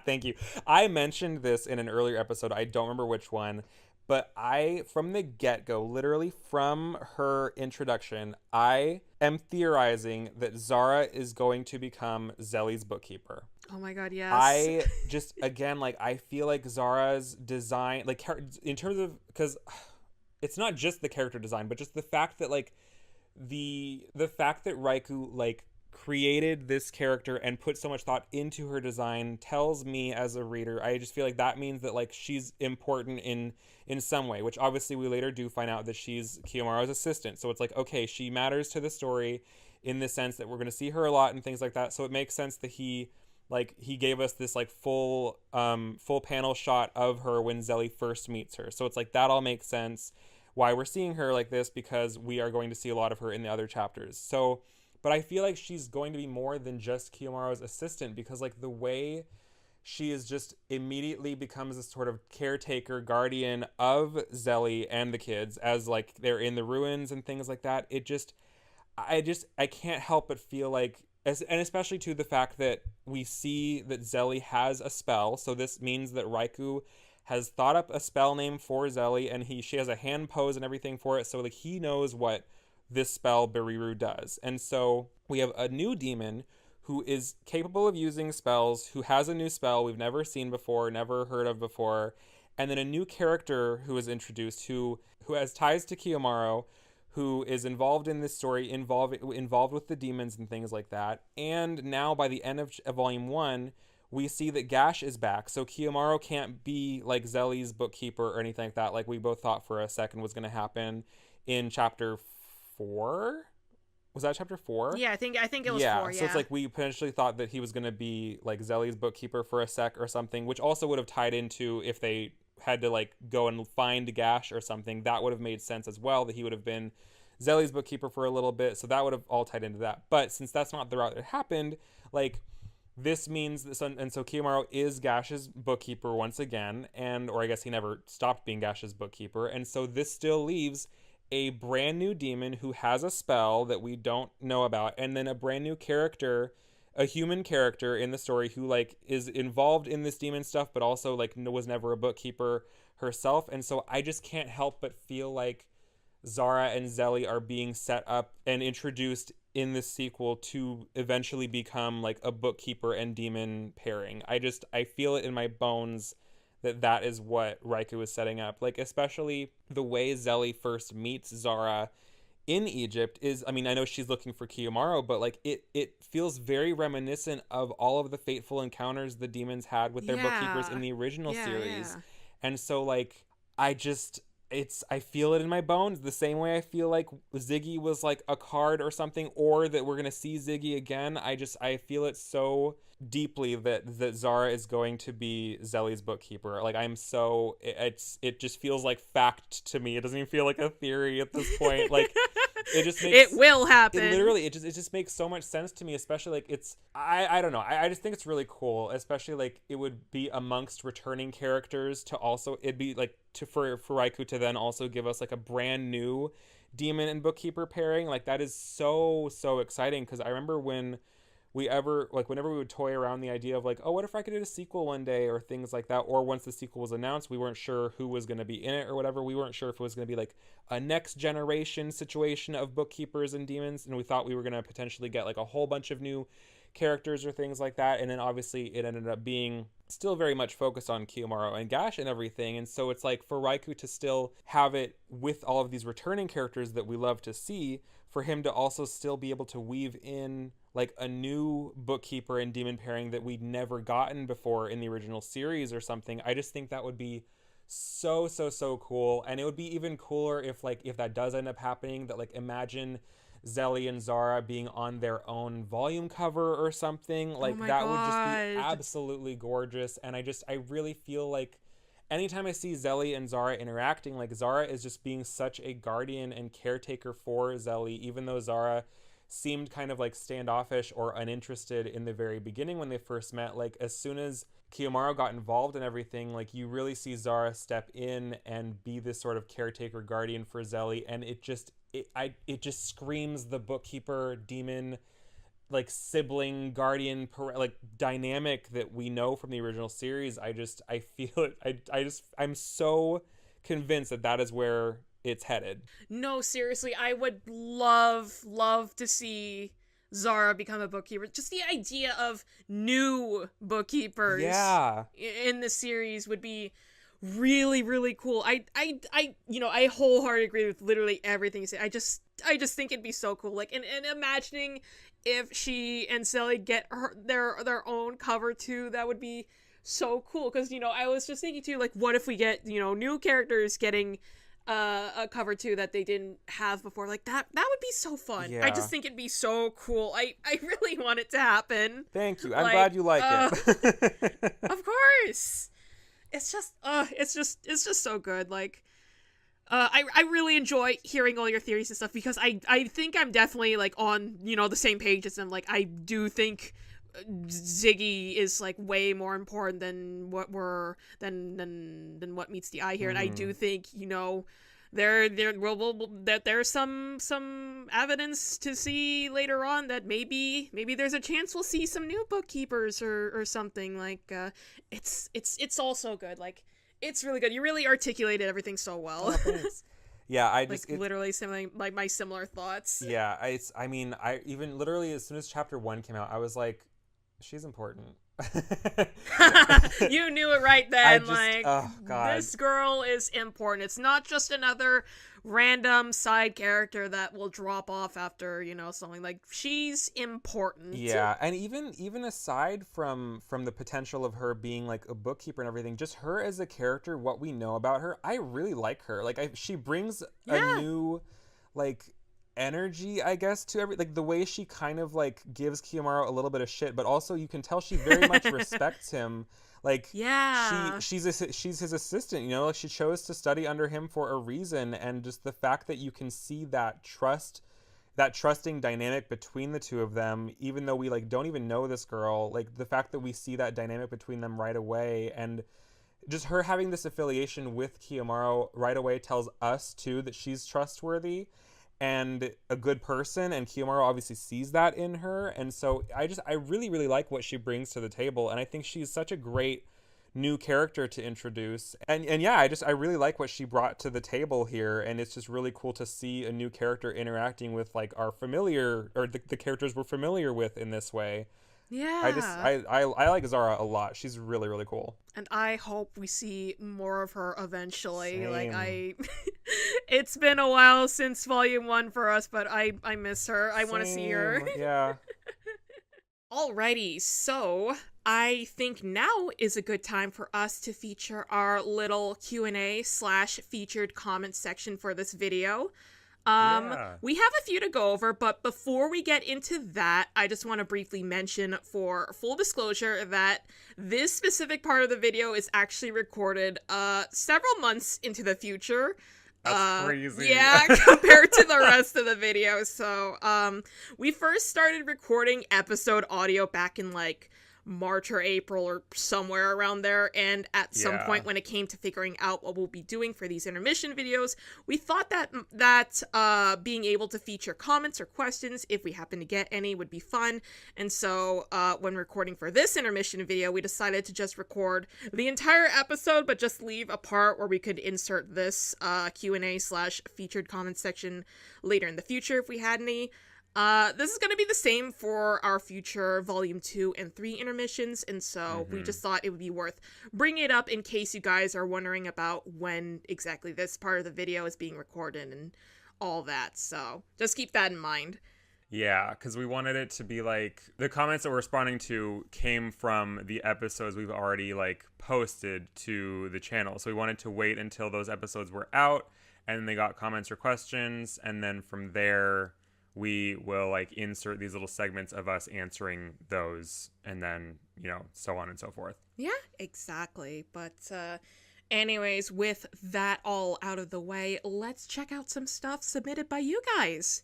Speaker 1: Thank you. I mentioned this in an earlier episode. I don't remember which one. But from the get-go, literally from her introduction, I am theorizing that Zara is going to become Zelly's bookkeeper.
Speaker 2: Oh my god, yes.
Speaker 1: I just, again, like, I feel like Zara's design, like, in terms of, because it's not just the character design, but just the fact that, like, the fact that Raiku, like, created this character and put so much thought into her design tells me as a reader, I just feel like that means that, like, she's important in some way, which obviously we later do find out that she's Kiyomaru's assistant. So it's like, okay, she matters to the story in the sense that we're going to see her a lot and things like that. So it makes sense that he gave us this, like, full panel shot of her when Zelly first meets her. So it's like, that all makes sense why we're seeing her like this, because we are going to see a lot of her in the other chapters. So, but I feel like she's going to be more than just Kiyomaru's assistant, because, like, the way she is just immediately becomes a sort of caretaker, guardian of Zelly and the kids as, like, they're in the ruins and things like that. I can't help but feel like, and especially to the fact that we see that Zelly has a spell. So this means that Raiku has thought up a spell name for Zelly, and she has a hand pose and everything for it. So, like, he knows what this spell Beriru does. And so we have a new demon who is capable of using spells, who has a new spell we've never seen before, never heard of before, and then a new character who is introduced who has ties to Kiyomaru, who is involved in this story, involved with the demons and things like that. And now by the end of Volume 1, we see that Gash is back. So Kiyomaru can't be like Zelly's bookkeeper or anything like that, like we both thought for a second was going to happen in Chapter 4? Was that Chapter 4?
Speaker 2: Yeah, I think it was 4, yeah.
Speaker 1: So it's like we potentially thought that he was going to be like Zelly's bookkeeper for a sec or something, which also would have tied into if they had to like go and find Gash or something. That would have made sense as well, that he would have been Zelly's bookkeeper for a little bit. So that would have all tied into that. But since that's not the route that happened, like this means this, and so Kiyomaru is Gash's bookkeeper once again, or I guess he never stopped being Gash's bookkeeper. And so this still leaves a brand new demon who has a spell that we don't know about, and then a brand new character, a human character in the story who like is involved in this demon stuff, but also like was never a bookkeeper herself. And so I just can't help but feel like Zara and Zelly are being set up and introduced in this sequel to eventually become like a bookkeeper and demon pairing. I feel it in my bones that is what Raikou is setting up. Like, especially the way Zelly first meets Zara in Egypt is, I mean, I know she's looking for Kiyomaru, but like it feels very reminiscent of all of the fateful encounters the demons had with their bookkeepers in the original series. And so like I feel it in my bones the same way I feel like Ziggy was like a card or something, or that we're going to see Ziggy again. I feel it so deeply that Zara is going to be Zelly's bookkeeper. Like it just feels like fact to me. It doesn't even feel like a theory at this point. Like it just makes,
Speaker 2: it will happen.
Speaker 1: It just makes so much sense to me, especially like I don't know. I just think it's really cool, especially like it would be amongst returning characters to also, it'd be like for Raikou to then also give us like a brand new demon and bookkeeper pairing. Like that is so exciting, because I remember whenever we would toy around the idea of like, oh, what if I could do a sequel one day or things like that, or once the sequel was announced, we weren't sure who was going to be in it or whatever. We weren't sure if it was going to be like a next generation situation of bookkeepers and demons, and we thought we were going to potentially get like a whole bunch of new characters or things like that. And then obviously it ended up being still very much focused on Kiyomaru and Gash and everything. And so it's like for Raikou to still have it with all of these returning characters that we love to see, for him to also still be able to weave in like a new bookkeeper and demon pairing that we'd never gotten before in the original series or something. I just think that would be so cool. And it would be even cooler if that does end up happening, that like imagine Zelly and Zara being on their own volume would just be absolutely gorgeous. And I really feel like anytime I see Zelly and Zara interacting, like Zara is just being such a guardian and caretaker for Zelly, even though Zara seemed kind of like standoffish or uninterested in the very beginning when they first met. Like as soon as Kiyomaru got involved in everything, like you really see Zara step in and be this sort of caretaker guardian for Zelly, and it just screams the bookkeeper demon like sibling guardian like dynamic that we know from the original series. I feel it. I'm so convinced that is where it's headed.
Speaker 2: No, seriously, I would love to see Zara become a bookkeeper. Just the idea of new bookkeepers in the series would be really cool. I wholeheartedly agree with literally everything you say. I just think it'd be so cool. Like, and imagining if she and Sally get their own cover too, that would be so cool. Because I was just thinking too, like, what if we get new characters getting a cover too that they didn't have before? Like that would be so fun. I just think it'd be so cool. I really want it to happen.
Speaker 1: Thank you. I'm glad you like it.
Speaker 2: Of course. It's just so good. Like I really enjoy hearing all your theories and stuff, because I think I'm definitely like on the same page as them. Like I do think Ziggy is like way more important than what than what meets the eye here. And I do think there's some evidence to see later on that maybe there's a chance we'll see some new bookkeepers or something. Like it's all so good. Like it's really good. You really articulated everything so well.
Speaker 1: Oh, thanks. Yeah, I
Speaker 2: Like
Speaker 1: just
Speaker 2: literally something like my similar thoughts.
Speaker 1: yeah, I mean, I even literally as soon as chapter 1 came out, I was like, she's important.
Speaker 2: You knew it right
Speaker 1: I
Speaker 2: then.
Speaker 1: just,
Speaker 2: Like,
Speaker 1: oh god.
Speaker 2: this girl is important. It's not just another random side character that will drop off after, something. Like, she's important.
Speaker 1: Yeah, and even aside from the potential of her being like a bookkeeper and everything, just her as a character, what we know about her, I really like her. Like she brings a
Speaker 2: Yeah.
Speaker 1: new like energy, I guess, to every like the way she kind of like gives Kiyomaru a little bit of shit, but also you can tell she very much respects him. Like
Speaker 2: Yeah.
Speaker 1: she's his assistant, like she chose to study under him for a reason, and just the fact that you can see that trusting dynamic between the two of them, even though we like don't even know this girl, like the fact that we see that dynamic between them right away, and just her having this affiliation with Kiyomaru right away tells us too that she's trustworthy and a good person, and Kiyomaru obviously sees that in her. And so I really really like what she brings to the table, and I think she's such a great new character to introduce. And yeah, I really like what she brought to the table here, and it's just really cool to see a new character interacting with like our familiar, or the characters we're familiar with in this way.
Speaker 2: Yeah.
Speaker 1: I like Zara a lot. She's really really cool.
Speaker 2: And I hope we see more of her eventually. Like,
Speaker 1: Same.
Speaker 2: it's been a while since volume 1 for us, but I miss her. I want to see her.
Speaker 1: Same. Yeah.
Speaker 2: Alrighty, so I think now is a good time for us to feature our little Q&A/featured comment section for this video.
Speaker 1: Yeah.
Speaker 2: We have a few to go over, but before we get into that, I just want to briefly mention, for full disclosure, that this specific part of the video is actually recorded several months into the future.
Speaker 1: That's crazy.
Speaker 2: Yeah, compared to the rest of the video. So, we first started recording episode audio back in like March or April or somewhere around there, and at some point when it came to figuring out what we'll be doing for these intermission videos, we thought that being able to feature comments or questions, if we happen to get any, would be fun. And so when recording for this intermission video, we decided to just record the entire episode, but just leave a part where we could insert this Q&A/featured comment section later in the future if we had any. This is going to be the same for our future volume 2 and 3 intermissions, and so we just thought it would be worth bringing it up in case you guys are wondering about when exactly this part of the video is being recorded and all that, so just keep that in mind.
Speaker 3: Yeah, because we wanted it to be like, the comments that we're responding to came from the episodes we've already like posted to the channel, so we wanted to wait until those episodes were out and they got comments or questions, and then from there we will like insert these little segments of us answering those, and then, so on and so forth.
Speaker 2: Yeah, exactly. But anyways, with that all out of the way, let's check out some stuff submitted by you guys.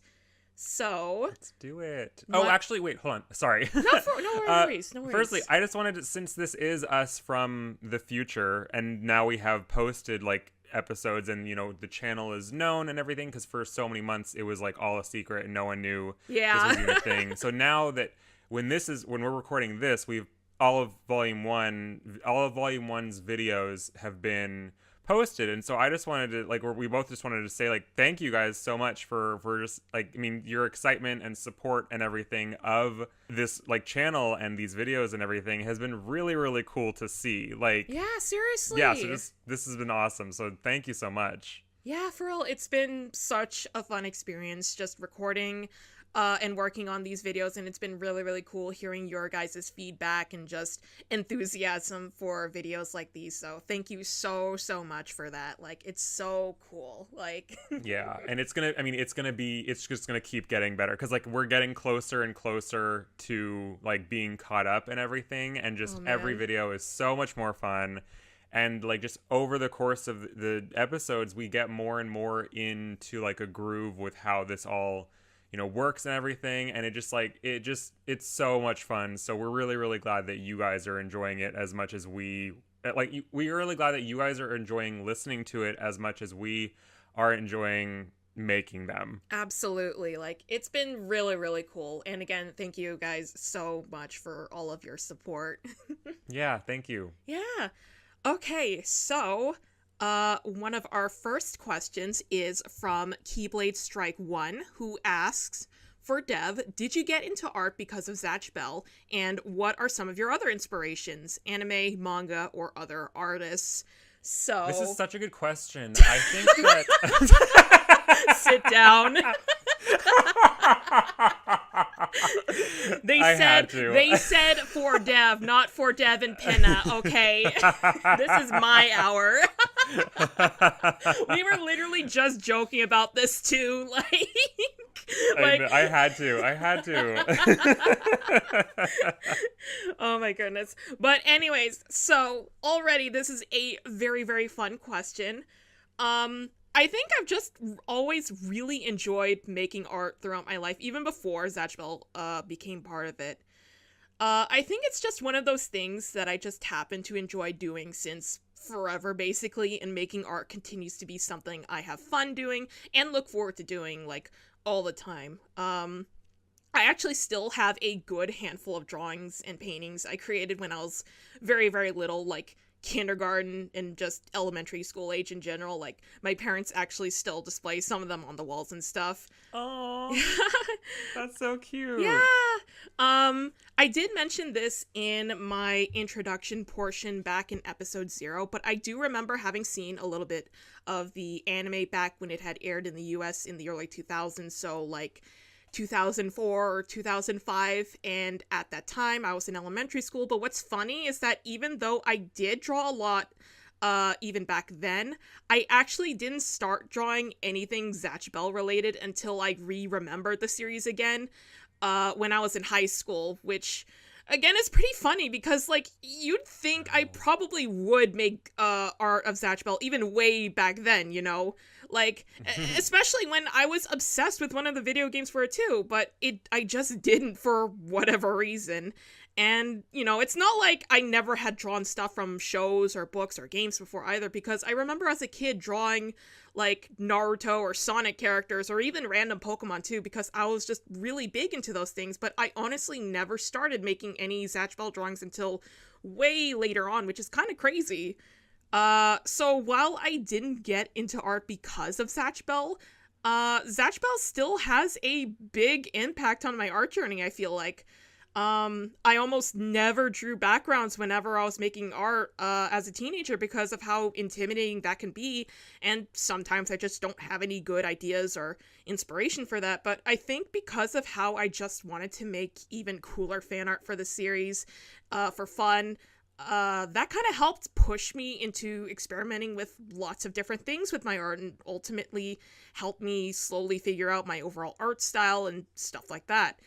Speaker 2: So
Speaker 3: Let's do it.
Speaker 2: What?
Speaker 3: Oh, actually, wait, hold on. Sorry.
Speaker 2: no worries.
Speaker 3: Firstly, I just wanted to, since this is us from the future, and now we have posted like episodes, and the channel is known and everything, because for so many months it was like all a secret and no one knew this was even a thing. So now that when we're recording this, all of volume 1's videos have been posted, and so I just wanted to we both just wanted to say like thank you guys so much for just like, your excitement and support and everything of this like channel and these videos and everything has been really really cool to see. Like,
Speaker 2: yeah, seriously.
Speaker 3: Yeah, so this has been awesome, so thank you so much.
Speaker 2: Yeah, for real, it's been such a fun experience just recording and working on these videos, and it's been really, really cool hearing your guys' feedback and just enthusiasm for videos like these. So thank you so much for that. Like, it's so cool. Like,
Speaker 3: yeah, and it's just gonna keep getting better, because like we're getting closer and closer to like being caught up and everything, and just every video is so much more fun. And like just over the course of the episodes, we get more and more into like a groove with how this all works and everything, and it's so much fun. So we're really really glad that you guys are enjoying it as much as we're really glad that you guys are enjoying listening to it as much as we are enjoying making them.
Speaker 2: Absolutely. Like, it's been really really cool, and again, thank you guys so much for all of your support.
Speaker 3: Yeah, thank you.
Speaker 2: Yeah. Okay, so One of our first questions is from Keyblade Strike 1, who asks, for Dev, did you get into art because of Zatch Bell? And what are some of your other inspirations? Anime, manga, or other artists? So...
Speaker 3: This is such a good question. I think that...
Speaker 2: Sit down. They said for Dev, not for Dev and Pinna, okay? This is my hour. We were literally just joking about this too,
Speaker 3: I had to.
Speaker 2: Oh my goodness. But anyways, so already this is a very, very fun question. I think I've just always really enjoyed making art throughout my life, even before Zatch Bell became part of it. I think it's just one of those things that I just happen to enjoy doing since forever, basically, and making art continues to be something I have fun doing and look forward to doing, all the time. I actually still have a good handful of drawings and paintings I created when I was very, very little, kindergarten and just elementary school age in general. My parents actually still display some of them on the walls and stuff.
Speaker 3: Oh, that's so cute.
Speaker 2: Yeah. I did mention this in my introduction portion back in episode 0, but I do remember having seen a little bit of the anime back when it had aired in the US in the early 2000s, so 2004 or 2005, and at that time I was in elementary school. But what's funny is that even though I did draw a lot even back then, I actually didn't start drawing anything Zatch Bell related until I remembered the series again when I was in high school, which again is pretty funny because you'd think I probably would make art of Zatch Bell even way back then, especially when I was obsessed with one of the video games for it too, but I just didn't for whatever reason. And, it's not like I never had drawn stuff from shows or books or games before either, because I remember as a kid drawing Naruto or Sonic characters or even random Pokemon too, because I was just really big into those things, but I honestly never started making any Zatch Bell drawings until way later on, which is kind of crazy. So while I didn't get into art because of Zatch Bell still has a big impact on my art journey, I feel like. I almost never drew backgrounds whenever I was making art as a teenager because of how intimidating that can be, and sometimes I just don't have any good ideas or inspiration for that. But I think because of how I just wanted to make even cooler fan art for the series for fun, that kind of helped push me into experimenting with lots of different things with my art, and ultimately helped me slowly figure out my overall art style and stuff like that.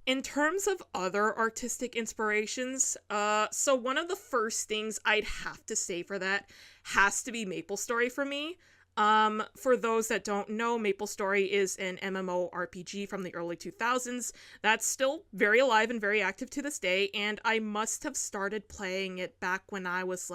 Speaker 2: In terms of other artistic inspirations, so one of the first things I'd have to say for that has to be MapleStory for me. For those that don't know, MapleStory is an MMORPG from the early 2000s that's still very alive and very active to this day, and I must have started playing it back when I was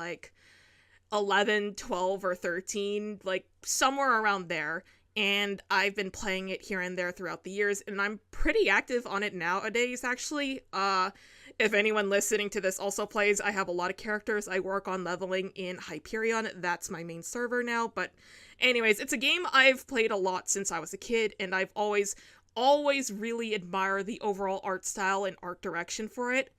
Speaker 2: 11, 12, or 13, somewhere around there. And I've been playing it here and there throughout the years, and I'm pretty active on it nowadays, actually. If anyone listening to this also plays, I have a lot of characters I work on leveling in Hyperion. That's my main server now, but anyways, it's a game I've played a lot since I was a kid, and I've always really admired the overall art style and art direction for it.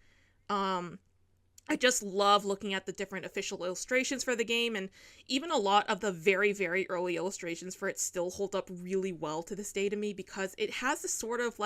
Speaker 2: I just love looking at the different official illustrations for the game, and even a lot of the very, very early illustrations for it still hold up really well to this day to me, because it has this sort of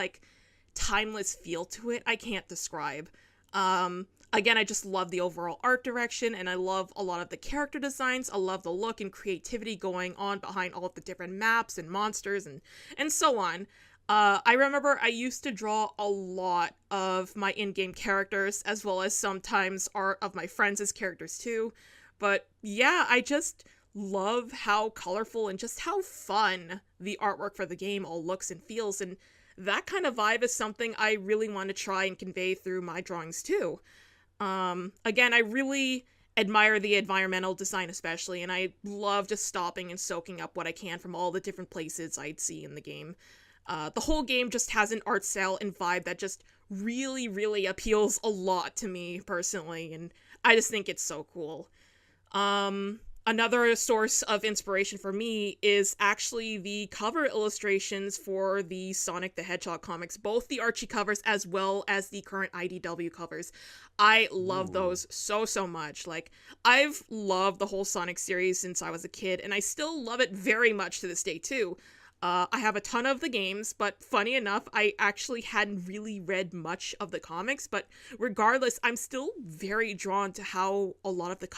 Speaker 2: timeless feel to it I can't describe. Again, I just love the overall art direction, and I love a lot of the character designs. I love the look and creativity going on behind all of the different maps and monsters and so on. I remember I used to draw a lot of my in-game characters, as well as sometimes art of my friends' characters too. But yeah, I just love how colorful and just how fun the artwork for the game all looks and feels, and that kind of vibe is something I really want to try and convey through my drawings too. Again, I really admire the environmental design especially, and I love just stopping and soaking up what I can from all the different places I'd see in the game. The whole game just has an art style and vibe that just really, really appeals a lot to me personally, and I just think it's so cool. Another source of inspiration for me is actually the cover illustrations for the Sonic the Hedgehog comics, both the Archie covers as well as the current IDW covers. I love those so much. Like, I've loved the whole Sonic series since I was a kid, and I still love it very much to this day too. I have a ton of the games, but funny enough, I actually hadn't really read much of the comics, but regardless, I'm still very drawn to how a lot of the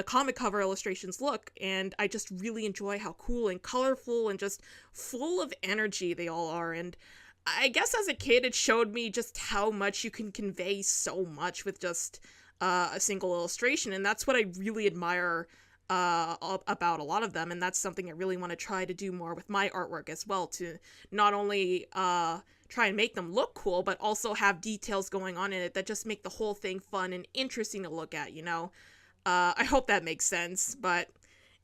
Speaker 2: comic cover illustrations look, and I just really enjoy how cool and colorful and just full of energy they all are. And I guess as a kid, it showed me just how much you can convey so much with just a single illustration, and that's what I really admire about a lot of them, and that's something I really want to try to do more with my artwork as well, to not only try and make them look cool, but also have details going on in it that just make the whole thing fun and interesting to look at, you know? I hope that makes sense, but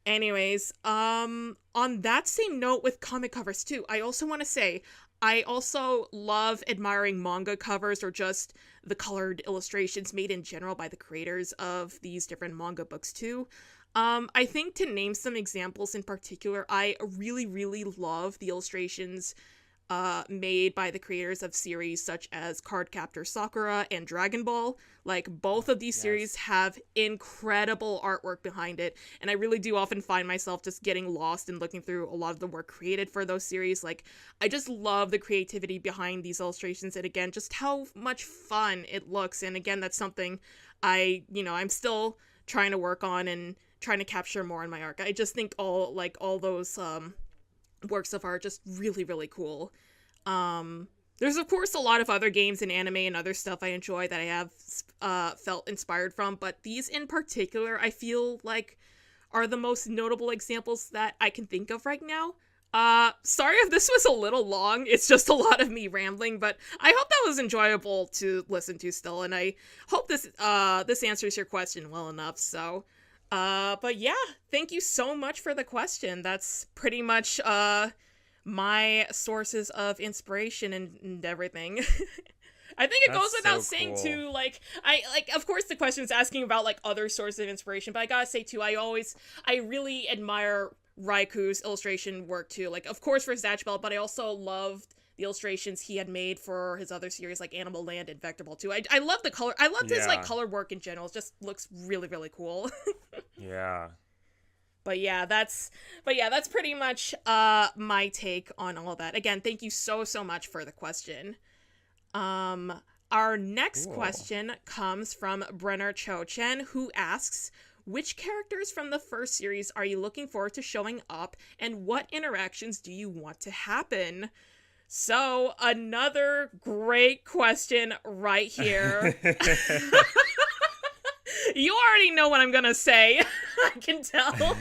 Speaker 2: anyways, on that same note with comic covers too, I also want to say, I also love admiring manga covers or just the colored illustrations made in general by the creators of these different manga books too. I think to name some examples in particular, I really love the illustrations made by the creators of series such as Cardcaptor Sakura and Dragon Ball. Like, both of these series have incredible artwork behind it, and I really do often find myself just getting lost and looking through a lot of the work created for those series. Like, I just love the creativity behind these illustrations, and again, just how much fun it looks. And again, that's something I'm still trying to work on and trying to capture more in my art. I just think all those works of art just really cool. There's of course a lot of other games and anime and other stuff I enjoy that I have felt inspired from, but these in particular I feel like are the most notable examples that I can think of right now. Sorry if this was a little long, it's just a lot of me rambling, but I hope that was enjoyable to listen to still, and I hope this answers your question well enough. So but yeah, thank you so much for the question. That's pretty much my sources of inspiration and everything. I think it goes without saying too, of course the question is asking about like other sources of inspiration, but I gotta say too, I really admire Raiku's illustration work too. Like, of course for Zatch Bell, but I also loved the illustrations he had made for his other series like Animal Land and Vector Ball too. I love the color. I loved his like color work in general. It just looks really cool.
Speaker 3: Yeah.
Speaker 2: But yeah, that's pretty much my take on all that. Again, thank you so much for the question. Our next question comes from Brenner Cho Chen, who asks, which characters from the first series are you looking forward to showing up, and what interactions do you want to happen? So, another great question right here. You already know what I'm gonna say. I can tell.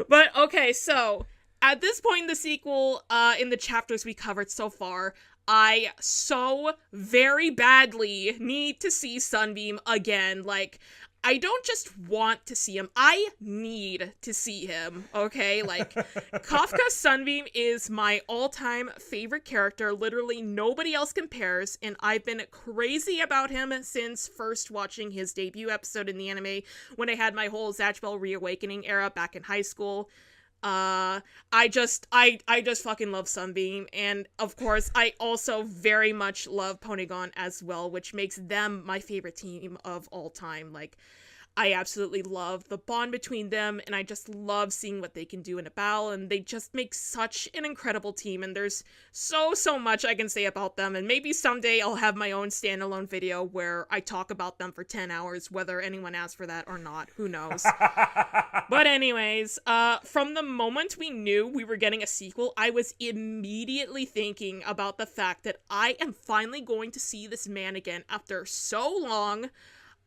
Speaker 2: But, okay, so, at this point in the sequel, in the chapters we covered so far, I so very badly need to see Sunbeam again. Like, I don't just want to see him, I need to see him, okay? Like, Kafka Sunbeam is my all-time favorite character. Literally nobody else compares, and I've been crazy about him since first watching his debut episode in the anime, when I had my whole Zatch Bell Reawakening era back in high school. I just fucking love Sunbeam, and of course, I also very much love Ponygon as well, which makes them my favorite team of all time. Like, I absolutely love the bond between them, and I just love seeing what they can do in a battle, and they just make such an incredible team, and there's so much I can say about them, and maybe someday I'll have my own standalone video where I talk about them for 10 hours, whether anyone asks for that or not, who knows. But anyways, from the moment we knew we were getting a sequel, I was immediately thinking about the fact that I am finally going to see this man again after so long.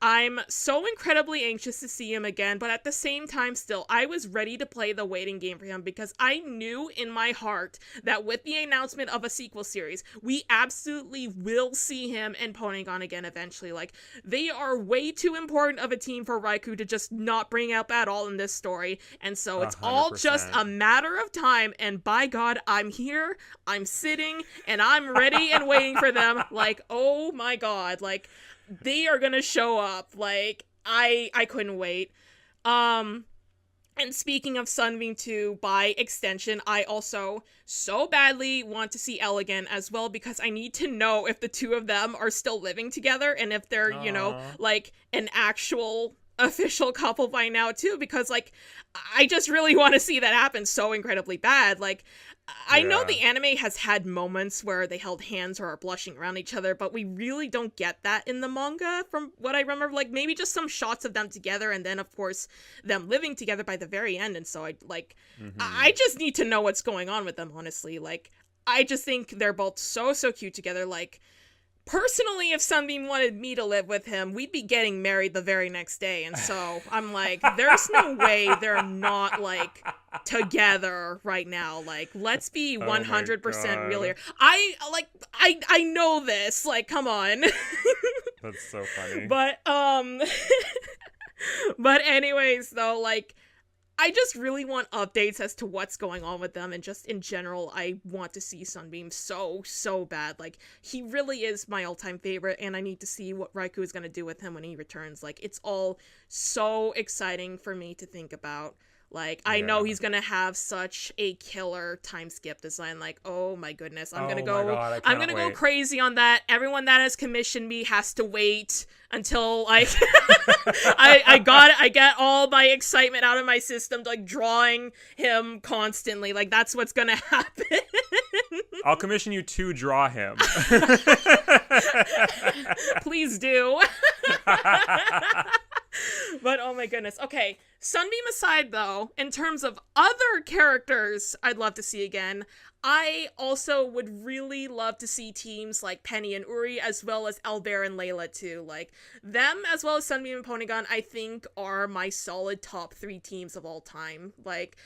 Speaker 2: I'm so incredibly anxious to see him again, but at the same time still, I was ready to play the waiting game for him because I knew in my heart that with the announcement of a sequel series, we absolutely will see him and Ponygon again eventually. Like, they are way too important of a team for Raikou to just not bring up at all in this story, and so it's 100%. All just a matter of time, and by God, I'm here, I'm sitting, and I'm ready and waiting for them. Like, oh my God, like, they are gonna show up. Like, I couldn't wait. And speaking of Sunbeam 2, by extension, I also so badly want to see Elle again as well, because I need to know if the two of them are still living together and if they're, you know, like an actual official couple by now too, because like I just really want to see that happen so incredibly bad. Like I know the anime has had moments where they held hands or are blushing around each other, but we really don't get that in the manga from what I remember. Like maybe just some shots of them together and then of course them living together by the very end. And so I just need to know what's going on with them, honestly. Like I just think they're both so cute together. Like personally, if Sunbeam wanted me to live with him, we'd be getting married the very next day. And so I'm like, there's no way they're not like together right now. Like, let's be 100% real here. I know this. Like, come on.
Speaker 3: That's so funny.
Speaker 2: But anyways, though, like, I just really want updates as to what's going on with them, and just in general, I want to see Sunbeam so bad. Like, he really is my all-time favorite, and I need to see what Raikou is going to do with him when he returns. Like, it's all so exciting for me to think about. Like, I know he's gonna have such a killer time skip design. Like, oh my goodness, I'm gonna go crazy on that. Everyone that has commissioned me has to wait until like I get all my excitement out of my system, like drawing him constantly. Like, that's what's gonna happen.
Speaker 3: I'll commission you to draw him.
Speaker 2: Please do. But oh my goodness. Okay, Sunbeam aside though, in terms of other characters I'd love to see again, I also would really love to see teams like Penny and Uri, as well as Albert and Layla too. Like, them as well as Sunbeam and Ponygon, I think are my solid top 3 teams of all time. Like,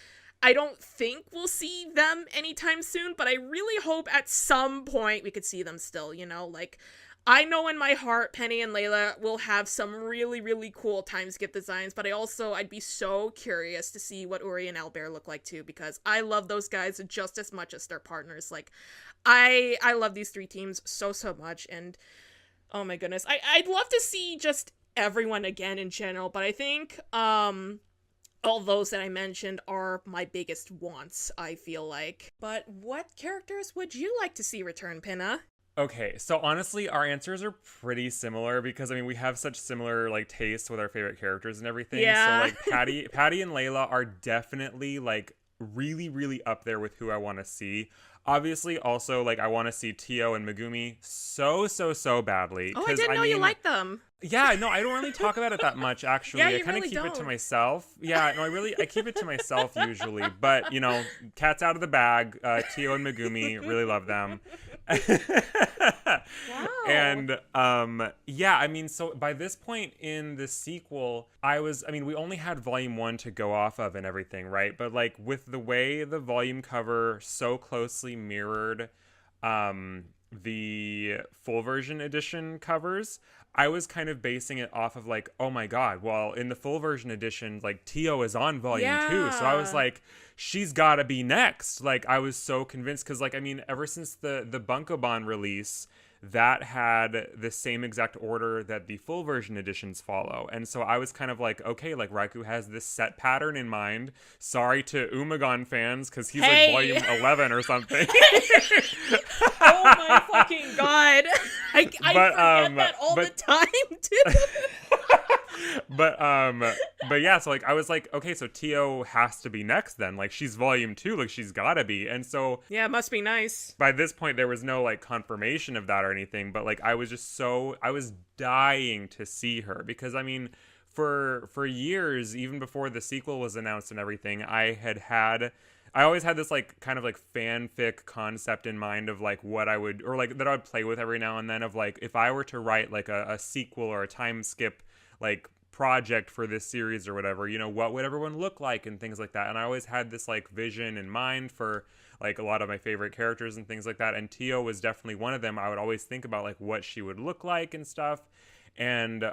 Speaker 2: I don't think we'll see them anytime soon, but I really hope at some point we could see them still, you know? Like, I know in my heart Penny and Layla will have some really cool time skip designs, but I'd be so curious to see what Uri and Albert look like too, because I love those guys just as much as their partners. Like, I love these 3 teams so much, and oh my goodness, I'd love to see just everyone again in general, but I think all those that I mentioned are my biggest wants, I feel like. But what characters would you like to see return, Pinna?
Speaker 3: Okay, so honestly, our answers are pretty similar because, I mean, we have such similar, like, tastes with our favorite characters and everything.
Speaker 2: Yeah.
Speaker 3: So, like, Patty and Layla are definitely, like, really up there with who I want to see. Obviously, also, like, I want to see Tio and Megumi so badly.
Speaker 2: Oh, I didn't know you liked them.
Speaker 3: Yeah, no, I don't really talk about it that much, actually.
Speaker 2: Yeah,
Speaker 3: I kind of keep it to myself. Yeah, no, I keep it to myself usually. But, you know, cat's out of the bag. Tio and Megumi, really love them.
Speaker 2: Wow.
Speaker 3: And yeah, I mean, so by this point in the sequel, we only had volume 1 to go off of and everything, right? But like with the way the volume cover so closely mirrored the full version edition covers, I was kind of basing it off of like, oh my god, well, in the full version edition, like Tio is on volume 2. So I was like, she's gotta be next. Like, I was so convinced, because like, I mean, ever since the Bunkoban release, that had the same exact order that the full version editions follow. And so I was kind of like, okay, like Raikou has this set pattern in mind. Sorry to Umagon fans, because he's like volume 11 or something.
Speaker 2: Oh my fucking god. I forget that all the time, too.
Speaker 3: But yeah, so like I was like, okay, so Tio has to be next then. Like, she's volume 2, like she's gotta be. And so
Speaker 2: yeah, it must be nice.
Speaker 3: By this point there was no like confirmation of that or anything, but like I was dying to see her, because I mean, for years, even before the sequel was announced and everything, I always had this like kind of like fanfic concept in mind of like what I would, or like that I would play with every now and then, of like if I were to write like a sequel or a time skip like project for this series or whatever, you know, what would everyone look like and things like that. And I always had this like vision in mind for like a lot of my favorite characters and things like that, and Tio was definitely one of them. I would always think about like what she would look like and stuff. And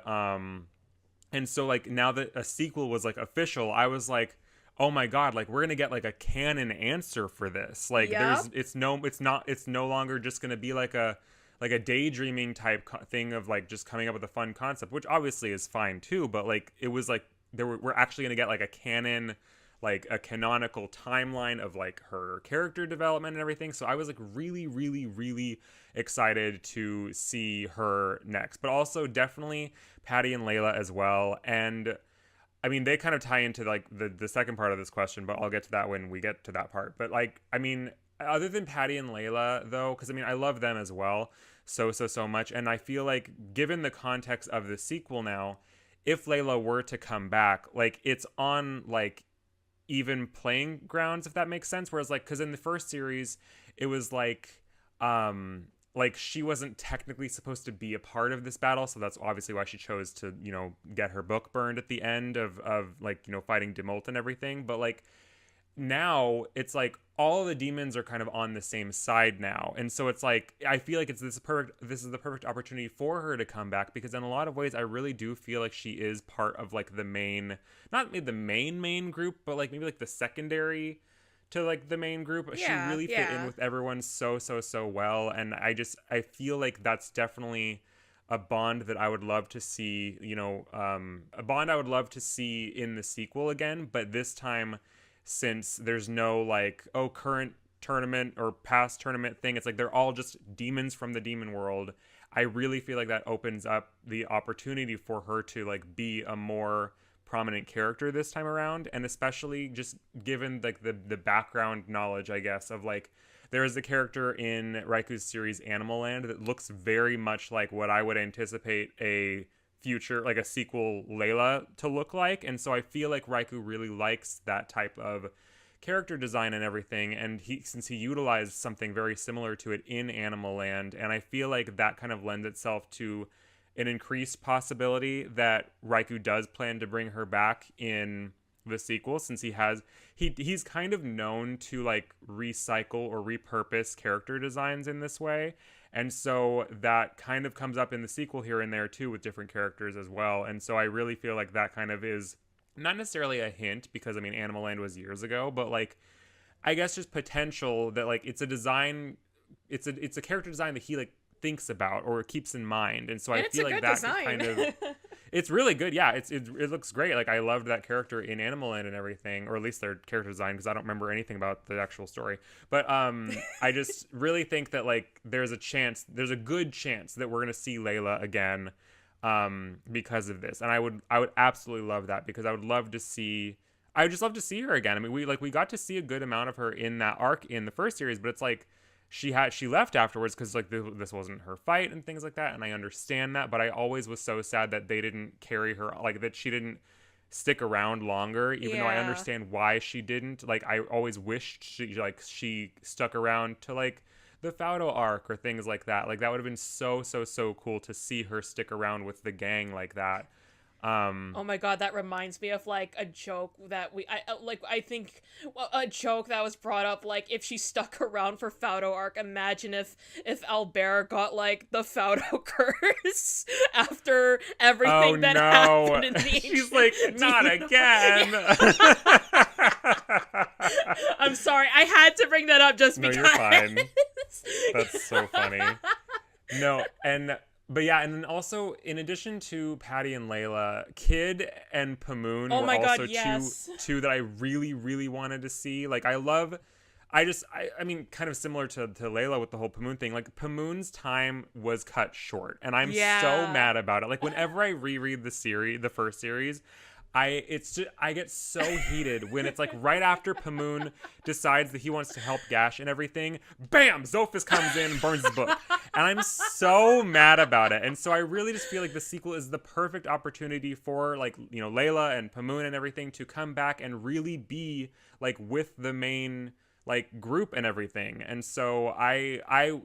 Speaker 3: so like now that a sequel was like official, I was like, oh my god, like we're gonna get like a canon answer for this. Like it's no longer just gonna be like a like a daydreaming type thing of like just coming up with a fun concept, which obviously is fine too, but like it was like we're actually going to get like a canon, like a canonical timeline of like her character development and everything. So I was like really, really, really excited to see her next, but also definitely Patty and Layla as well. And I mean, they kind of tie into like the second part of this question, but I'll get to that when we get to that part. But like, I mean, other than Patty and Layla though, because I mean, I love them as well so much. And I feel like given the context of the sequel now, if Layla were to come back, like it's on like even playing grounds, if that makes sense. Whereas like, because in the first series it was like she wasn't technically supposed to be a part of this battle, so that's obviously why she chose to, you know, get her book burned at the end of like, you know, fighting Demult and everything. But like now it's like all of the demons are kind of on the same side now, and so it's like I feel like this is the perfect opportunity for her to come back, because in a lot of ways I really do feel like she is part of like the main, not maybe the main group, but like maybe like the secondary to like the main group. She really fit in with everyone so well, and I feel like that's definitely a bond that I would love to see, you know, a bond I would love to see in the sequel again, but this time, since there's no like, oh, current tournament or past tournament thing, it's like they're all just demons from the demon world. I really feel like that opens up the opportunity for her to like be a more prominent character this time around, and especially just given like the background knowledge, I guess, of like there is a character in Raiku's series Animal Land that looks very much like what I would anticipate a future, like a sequel Layla to look like. And so I feel like Raiku really likes that type of character design and everything, and since he utilized something very similar to it in Animal Land, and I feel like that kind of lends itself to an increased possibility that Raiku does plan to bring her back in the sequel, since he's kind of known to like recycle or repurpose character designs in this way. And so that kind of comes up in the sequel here and there too, with different characters as well. And so I really feel like that kind of is not necessarily a hint, because I mean Animal Land was years ago, but like I guess just potential that like it's a design, it's a character design that he like thinks about or keeps in mind. And so I feel like that kind of it's really good. Yeah, it looks great. Like I loved that character in Animal Land and everything, or at least their character design, because I don't remember anything about the actual story. But I just really think that like there's a good chance that we're gonna see Layla again because of this. And I would absolutely love that, because I would just love to see her again. I mean, we got to see a good amount of her in that arc in the first series, but it's like she left afterwards because like this wasn't her fight and things like that, and I understand that, but I always was so sad that they didn't carry her, like that she didn't stick around longer, even though I understand why she didn't. Like I always wished she stuck around to like the Faudo arc or things like that. Like that would have been so cool to see her stick around with the gang like that.
Speaker 2: Oh my god, that reminds me of like a joke that I think a joke that was brought up, like if she stuck around for Faudo arc, imagine if Albert got like the Faudo curse after everything happened in the
Speaker 3: She's like, not again.
Speaker 2: I'm sorry, I had to bring that up just because.
Speaker 3: No, you're fine. That's so funny. No, But yeah, and then also, in addition to Patty and Layla, Kid and Pamoon were also two that I really, really wanted to see. Like, I mean, kind of similar to Layla with the whole Pamoon thing. Like, Pamoon's time was cut short, and I'm so mad about it. Like, whenever I reread the first series, I get so heated when it's like right after Pamoon decides that he wants to help Gash and everything, bam, Zophis comes in and burns his book. And I'm so mad about it. And so I really just feel like the sequel is the perfect opportunity for like, you know, Layla and Pamoon and everything to come back and really be like with the main like group and everything. And so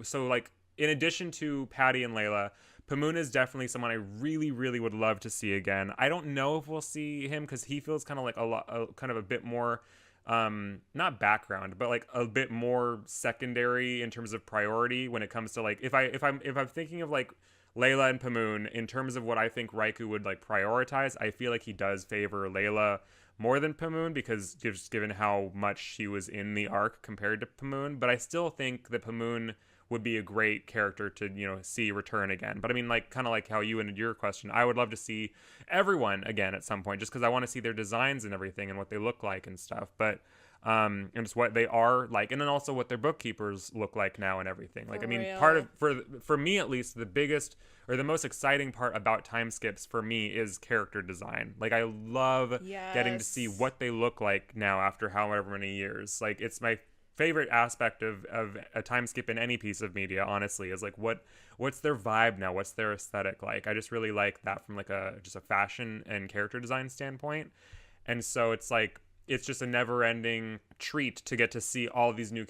Speaker 3: so like in addition to Patty and Layla, Pamoon is definitely someone I really, really would love to see again. I don't know if we'll see him because he feels kind of like a bit more, not background, but like a bit more secondary in terms of priority when it comes to like if I'm thinking of like Layla and Pamoon in terms of what I think Raiku would like prioritize, I feel like he does favor Layla more than Pamoon, because just given how much she was in the arc compared to Pamoon. But I still think that Pamoon would be a great character to, you know, see return again. But I mean, like, kind of like how you ended your question, I would love to see everyone again at some point, just because I want to see their designs and everything and what they look like and stuff. But and just what they are like, and then also what their bookkeepers look like now and everything. Like, I mean, part of, for me at least, the biggest or the most exciting part about time skips for me is character design. Like, I love getting to see what they look like now after however many years. Like, it's my favorite aspect of a time skip in any piece of media, honestly, is like what's their vibe now, what's their aesthetic like. I just really like that from like a fashion and character design standpoint. And so it's like, it's just a never-ending treat to get to see all these new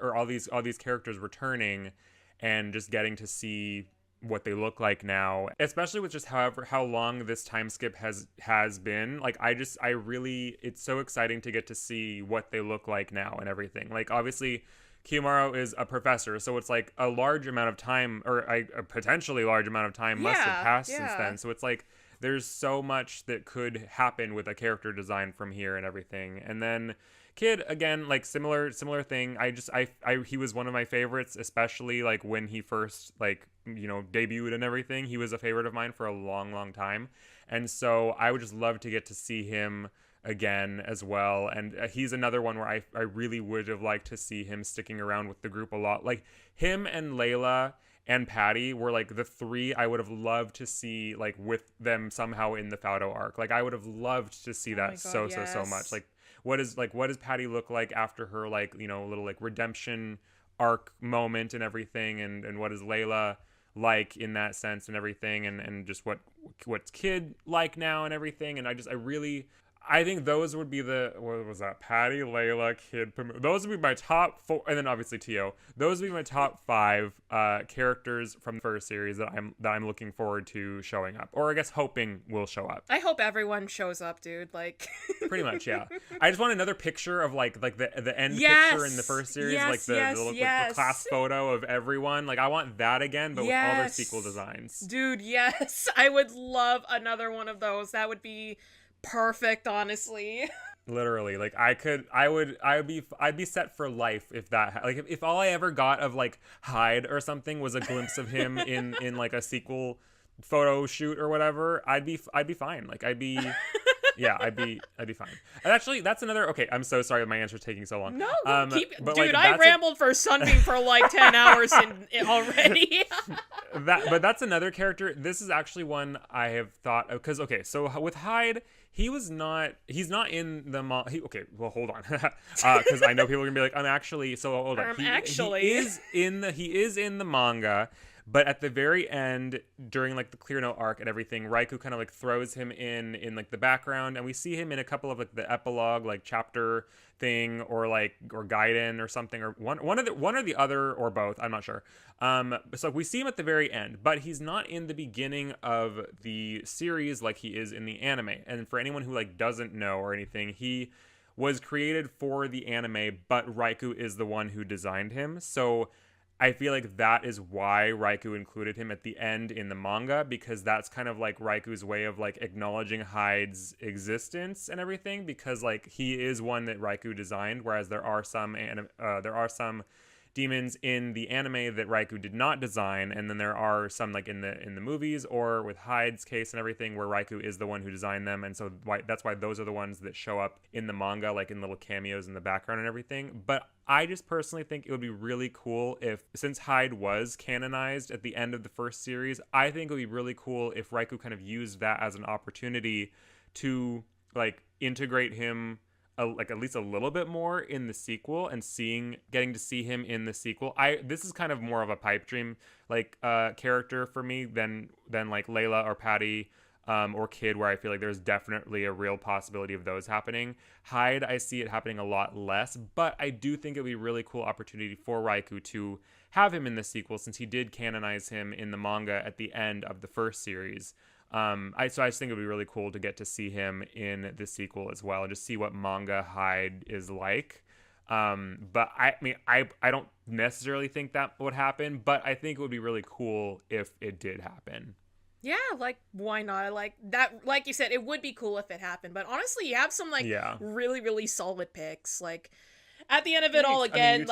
Speaker 3: all these characters returning, and just getting to see what they look like now, especially with just how long this time skip has been. Like, I really, it's so exciting to get to see what they look like now and everything. Like, obviously Kiyomaru is a professor, so it's like a large amount of time, or a potentially large amount of time must have passed since then. So it's like there's so much that could happen with a character design from here and everything. And then Kid, again, like similar thing. He was one of my favorites, especially like when he first, like, you know, debuted and everything. He was a favorite of mine for a long time. And so I would just love to get to see him again as well. And he's another one where I really would have liked to see him sticking around with the group a lot. Like, him and Layla and Patty were like the three I would have loved to see, like, with them somehow in the Faudo arc. Like, I would have loved to see that so much. Like, what does Patty look like after her, like, you know, little like redemption arc moment and everything, and what is Layla like in that sense and everything, and just what's Kid like now and everything. And I think those would be what was that? Patty, Layla, Kid, those would be my top 4, and then obviously Tio. Those would be my top 5 characters from the first series that I'm looking forward to showing up, or I guess hoping will show up.
Speaker 2: I hope everyone shows up, dude. Like,
Speaker 3: pretty much, yeah. I just want another picture of like the end picture in the first series, like the class photo of everyone. Like, I want that again, but with all their sequel designs.
Speaker 2: Dude, yes, I would love another one of those. That would be perfect, honestly.
Speaker 3: Literally, like, I'd be set for life if that, like, if all I ever got of like Hyde or something was a glimpse of him in like a sequel photo shoot or whatever, I'd be fine. Like, I'd be fine. And actually, that's another. Okay, I'm so sorry my answer's taking so long.
Speaker 2: No,
Speaker 3: but
Speaker 2: dude,
Speaker 3: like,
Speaker 2: I rambled for Sunbeam for like 10 hours already.
Speaker 3: But that's another character. This is actually one I have thought of, because okay, so with Hyde, he's not in the okay, well, hold on, because I know people are gonna be like, hold on. He is in the manga. But at the very end, during like the Clear Note arc and everything, Raikou kind of like throws him in like the background, and we see him in a couple of like the epilogue, like chapter thing, or Gaiden or something, or one or the other, or both. I'm not sure. So we see him at the very end, but he's not in the beginning of the series like he is in the anime. And for anyone who like doesn't know or anything, he was created for the anime, but Raikou is the one who designed him. So I feel like that is why Raikou included him at the end in the manga, because that's kind of like Raikou's way of like acknowledging Hyde's existence and everything, because like he is one that Raikou designed, whereas there are some demons in the anime that Raikou did not design, and then there are some like in the movies, or with Hyde's case and everything, where Raikou is the one who designed them. And so that's why those are the ones that show up in the manga, like in little cameos in the background and everything. But I just personally think it would be really cool if, since Hyde was canonized at the end of the first series, I think it would be really cool if Raikou kind of used that as an opportunity to like integrate him like at least a little bit more in the sequel, and getting to see him in the sequel. This is kind of more of a pipe dream like character for me than like Layla or Patty or Kid, where I feel like there's definitely a real possibility of those happening. Hyde, I see it happening a lot less, but I do think it would be a really cool opportunity for Raikou to have him in the sequel, since he did canonize him in the manga at the end of the first series. I just think it would be really cool to get to see him in the sequel as well, and just see what manga Hyde is like. But I mean, I don't necessarily think that would happen, but I think it would be really cool if it did happen.
Speaker 2: Yeah, like, why not? Like, that, like you said, it would be cool if it happened, but honestly, you have some, like, really, really solid picks. Like, at the end of it all, again,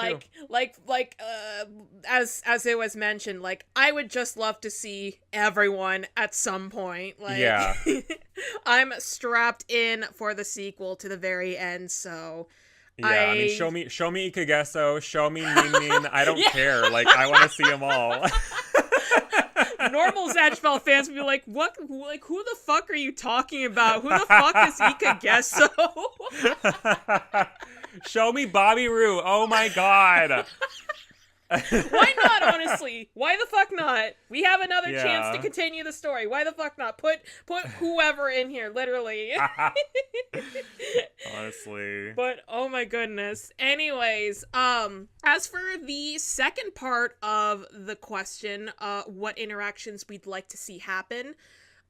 Speaker 2: as it was mentioned, like, I would just love to see everyone at some point. Like,
Speaker 3: Yeah.
Speaker 2: I'm strapped in for the sequel to the very end, so.
Speaker 3: Yeah, I mean, show me Ikageso, show me Min. I don't care. Like, I want to see them all.
Speaker 2: Normal Zatch Bell fans would be like, what? Like, who the fuck are you talking about? Who the fuck is Ikageso?
Speaker 3: Show me Bobby Roode. Oh my god.
Speaker 2: Why not, honestly? Why the fuck not? We have another chance to continue the story. Why the fuck not? Put whoever in here, literally.
Speaker 3: Honestly.
Speaker 2: But, oh my goodness. Anyways, as for the second part of the question, what interactions we'd like to see happen,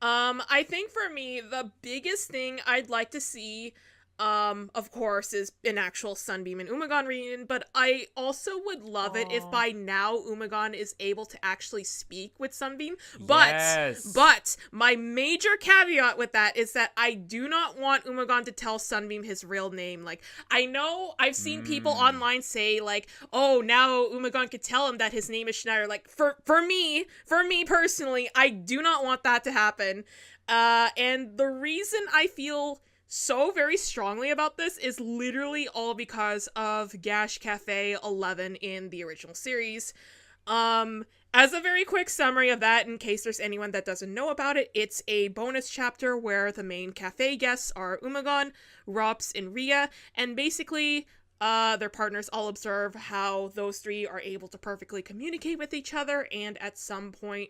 Speaker 2: I think for me, the biggest thing I'd like to see, of course, is an actual Sunbeam and Umagon reunion, but I also would love it if by now Umagon is able to actually speak with Sunbeam. But my major caveat with that is that I do not want Umagon to tell Sunbeam his real name. Like, I know I've seen people online say, like, oh, now Umagon could tell him that his name is Schneider. Like, for me personally, I do not want that to happen. And the reason I feel so very strongly about this is literally all because of Gash Cafe 11 in the original series. As a very quick summary of that, in case there's anyone that doesn't know about it, it's a bonus chapter where the main cafe guests are Umagon, Rops, and Ria, and basically their partners all observe how those three are able to perfectly communicate with each other, and at some point,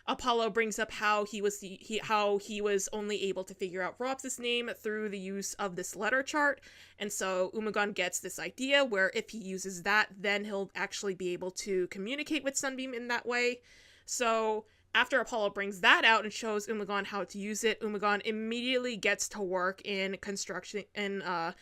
Speaker 2: Apollo brings up how he was only able to figure out Rops' name through the use of this letter chart, and so Umagon gets this idea where if he uses that, then he'll actually be able to communicate with Sunbeam in that way. So after Apollo brings that out and shows Umagon how to use it, Umagon immediately gets to work in constructing a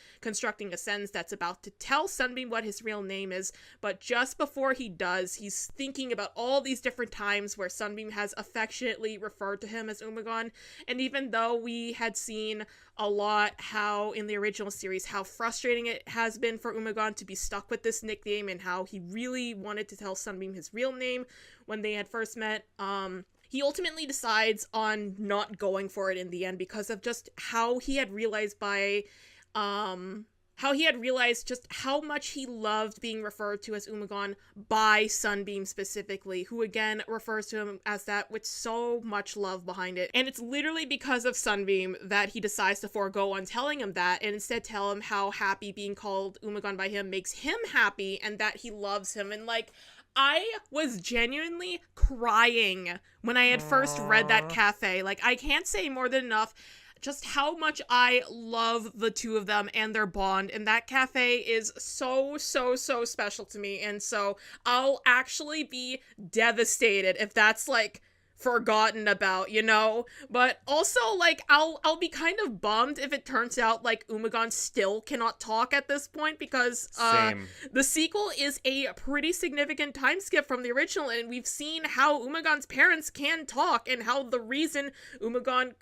Speaker 2: sentence that's about to tell Sunbeam what his real name is, but just before he does, he's thinking about all these different times where Sunbeam has affectionately referred to him as Umagon, and even though we had seen a lot how in the original series how frustrating it has been for Umagon to be stuck with this nickname and how he really wanted to tell Sunbeam his real name when they had first met, he ultimately decides on not going for it in the end because of just how he had realized just how much he loved being referred to as Umagon by Sunbeam specifically, who again refers to him as that with so much love behind it. And it's literally because of Sunbeam that he decides to forego on telling him that and instead tell him how happy being called Umagon by him makes him happy and that he loves him. And like, I was genuinely crying when I had first read that cafe. Like, I can't say more than enough just how much I love the two of them and their bond, and that cafe is so special to me, and so I'll actually be devastated if that's, like, forgotten about, you know? But also, like, I'll be kind of bummed if it turns out, like, Umagon still cannot talk at this point, because the sequel is a pretty significant time skip from the original, and we've seen how Umagon's parents can talk, and how the reason Umagon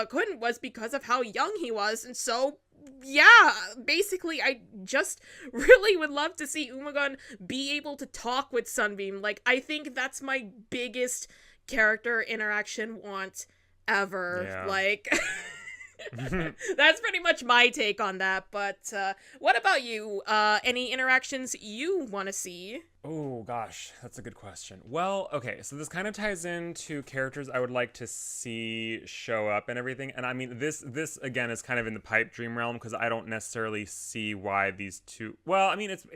Speaker 2: couldn't was because of how young he was, and so yeah, basically, I just really would love to see Umagon be able to talk with Sunbeam. Like, I think that's my biggest character interaction want ever.
Speaker 3: Yeah.
Speaker 2: Like, that's pretty much my take on that. But what about you? Any interactions you want to see?
Speaker 3: Oh gosh, that's a good question. Well, okay, so this kind of ties into characters I would like to see show up and everything. And I mean, this again is kind of in the pipe dream realm because I don't necessarily see why these two. Well, I mean, it's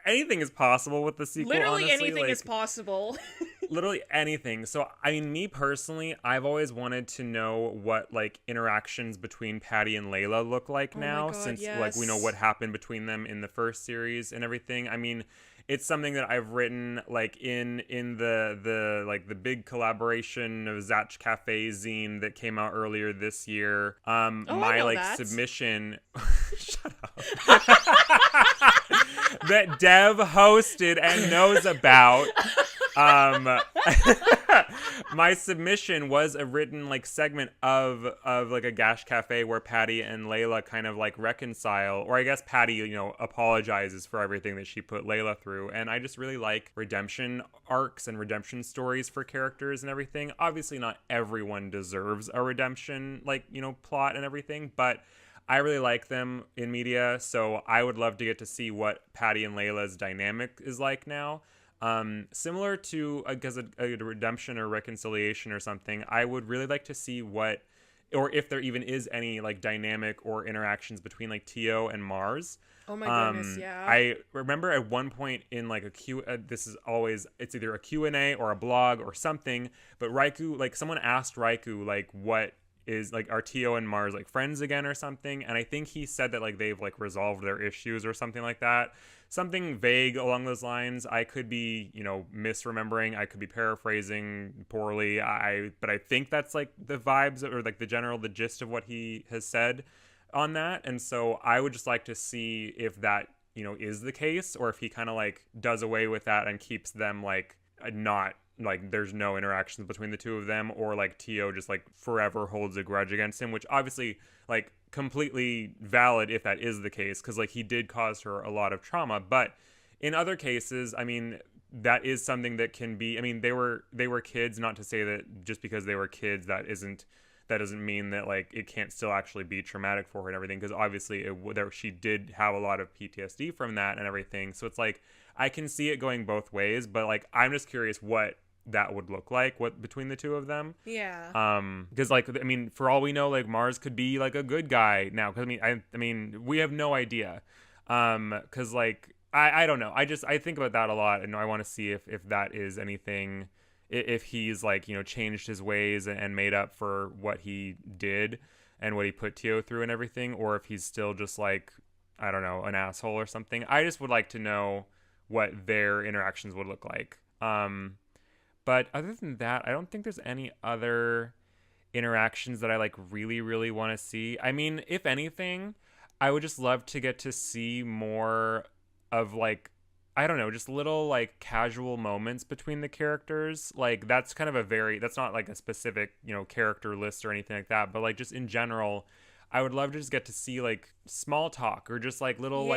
Speaker 3: anything is possible with the sequel.
Speaker 2: Literally
Speaker 3: honestly.
Speaker 2: anything
Speaker 3: like,
Speaker 2: is possible.
Speaker 3: Literally anything. So, I mean, me personally, I've always wanted to know what, like, interactions between Patty and Layla look like now, since, like, we know what happened between them in the first series and everything. I mean, it's something that I've written, like, in the big collaboration of Zatch Cafe zine that came out earlier this year. Submission shut up. that Dev hosted and knows about. My submission was a written like segment of like a Gash Cafe where Patty and Layla kind of like reconcile, or I guess Patty, you know, apologizes for everything that she put Layla through. And I just really like redemption arcs and redemption stories for characters and everything. Obviously not everyone deserves a redemption, like, you know, plot and everything, but I really like them in media, so I would love to get to see what Patty and Layla's dynamic is like now. Similar to a redemption or reconciliation or something, I would really like to see what, or if there even is any like dynamic or interactions between like Tio and Mars.
Speaker 2: Oh my goodness, yeah.
Speaker 3: I remember at one point in like this is always, it's either a Q&A or a blog or something, but Raikou, like someone asked Raikou like what is like, are Tio and Mars like friends again or something, and I think he said that like they've like resolved their issues or something like that, something vague along those lines. I could be, you know, misremembering, I could be paraphrasing poorly, but I think that's like the vibes or like the gist of what he has said on that. And so I would just like to see if that, you know, is the case, or if he kind of like does away with that and keeps them like not like there's no interactions between the two of them, or like Tio just like forever holds a grudge against him, which obviously like completely valid if that is the case, because like he did cause her a lot of trauma. But in other cases, I mean, that is something that can be, I mean, they were kids, not to say that just because they were kids that doesn't mean that like it can't still actually be traumatic for her and everything, because obviously she did have a lot of PTSD from that and everything. So it's like I can see it going both ways, but like I'm just curious what that would look like, what between the two of them.
Speaker 2: Yeah.
Speaker 3: Because like I mean, for all we know, like Mars could be like a good guy now, because I mean we have no idea. Because like I don't know, I think about that a lot, and I want to see if that is anything, if he's like, you know, changed his ways and made up for what he did and what he put Tio through and everything, or if he's still just like, I don't know, an asshole or something. I just would like to know what their interactions would look like. But other than that, I don't think there's any other interactions that I like really, really want to see. I mean, if anything, I would just love to get to see more of like, I don't know, just little like casual moments between the characters. Like that's kind of that's not like a specific, you know, character list or anything like that, but like just in general, I would love to just get to see like small talk or just like little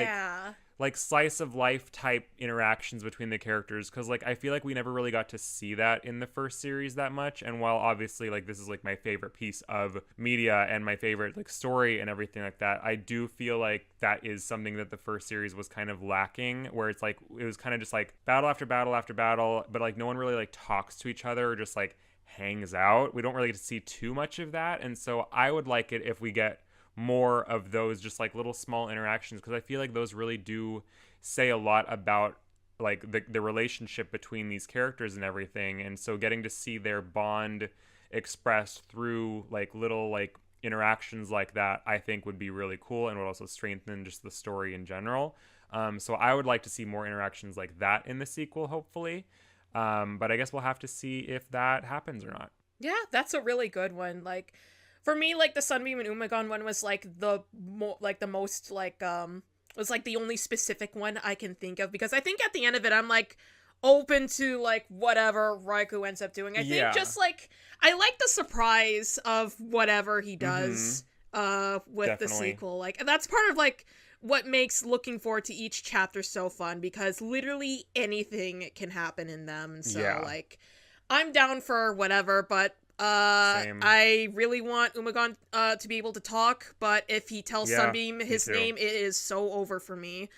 Speaker 3: like slice of life type interactions between the characters, because like I feel like we never really got to see that in the first series that much. And while obviously like this is like my favorite piece of media and my favorite like story and everything like that, I do feel like that is something that the first series was kind of lacking, where it's like it was kind of just like battle after battle after battle, but like no one really like talks to each other or just like hangs out. We don't really get to see too much of that, and so I would like it if we get more of those just like little small interactions, because I feel like those really do say a lot about like the relationship between these characters and everything. And so getting to see their bond expressed through like little like interactions like that, I think would be really cool and would also strengthen just the story in general. So I would like to see more interactions like that in the sequel, hopefully. But I guess we'll have to see if that happens or not.
Speaker 2: Yeah, that's a really good one. Like, for me, like, the Sunbeam and Umagon one was, like, the most, like, was, like, the only specific one I can think of, because I think at the end of it, I'm, like, open to, like, whatever Raikou ends up doing. I think just, like, I like the surprise of whatever he does, with
Speaker 3: Definitely.
Speaker 2: the sequel. Like, and that's part of, like, what makes looking forward to each chapter so fun, because literally anything can happen in them. So, like, I'm down for whatever, but
Speaker 3: Same.
Speaker 2: I really want Umagon to be able to talk, but if he tells Sunbeam his name, it is so over for me.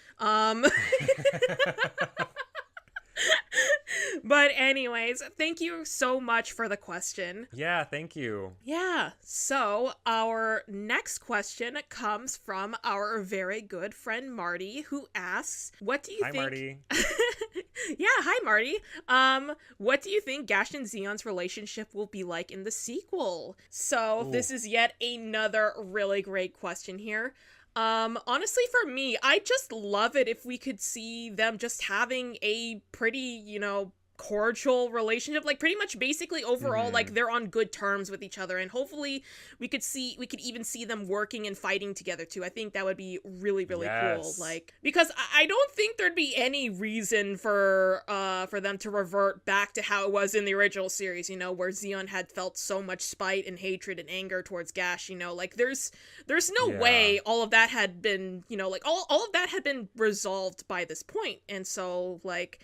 Speaker 2: But anyways, thank you so much for the question.
Speaker 3: Yeah, thank you.
Speaker 2: Yeah, so our next question comes from our very good friend Marty, who asks, what do you think...
Speaker 3: Hi, Marty.
Speaker 2: Yeah, hi, Marty. What do you think Gash and Xeon's relationship will be like in the sequel? So, this is yet another really great question here. Honestly, for me, I just love it if we could see them just having a pretty, you know, cordial relationship, like pretty much basically overall like they're on good terms with each other, and hopefully we could even see them working and fighting together too. I think that would be really cool,
Speaker 3: Yes.
Speaker 2: like, because I don't think there'd be any reason for them to revert back to how it was in the original series, you know, where Zeon had felt so much spite and hatred and anger towards Gash, you know, like there's no way all of that had been, you know, like all of that had been resolved by this point. And so like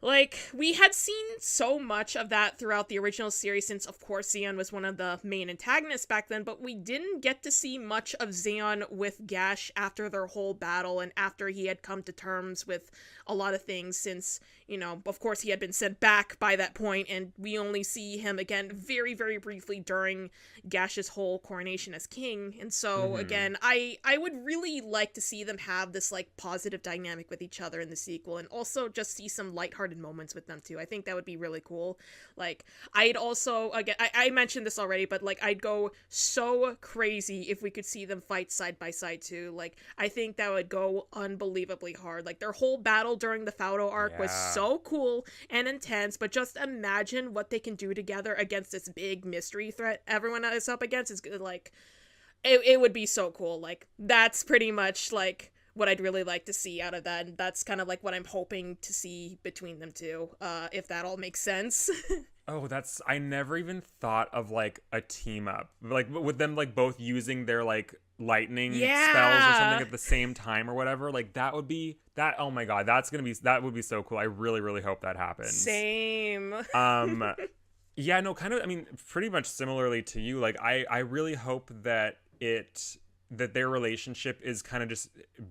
Speaker 2: like, we had seen so much of that throughout the original series since, of course, Zeon was one of the main antagonists back then, but we didn't get to see much of Zeon with Gash after their whole battle and after he had come to terms with a lot of things since, you know, of course, he had been sent back by that point, and we only see him again very, very briefly during Gash's whole coronation as king. And so, again, I would really like to see them have this, like, positive dynamic with each other in the sequel, and also just see some lighthearted moments with them too. I think that would be really cool. Like, I'd also, again, I mentioned this already, but like I'd go so crazy if we could see them fight side by side too. Like, I think that would go unbelievably hard. Like, their whole battle during the Faudo arc was so cool and intense, but just imagine what they can do together against this big mystery threat everyone is up against. Is like, it would be so cool. Like, that's pretty much like what I'd really like to see out of that, and that's kind of like what I'm hoping to see between them two, if that all makes sense.
Speaker 3: Oh, I never even thought of like a team up, like with them like both using their like lightning spells or something at the same time or whatever. Like that would be oh my god, that would be so cool. I really hope that happens.
Speaker 2: Same.
Speaker 3: Yeah, no, kind of, I mean, pretty much similarly to you, like I really hope that their relationship is kind of just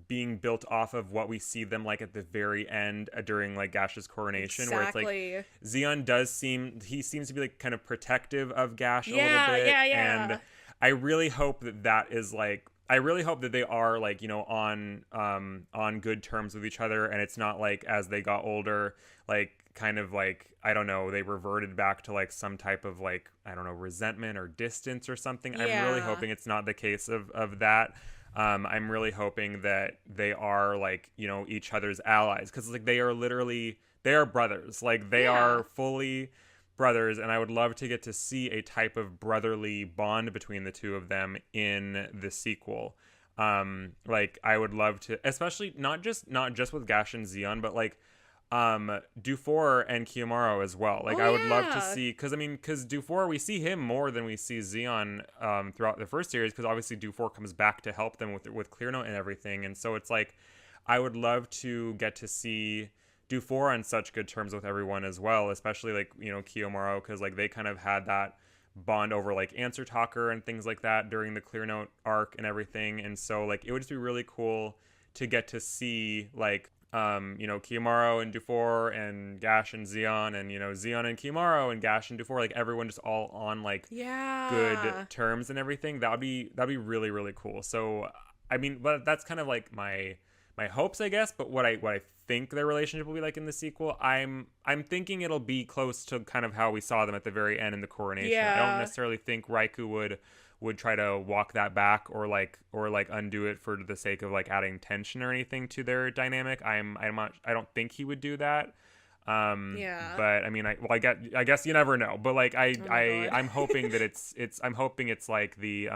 Speaker 3: being built off of what we see them like at the very end during like Gash's coronation,
Speaker 2: exactly.
Speaker 3: where it's like Zeon seems to be like kind of protective of Gash a little bit. And I really hope that is like, I really hope that they are like, you know, on good terms with each other, and it's not like as they got older, like kind of like, I don't know, they reverted back to like some type of like, I don't know, resentment or distance or something. I'm really hoping it's not the case of that. I'm really hoping that they are like, you know, each other's allies, because like they are brothers, like they are fully brothers, and I would love to get to see a type of brotherly bond between the two of them in the sequel. Like I would love to, especially not just with Gash and Zeon, but like Dufour and Kiyomaru as well. Like I would love to see, because Dufour, we see him more than we see Zeon throughout the first series, because obviously Dufour comes back to help them with Clearnote and everything, and so it's like I would love to get to see Dufour on such good terms with everyone as well, especially like, you know, Kiyomaru, because like they kind of had that bond over like Answer Talker and things like that during the Clearnote arc and everything, and so like it would just be really cool to get to see like you know, Kiyomaru and Dufour and Gash and Zeon, and, you know, Zeon and Kiyomaru and Gash and Dufour, like everyone just all on like good terms and everything. That'd be really cool. So I mean, but that's kind of like my hopes, I guess. But what I think their relationship will be like in the sequel, I'm thinking it'll be close to kind of how we saw them at the very end in the coronation. I don't necessarily think Raikou would try to walk that back or undo it for the sake of like adding tension or anything to their dynamic. I don't think he would do that. But I mean, I guess you never know. But like I'm hoping that it's like the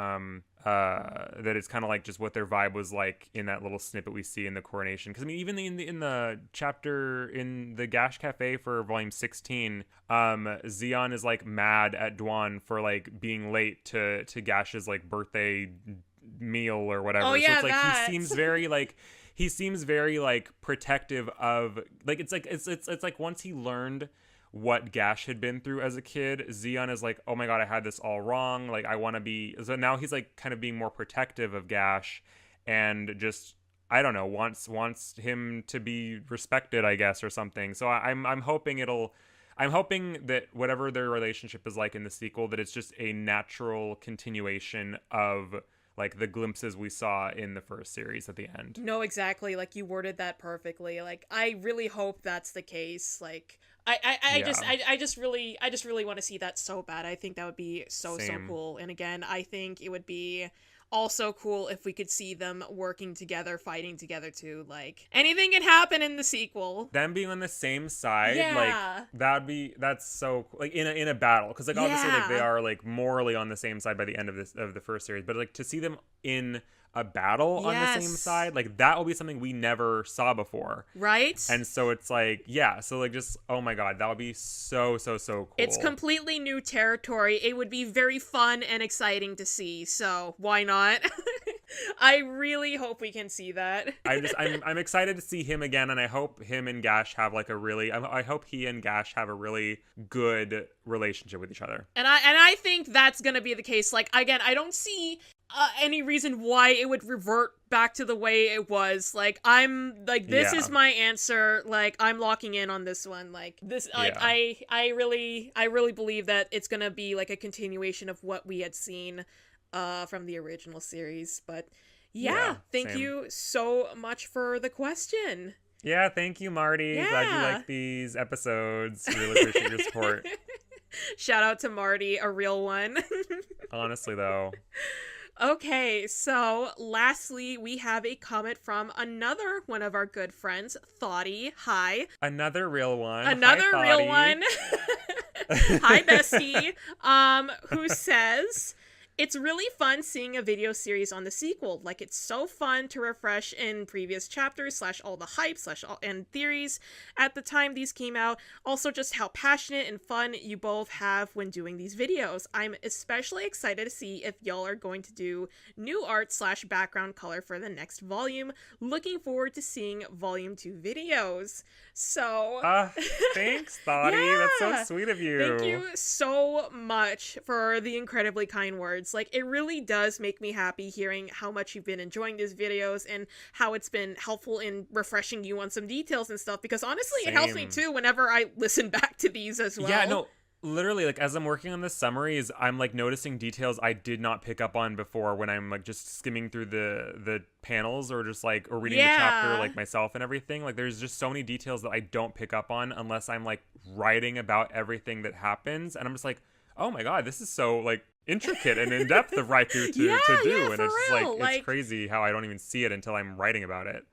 Speaker 3: that it's kind of like just what their vibe was like in that little snippet we see in the coronation. Because I mean, even in the chapter in the Gash Cafe for volume 16, Zeon is like mad at Dwan for like being late to Gash's like birthday meal or whatever. So it's like he seems very like protective of, like it's like once he learned what Gash had been through as a kid, Zeon is like, oh my god, I had this all wrong, like I want to be, so now he's like kind of being more protective of Gash, and just, I don't know, wants him to be respected, I guess, or something. So I'm hoping that whatever their relationship is like in the sequel, that it's just a natural continuation of like the glimpses we saw in the first series at the end.
Speaker 2: No, exactly. Like, you worded that perfectly. Like, I really hope that's the case. Like, I just really want to see that so bad. I think that would be so cool. And again, I think it would be also cool if we could see them working together, fighting together too. Like, anything can happen in the sequel.
Speaker 3: Them being on the same side,
Speaker 2: Yeah.
Speaker 3: like that's so cool. Like in a battle, because like obviously like they
Speaker 2: Yeah.
Speaker 3: are like morally on the same side by the end of the first series, but like to see them in a battle on the same
Speaker 2: Yes.
Speaker 3: side, like that will be something we never saw before.
Speaker 2: Right?
Speaker 3: And so it's like, yeah, so like just, oh my god, that would be so cool.
Speaker 2: It's completely new territory. It would be very fun and exciting to see, so why not? I really hope we can see that.
Speaker 3: I'm excited to see him again, and I hope him and Gash have like I hope he and Gash have a really good relationship with each other.
Speaker 2: And I think that's gonna be the case. Like, again, I don't see any reason why it would revert back to the way it was. Like, I'm like, this
Speaker 3: Yeah.
Speaker 2: is my answer. Like, I'm locking in on this one. Like, this, like,
Speaker 3: Yeah.
Speaker 2: I really believe that it's gonna be like a continuation of what we had seen from the original series. But yeah, thank
Speaker 3: same.
Speaker 2: you so much for the question.
Speaker 3: Yeah, thank you, Marty. Glad you
Speaker 2: Yeah.
Speaker 3: like these episodes. Really appreciate your support.
Speaker 2: Shout out to Marty, a real one.
Speaker 3: Honestly, though.
Speaker 2: Okay, so lastly, we have a comment from another one of our good friends, Thoughty. Hi.
Speaker 3: Another real one.
Speaker 2: Another
Speaker 3: Hi,
Speaker 2: real
Speaker 3: Thoughty.
Speaker 2: one. Hi, bestie. Who says, it's really fun seeing a video series on the sequel. Like, it's so fun to refresh in previous chapters / all the hype / and theories at the time these came out. Also, just how passionate and fun you both have when doing these videos. I'm especially excited to see if y'all are going to do new art / background color for the next volume. Looking forward to seeing volume 2 videos. So...
Speaker 3: Thanks, Thoughty.
Speaker 2: Yeah.
Speaker 3: That's so sweet of you.
Speaker 2: Thank you so much for the incredibly kind words. Like, it really does make me happy hearing how much you've been enjoying these videos and how it's been helpful in refreshing you on some details and stuff, because honestly, it helps me
Speaker 3: Same.
Speaker 2: too whenever I listen back to these as well.
Speaker 3: Yeah, no, literally, like, as I'm working on the summaries, I'm, like, noticing details I did not pick up on before when I'm, like, just skimming through the panels or just, like, or reading the chapter, like, myself and everything. Like, there's just so many details that I don't pick up on unless I'm, like, writing about everything that happens. And I'm just like, oh my god, this is so, like, intricate and in-depth of Raikou to do.
Speaker 2: Yeah,
Speaker 3: And
Speaker 2: for
Speaker 3: it's just,
Speaker 2: real,
Speaker 3: like, it's crazy how I don't even see it until I'm writing about it.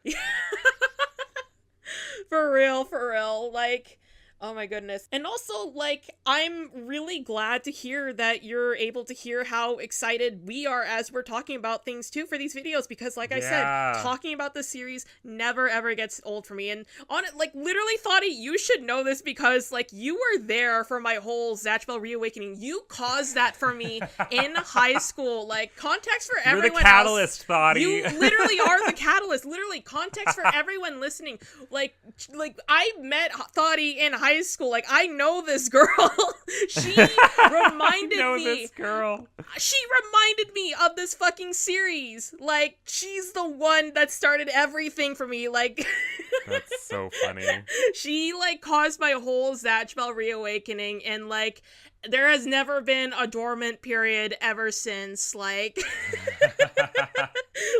Speaker 2: For real. Like, oh my goodness. And also, like, I'm really glad to hear that you're able to hear how excited we are as we're talking about things too for these videos, because like I said, talking about the series never ever gets old for me. And on it, like, literally, Thoughty, you should know this because, like, you were there for my whole Zatch Bell reawakening. You caused that for me in high school. Like, context for
Speaker 3: You're
Speaker 2: everyone
Speaker 3: the catalyst, Thoughty.
Speaker 2: You literally are the catalyst. Literally, context for everyone listening. Like I met Thoughty in high school. Like, I know this girl. She reminded me.
Speaker 3: This girl.
Speaker 2: She reminded me of this fucking series. Like, she's the one that started everything for me. Like,
Speaker 3: That's so funny.
Speaker 2: she, like, caused my whole Zatch Bell reawakening, and, like, there has never been a dormant period ever since. Like,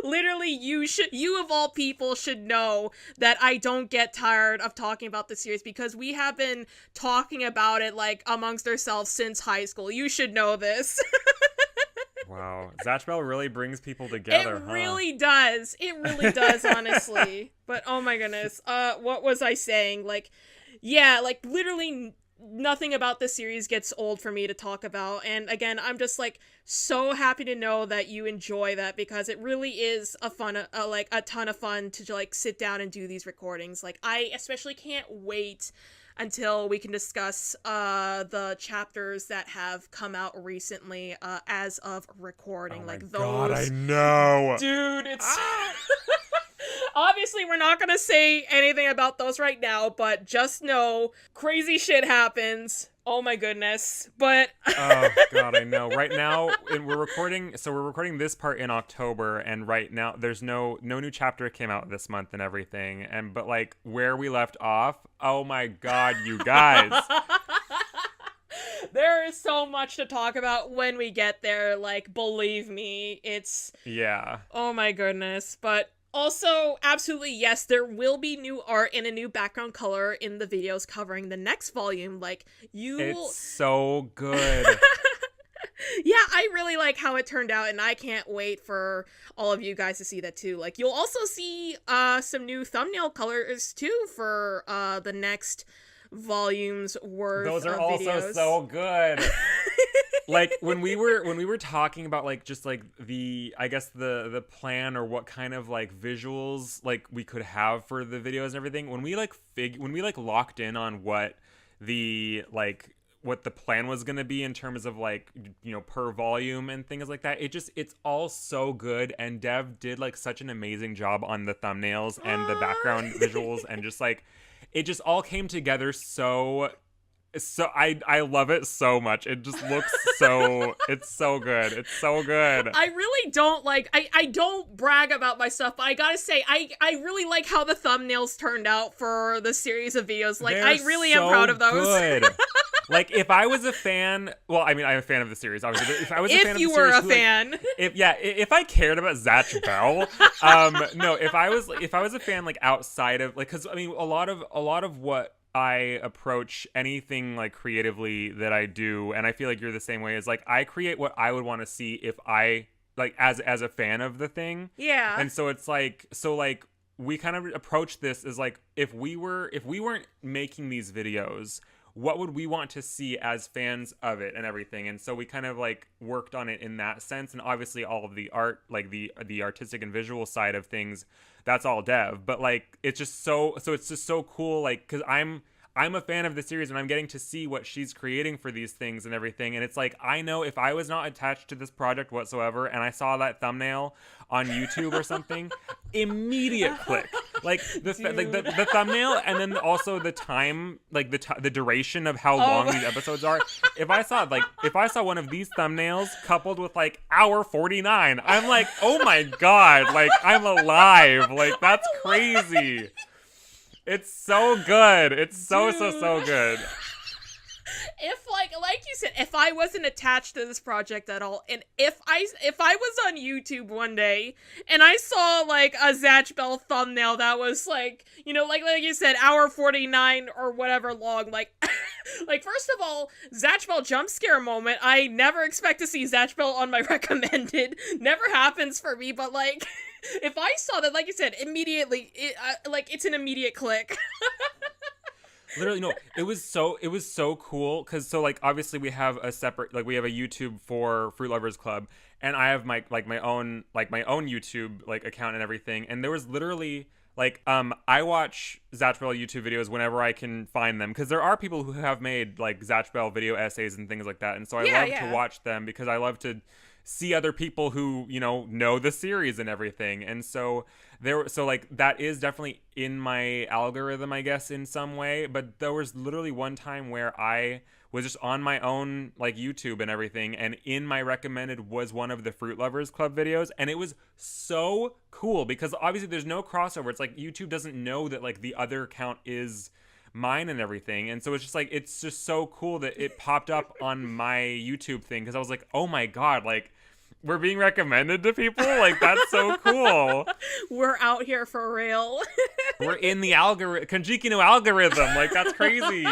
Speaker 2: literally, you of all people should know that I don't get tired of talking about the series because we have been talking about it, like, amongst ourselves since high school. You should know this.
Speaker 3: Wow. Zatch Bell really brings people together,
Speaker 2: It really does. It really does, honestly. But, oh my goodness. What was I saying? Like, yeah, like, literally nothing about this series gets old for me to talk about. And again, I'm just, like, so happy to know that you enjoy that, because it really is a ton of fun to, like, sit down and do these recordings. Like, I especially can't wait until we can discuss the chapters that have come out recently as of recording.
Speaker 3: Oh
Speaker 2: like,
Speaker 3: my
Speaker 2: those.
Speaker 3: God, I know.
Speaker 2: Dude, it's... Obviously, we're not gonna say anything about those right now, but just know crazy shit happens. Oh my goodness. But
Speaker 3: Oh god, I know. Right now, we're recording this part in October, and right now there's no new chapter came out this month and everything. But like where we left off, oh my god, you guys.
Speaker 2: there is so much to talk about when we get there. Like, believe me, it's...
Speaker 3: Yeah.
Speaker 2: Oh my goodness. But also, absolutely, yes, there will be new art and a new background color in the videos covering the next volume. Like, you...
Speaker 3: It's so good.
Speaker 2: Yeah, I really like how it turned out, and I can't wait for all of you guys to see that too. Like, you'll also see some new thumbnail colors too for the next volume's worth
Speaker 3: Those are
Speaker 2: of
Speaker 3: also
Speaker 2: videos.
Speaker 3: so good. Like when we were talking about like just like the I guess the plan or what kind of like visuals like we could have for the videos and everything, when we like locked in on what the like what the plan was going to be in terms of like, you know, per volume and things like that, it's all so good. And Dev did like such an amazing job on the thumbnails and the background visuals, and just like it just all came together so I love it so much. It just looks so it's so good. It's so good.
Speaker 2: I really don't like I don't brag about my stuff, but I gotta say I really like how the thumbnails turned out for the series of videos. Like,
Speaker 3: They're
Speaker 2: I really am
Speaker 3: so
Speaker 2: proud of those.
Speaker 3: Good. Like, if I was a fan, well, I mean, I'm a fan of the series, obviously. But if I was a fan of the series,
Speaker 2: if you were a fan,
Speaker 3: if I cared about Zatch Bell, no, if I was a fan, like outside of like, because I mean, a lot of what I approach anything like creatively that I do, and I feel like you're the same way, is like I create what I would want to see if I like as a fan of the thing.
Speaker 2: yeah.
Speaker 3: And so it's like we kind of approach this as like if we weren't making these videos, what would we want to see as fans of it and everything? And so we kind of like worked on it in that sense. And obviously all of the art, like the artistic and visual side of things, that's all Dev. But like it's just it's just so cool, like, because I'm a fan of the series and I'm getting to see what she's creating for these things and everything. And it's like, I know if I was not attached to this project whatsoever and I saw that thumbnail on YouTube or something, immediate click. Like the thumbnail, and then also the time, like the duration of how long these episodes are. If I saw one of these thumbnails coupled with like hour 49, I'm like, oh my God, like I'm alive. Like that's crazy. It's so good. It's so good.
Speaker 2: If like you said, if I wasn't attached to this project at all, and if I was on YouTube one day and I saw like a Zatch Bell thumbnail that was like, you know, like you said, hour 49 or whatever long, like like, first of all, Zatch Bell jump scare moment. I never expect to see Zatch Bell on my recommended. Never happens for me, but like if I saw that, like you said, immediately, it's an immediate click.
Speaker 3: Literally, no, it was so cool, because so like obviously we have a separate, like we have a YouTube for Fruit Lovers Club, and I have my own YouTube like account and everything, and there was literally like I watch Zatch Bell YouTube videos whenever I can find them, because there are people who have made like Zatch Bell video essays and things like that, and so I love to watch them because I love to see other people who, you know the series and everything. And so like that is definitely in my algorithm, I guess, in some way. But there was literally one time where I was just on my own like YouTube and everything, and in my recommended was one of the Fruit Lovers Club videos, and it was so cool because obviously there's no crossover. It's like YouTube doesn't know that like the other account is mine and everything, and so it's just so cool that it popped up on my YouTube thing, because I was like, oh my God, like we're being recommended to people, like that's so cool.
Speaker 2: We're out here for real.
Speaker 3: We're in the Konjiki no algorithm, like that's crazy.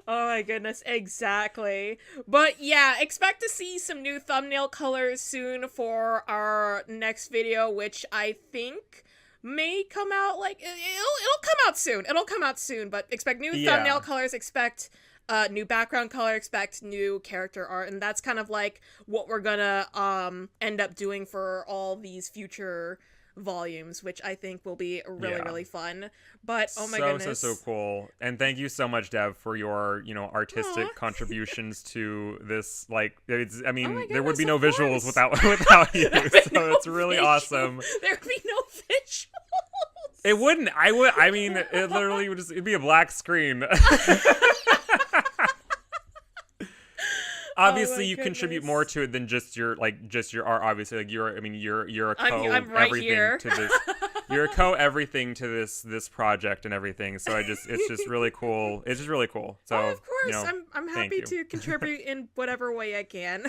Speaker 2: Oh my goodness, exactly. But yeah, expect to see some new thumbnail colors soon for our next video, which I think may come out like it'll come out soon. It'll come out soon, but expect new thumbnail colors, expect new background color, expect new character art, and that's kind of like what we're gonna end up doing for all these future volumes, which I think will be really fun. But oh my goodness,
Speaker 3: so cool. And thank you so much, Dev, for your artistic contributions to this. Like, I mean, there would be no visuals without you, so it's really awesome.
Speaker 2: There'd be no visuals.
Speaker 3: It wouldn't. I mean, it literally would it'd be a black screen. Obviously, you contribute more to it than just your art. Obviously, like you're a co
Speaker 2: I'm right
Speaker 3: everything
Speaker 2: here.
Speaker 3: to this. You're a co everything to this project and everything. So it's just really cool. It's just really cool. So
Speaker 2: of course, I'm happy
Speaker 3: you.
Speaker 2: to contribute in whatever way I can.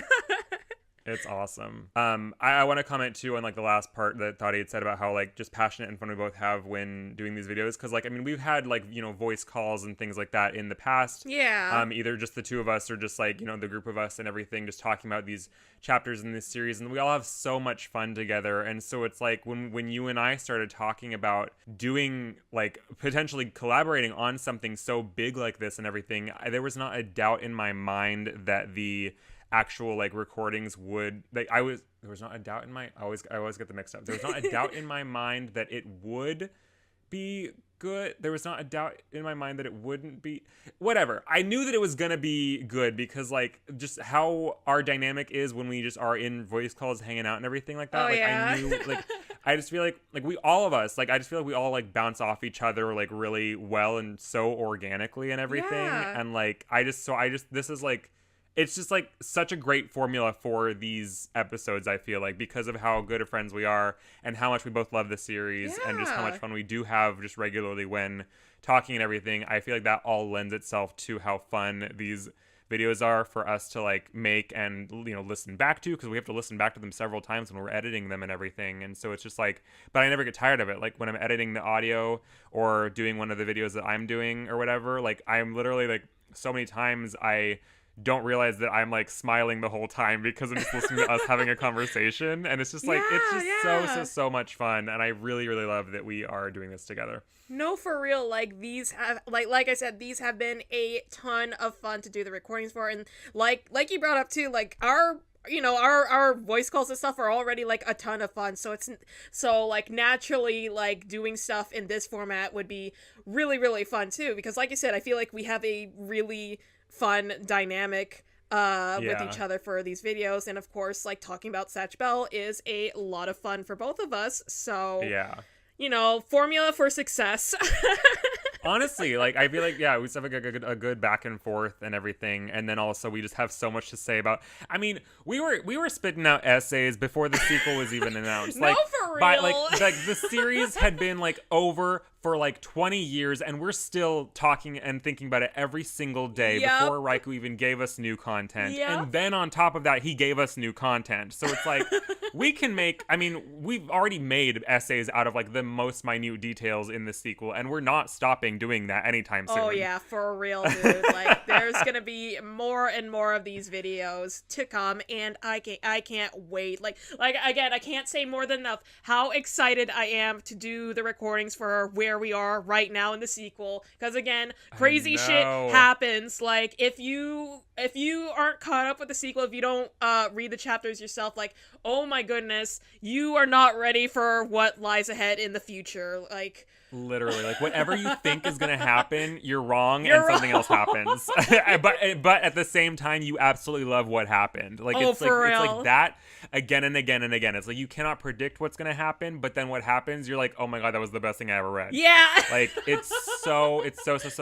Speaker 3: It's awesome. I want to comment too on like the last part that Thadi had said about how like just passionate and fun we both have when doing these videos. Cause like, I mean, we've had like, you know, voice calls and things like that in the past.
Speaker 2: Yeah.
Speaker 3: Either just the two of us or just like, you know, the group of us and everything, just talking about these chapters in this series. And we all have so much fun together. And so it's like when you and I started talking about doing like potentially collaborating on something so big like this and everything, there was not a doubt in my mind that the actual like recordings would like there was not a doubt in my I always get them mixed up. There was not a doubt in my mind that it would be good. There was not a doubt in my mind that it wouldn't be. Whatever. I knew that it was gonna be good because like just how our dynamic is when we just are in voice calls hanging out and everything like that.
Speaker 2: Oh,
Speaker 3: like
Speaker 2: yeah.
Speaker 3: I knew like I just feel like we all of us like I just feel like we all like bounce off each other like really well and so organically and everything.
Speaker 2: Yeah.
Speaker 3: And like this is like it's just like such a great formula for these episodes, I feel like, because of how good of friends we are and how much we both love the series and just how much fun we do have just regularly when talking and everything. I feel like that all lends itself to how fun these videos are for us to like make and, you know, listen back to, because we have to listen back to them several times when we're editing them and everything. And so it's just like, but I never get tired of it. Like when I'm editing the audio or doing one of the videos that I'm doing or whatever, like I'm literally like so many times I don't realize that I'm like smiling the whole time because I'm just listening to us having a conversation. And it's just like, it's just so much fun. And I really, really love that we are doing this together.
Speaker 2: No, for real. Like these have, like I said, these have been a ton of fun to do the recordings for. And like you brought up too, like our voice calls and stuff are already like a ton of fun. So like naturally like doing stuff in this format would be really, really fun too. Because like you said, I feel like we have a really fun dynamic with each other for these videos, and of course like talking about Zatch Bell is a lot of fun for both of us, so
Speaker 3: yeah,
Speaker 2: you know, formula for success.
Speaker 3: Honestly, like I feel like we just have a good back and forth and everything, and then also we just have so much to say about. I mean, we were spitting out essays before the sequel was even announced.
Speaker 2: No,
Speaker 3: like,
Speaker 2: for real.
Speaker 3: But like the series had been like over for like 20 years, and we're still talking and thinking about it every single day before Raikou even gave us new content.
Speaker 2: Yep.
Speaker 3: And then on top of that, he gave us new content. So it's like we can make. I mean, we've already made essays out of like the most minute details in the sequel, and we're not stopping doing that anytime soon.
Speaker 2: Oh yeah, for real, dude. Like there's gonna be more and more of these videos to come, and I can't wait. Like again, I can't say more than enough how excited I am to do the recordings for where we are right now in the sequel. Because again, crazy shit happens. Like if you aren't caught up with the sequel, if you don't read the chapters yourself, like oh my goodness, you are not ready for what lies ahead in the future. Like
Speaker 3: literally, like whatever you think is gonna happen, you're wrong, and something else happens. but at the same time, you absolutely love what happened. Like it's like that again and again and again. It's like you cannot predict what's gonna happen, but then what happens, you're like, oh my god, that was the best thing I ever read.
Speaker 2: Yeah.
Speaker 3: Like it's so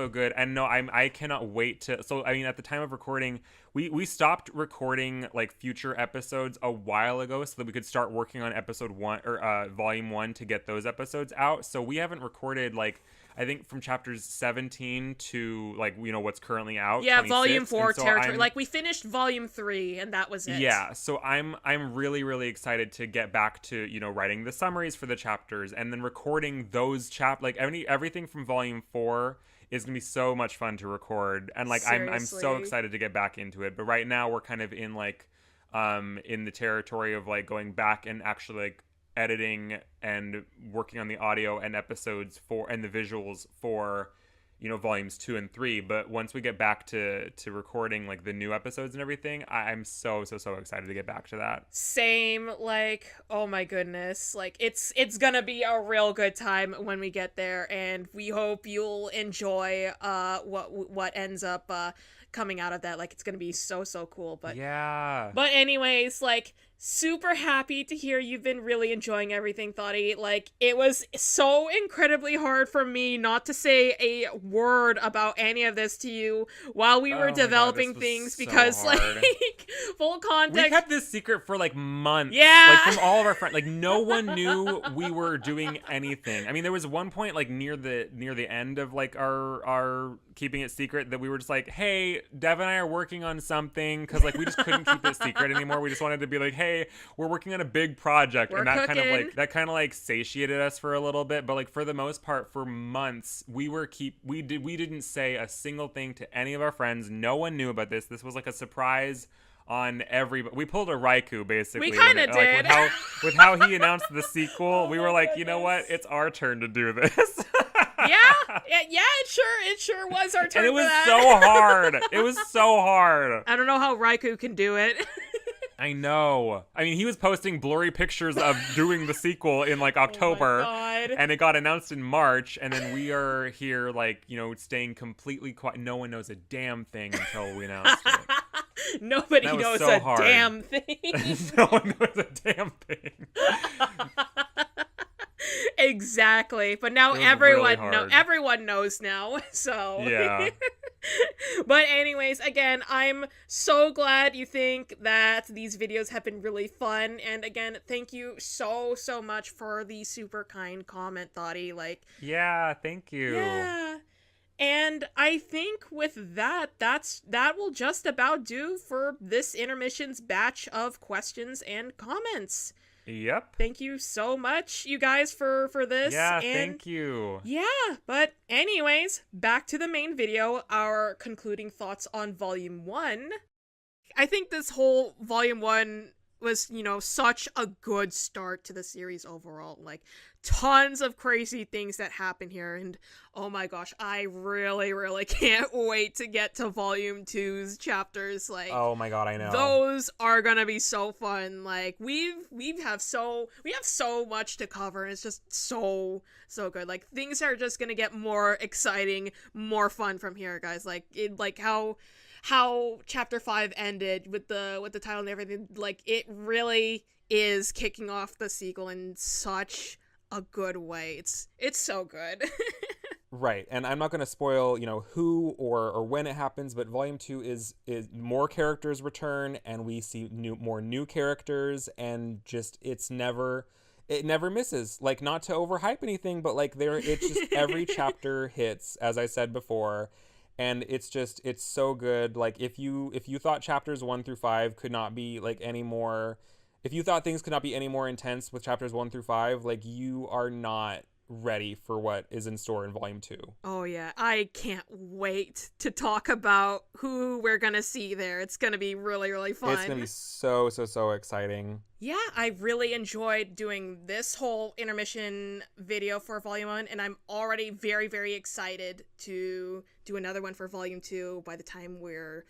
Speaker 3: good. And no, I cannot wait to. So I mean, at the time of recording, we stopped recording like future episodes a while ago so that we could start working on episode 1 or volume 1 to get those episodes out. So we haven't recorded like I think from chapters 17 to like you know what's currently out.
Speaker 2: Yeah,
Speaker 3: 26.
Speaker 2: volume 4
Speaker 3: so
Speaker 2: territory. Like we finished volume 3 and that was it.
Speaker 3: Yeah, so I'm really really excited to get back to you know writing the summaries for the chapters and then recording those like everything from volume 4 is gonna be so much fun to record, and like I'm so excited to get back into it. But right now we're kind of in like in the territory of like going back and actually like editing and working on the audio and episodes for and the visuals for you know volumes 2 and 3. But once we get back to recording like the new episodes and everything, I'm so excited to get back to that.
Speaker 2: Same. Like oh my goodness, like it's gonna be a real good time when we get there, and we hope you'll enjoy what ends up coming out of that. Like it's gonna be so cool. But
Speaker 3: yeah,
Speaker 2: but anyways, like super happy to hear you've been really enjoying everything, Thoughty. Like, it was so incredibly hard for me not to say a word about any of this to you while we were developing things, because,
Speaker 3: hard.
Speaker 2: like, full context.
Speaker 3: We kept this secret for, like, months.
Speaker 2: Yeah.
Speaker 3: Like, from all of our friends. Like, no one knew we were doing anything. I mean, there was one point, like, near the end of, like, our keeping it secret that we were just like, hey, Dev and I are working on something, because, like, we just couldn't keep it secret anymore. We just wanted to be like, hey, we're working on a big project.
Speaker 2: We're
Speaker 3: and that
Speaker 2: cooking.
Speaker 3: kind of like satiated us for a little bit, but like for the most part, for months, we didn't say a single thing to any of our friends. No one knew about this. This was like a surprise on everybody. We pulled a Raikou, basically.
Speaker 2: We kind of did.
Speaker 3: Like, with how he announced the sequel, we were like, you know what? It's our turn to do this.
Speaker 2: Yeah, it sure was our turn.
Speaker 3: And it was
Speaker 2: for that.
Speaker 3: so hard. It was so hard.
Speaker 2: I don't know how Raikou can do it.
Speaker 3: I know. I mean, he was posting blurry pictures of doing the sequel in like October,
Speaker 2: Oh my God.
Speaker 3: and it got announced in March, and then we are here like, you know, staying completely quiet. No one knows a damn thing until we announced it.
Speaker 2: Nobody
Speaker 3: That was
Speaker 2: knows
Speaker 3: so
Speaker 2: a
Speaker 3: hard.
Speaker 2: damn thing.
Speaker 3: No one knows a damn thing.
Speaker 2: Exactly. But now
Speaker 3: It was really
Speaker 2: everyone knows now. So
Speaker 3: Yeah.
Speaker 2: But anyways, again, I'm so glad you think that these videos have been really fun. And again, thank you so much for the super kind comment, Thoughty. Like,
Speaker 3: Yeah, thank you.
Speaker 2: yeah. And I think with that will just about do for this intermission's batch of questions and comments.
Speaker 3: Yep.
Speaker 2: Thank you so much, you guys, for this.
Speaker 3: Yeah,
Speaker 2: and
Speaker 3: thank you.
Speaker 2: yeah, but anyways, back to the main video, our concluding thoughts on Volume 1. I think this whole Volume 1 was, you know, such a good start to the series overall. Like, tons of crazy things that happen here, and oh my gosh, I really can't wait to get to Volume 2's chapters. Like,
Speaker 1: Oh my god, I know.
Speaker 2: those are gonna be so fun. Like, we have so much to cover, and it's just so good. Like, things are just gonna get more exciting, more fun from here, guys. Like, how chapter 5 ended with the title and everything, like, it really is kicking off the sequel in such a good way. It's so good.
Speaker 1: Right, and I'm not going to spoil, you know, who or when it happens, but Volume 2 is more characters return, and we see more new characters, and just it never misses. Like, not to overhype anything, but like it's just every chapter hits, as I said before. And it's so good. Like, if you thought chapters 1 through 5 could not be like any more, if you thought things could not be any more intense with chapters 1 through 5, like, you are not ready for what is in store in Volume 2.
Speaker 2: Oh yeah, I can't wait to talk about who we're gonna see there. It's gonna be really fun.
Speaker 1: It's gonna be so exciting.
Speaker 2: Yeah, I really enjoyed doing this whole intermission video for Volume 1, and I'm already very excited to do another one for Volume 2 by the time we're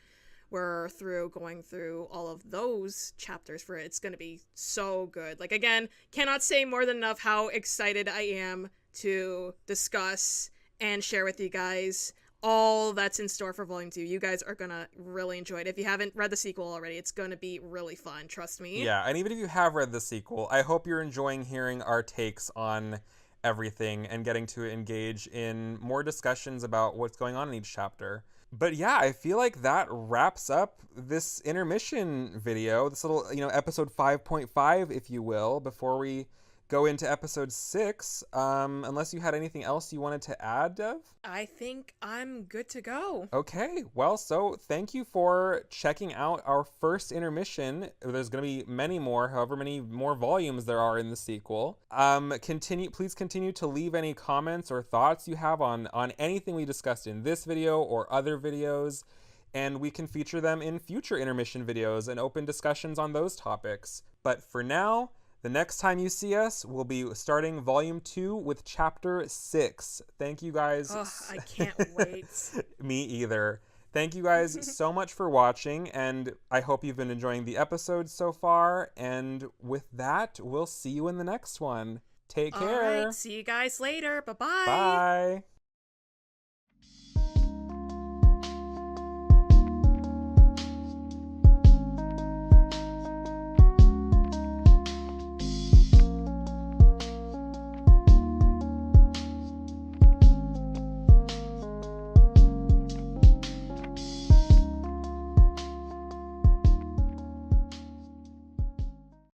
Speaker 2: going through all of those chapters for it. It's gonna be so good. Like, again, cannot say more than enough how excited I am to discuss and share with you guys all that's in store for Volume 2. You guys are gonna really enjoy it. If you haven't read the sequel already, it's gonna be really fun, trust me.
Speaker 1: Yeah, and even if you have read the sequel, I hope you're enjoying hearing our takes on everything and getting to engage in more discussions about what's going on in each chapter. But yeah, I feel like that wraps up this intermission video, this little, you know, episode 5.5, if you will, before we go into episode 6. Unless you had anything else you wanted to add, Dev?
Speaker 2: I think I'm good to go.
Speaker 1: Okay, well, so thank you for checking out our first intermission. There's going to be many more, however many more volumes there are in the sequel. Please continue to leave any comments or thoughts you have on anything we discussed in this video or other videos, and we can feature them in future intermission videos and open discussions on those topics. But for now, the next time you see us, we'll be starting Volume 2 with Chapter 6. Thank you guys.
Speaker 2: Ugh, I can't wait.
Speaker 1: Me either. Thank you guys so much for watching, and I hope you've been enjoying the episodes so far. And with that, we'll see you in the next one. Take care.
Speaker 2: All right, see you guys later. Bye-bye.
Speaker 1: Bye.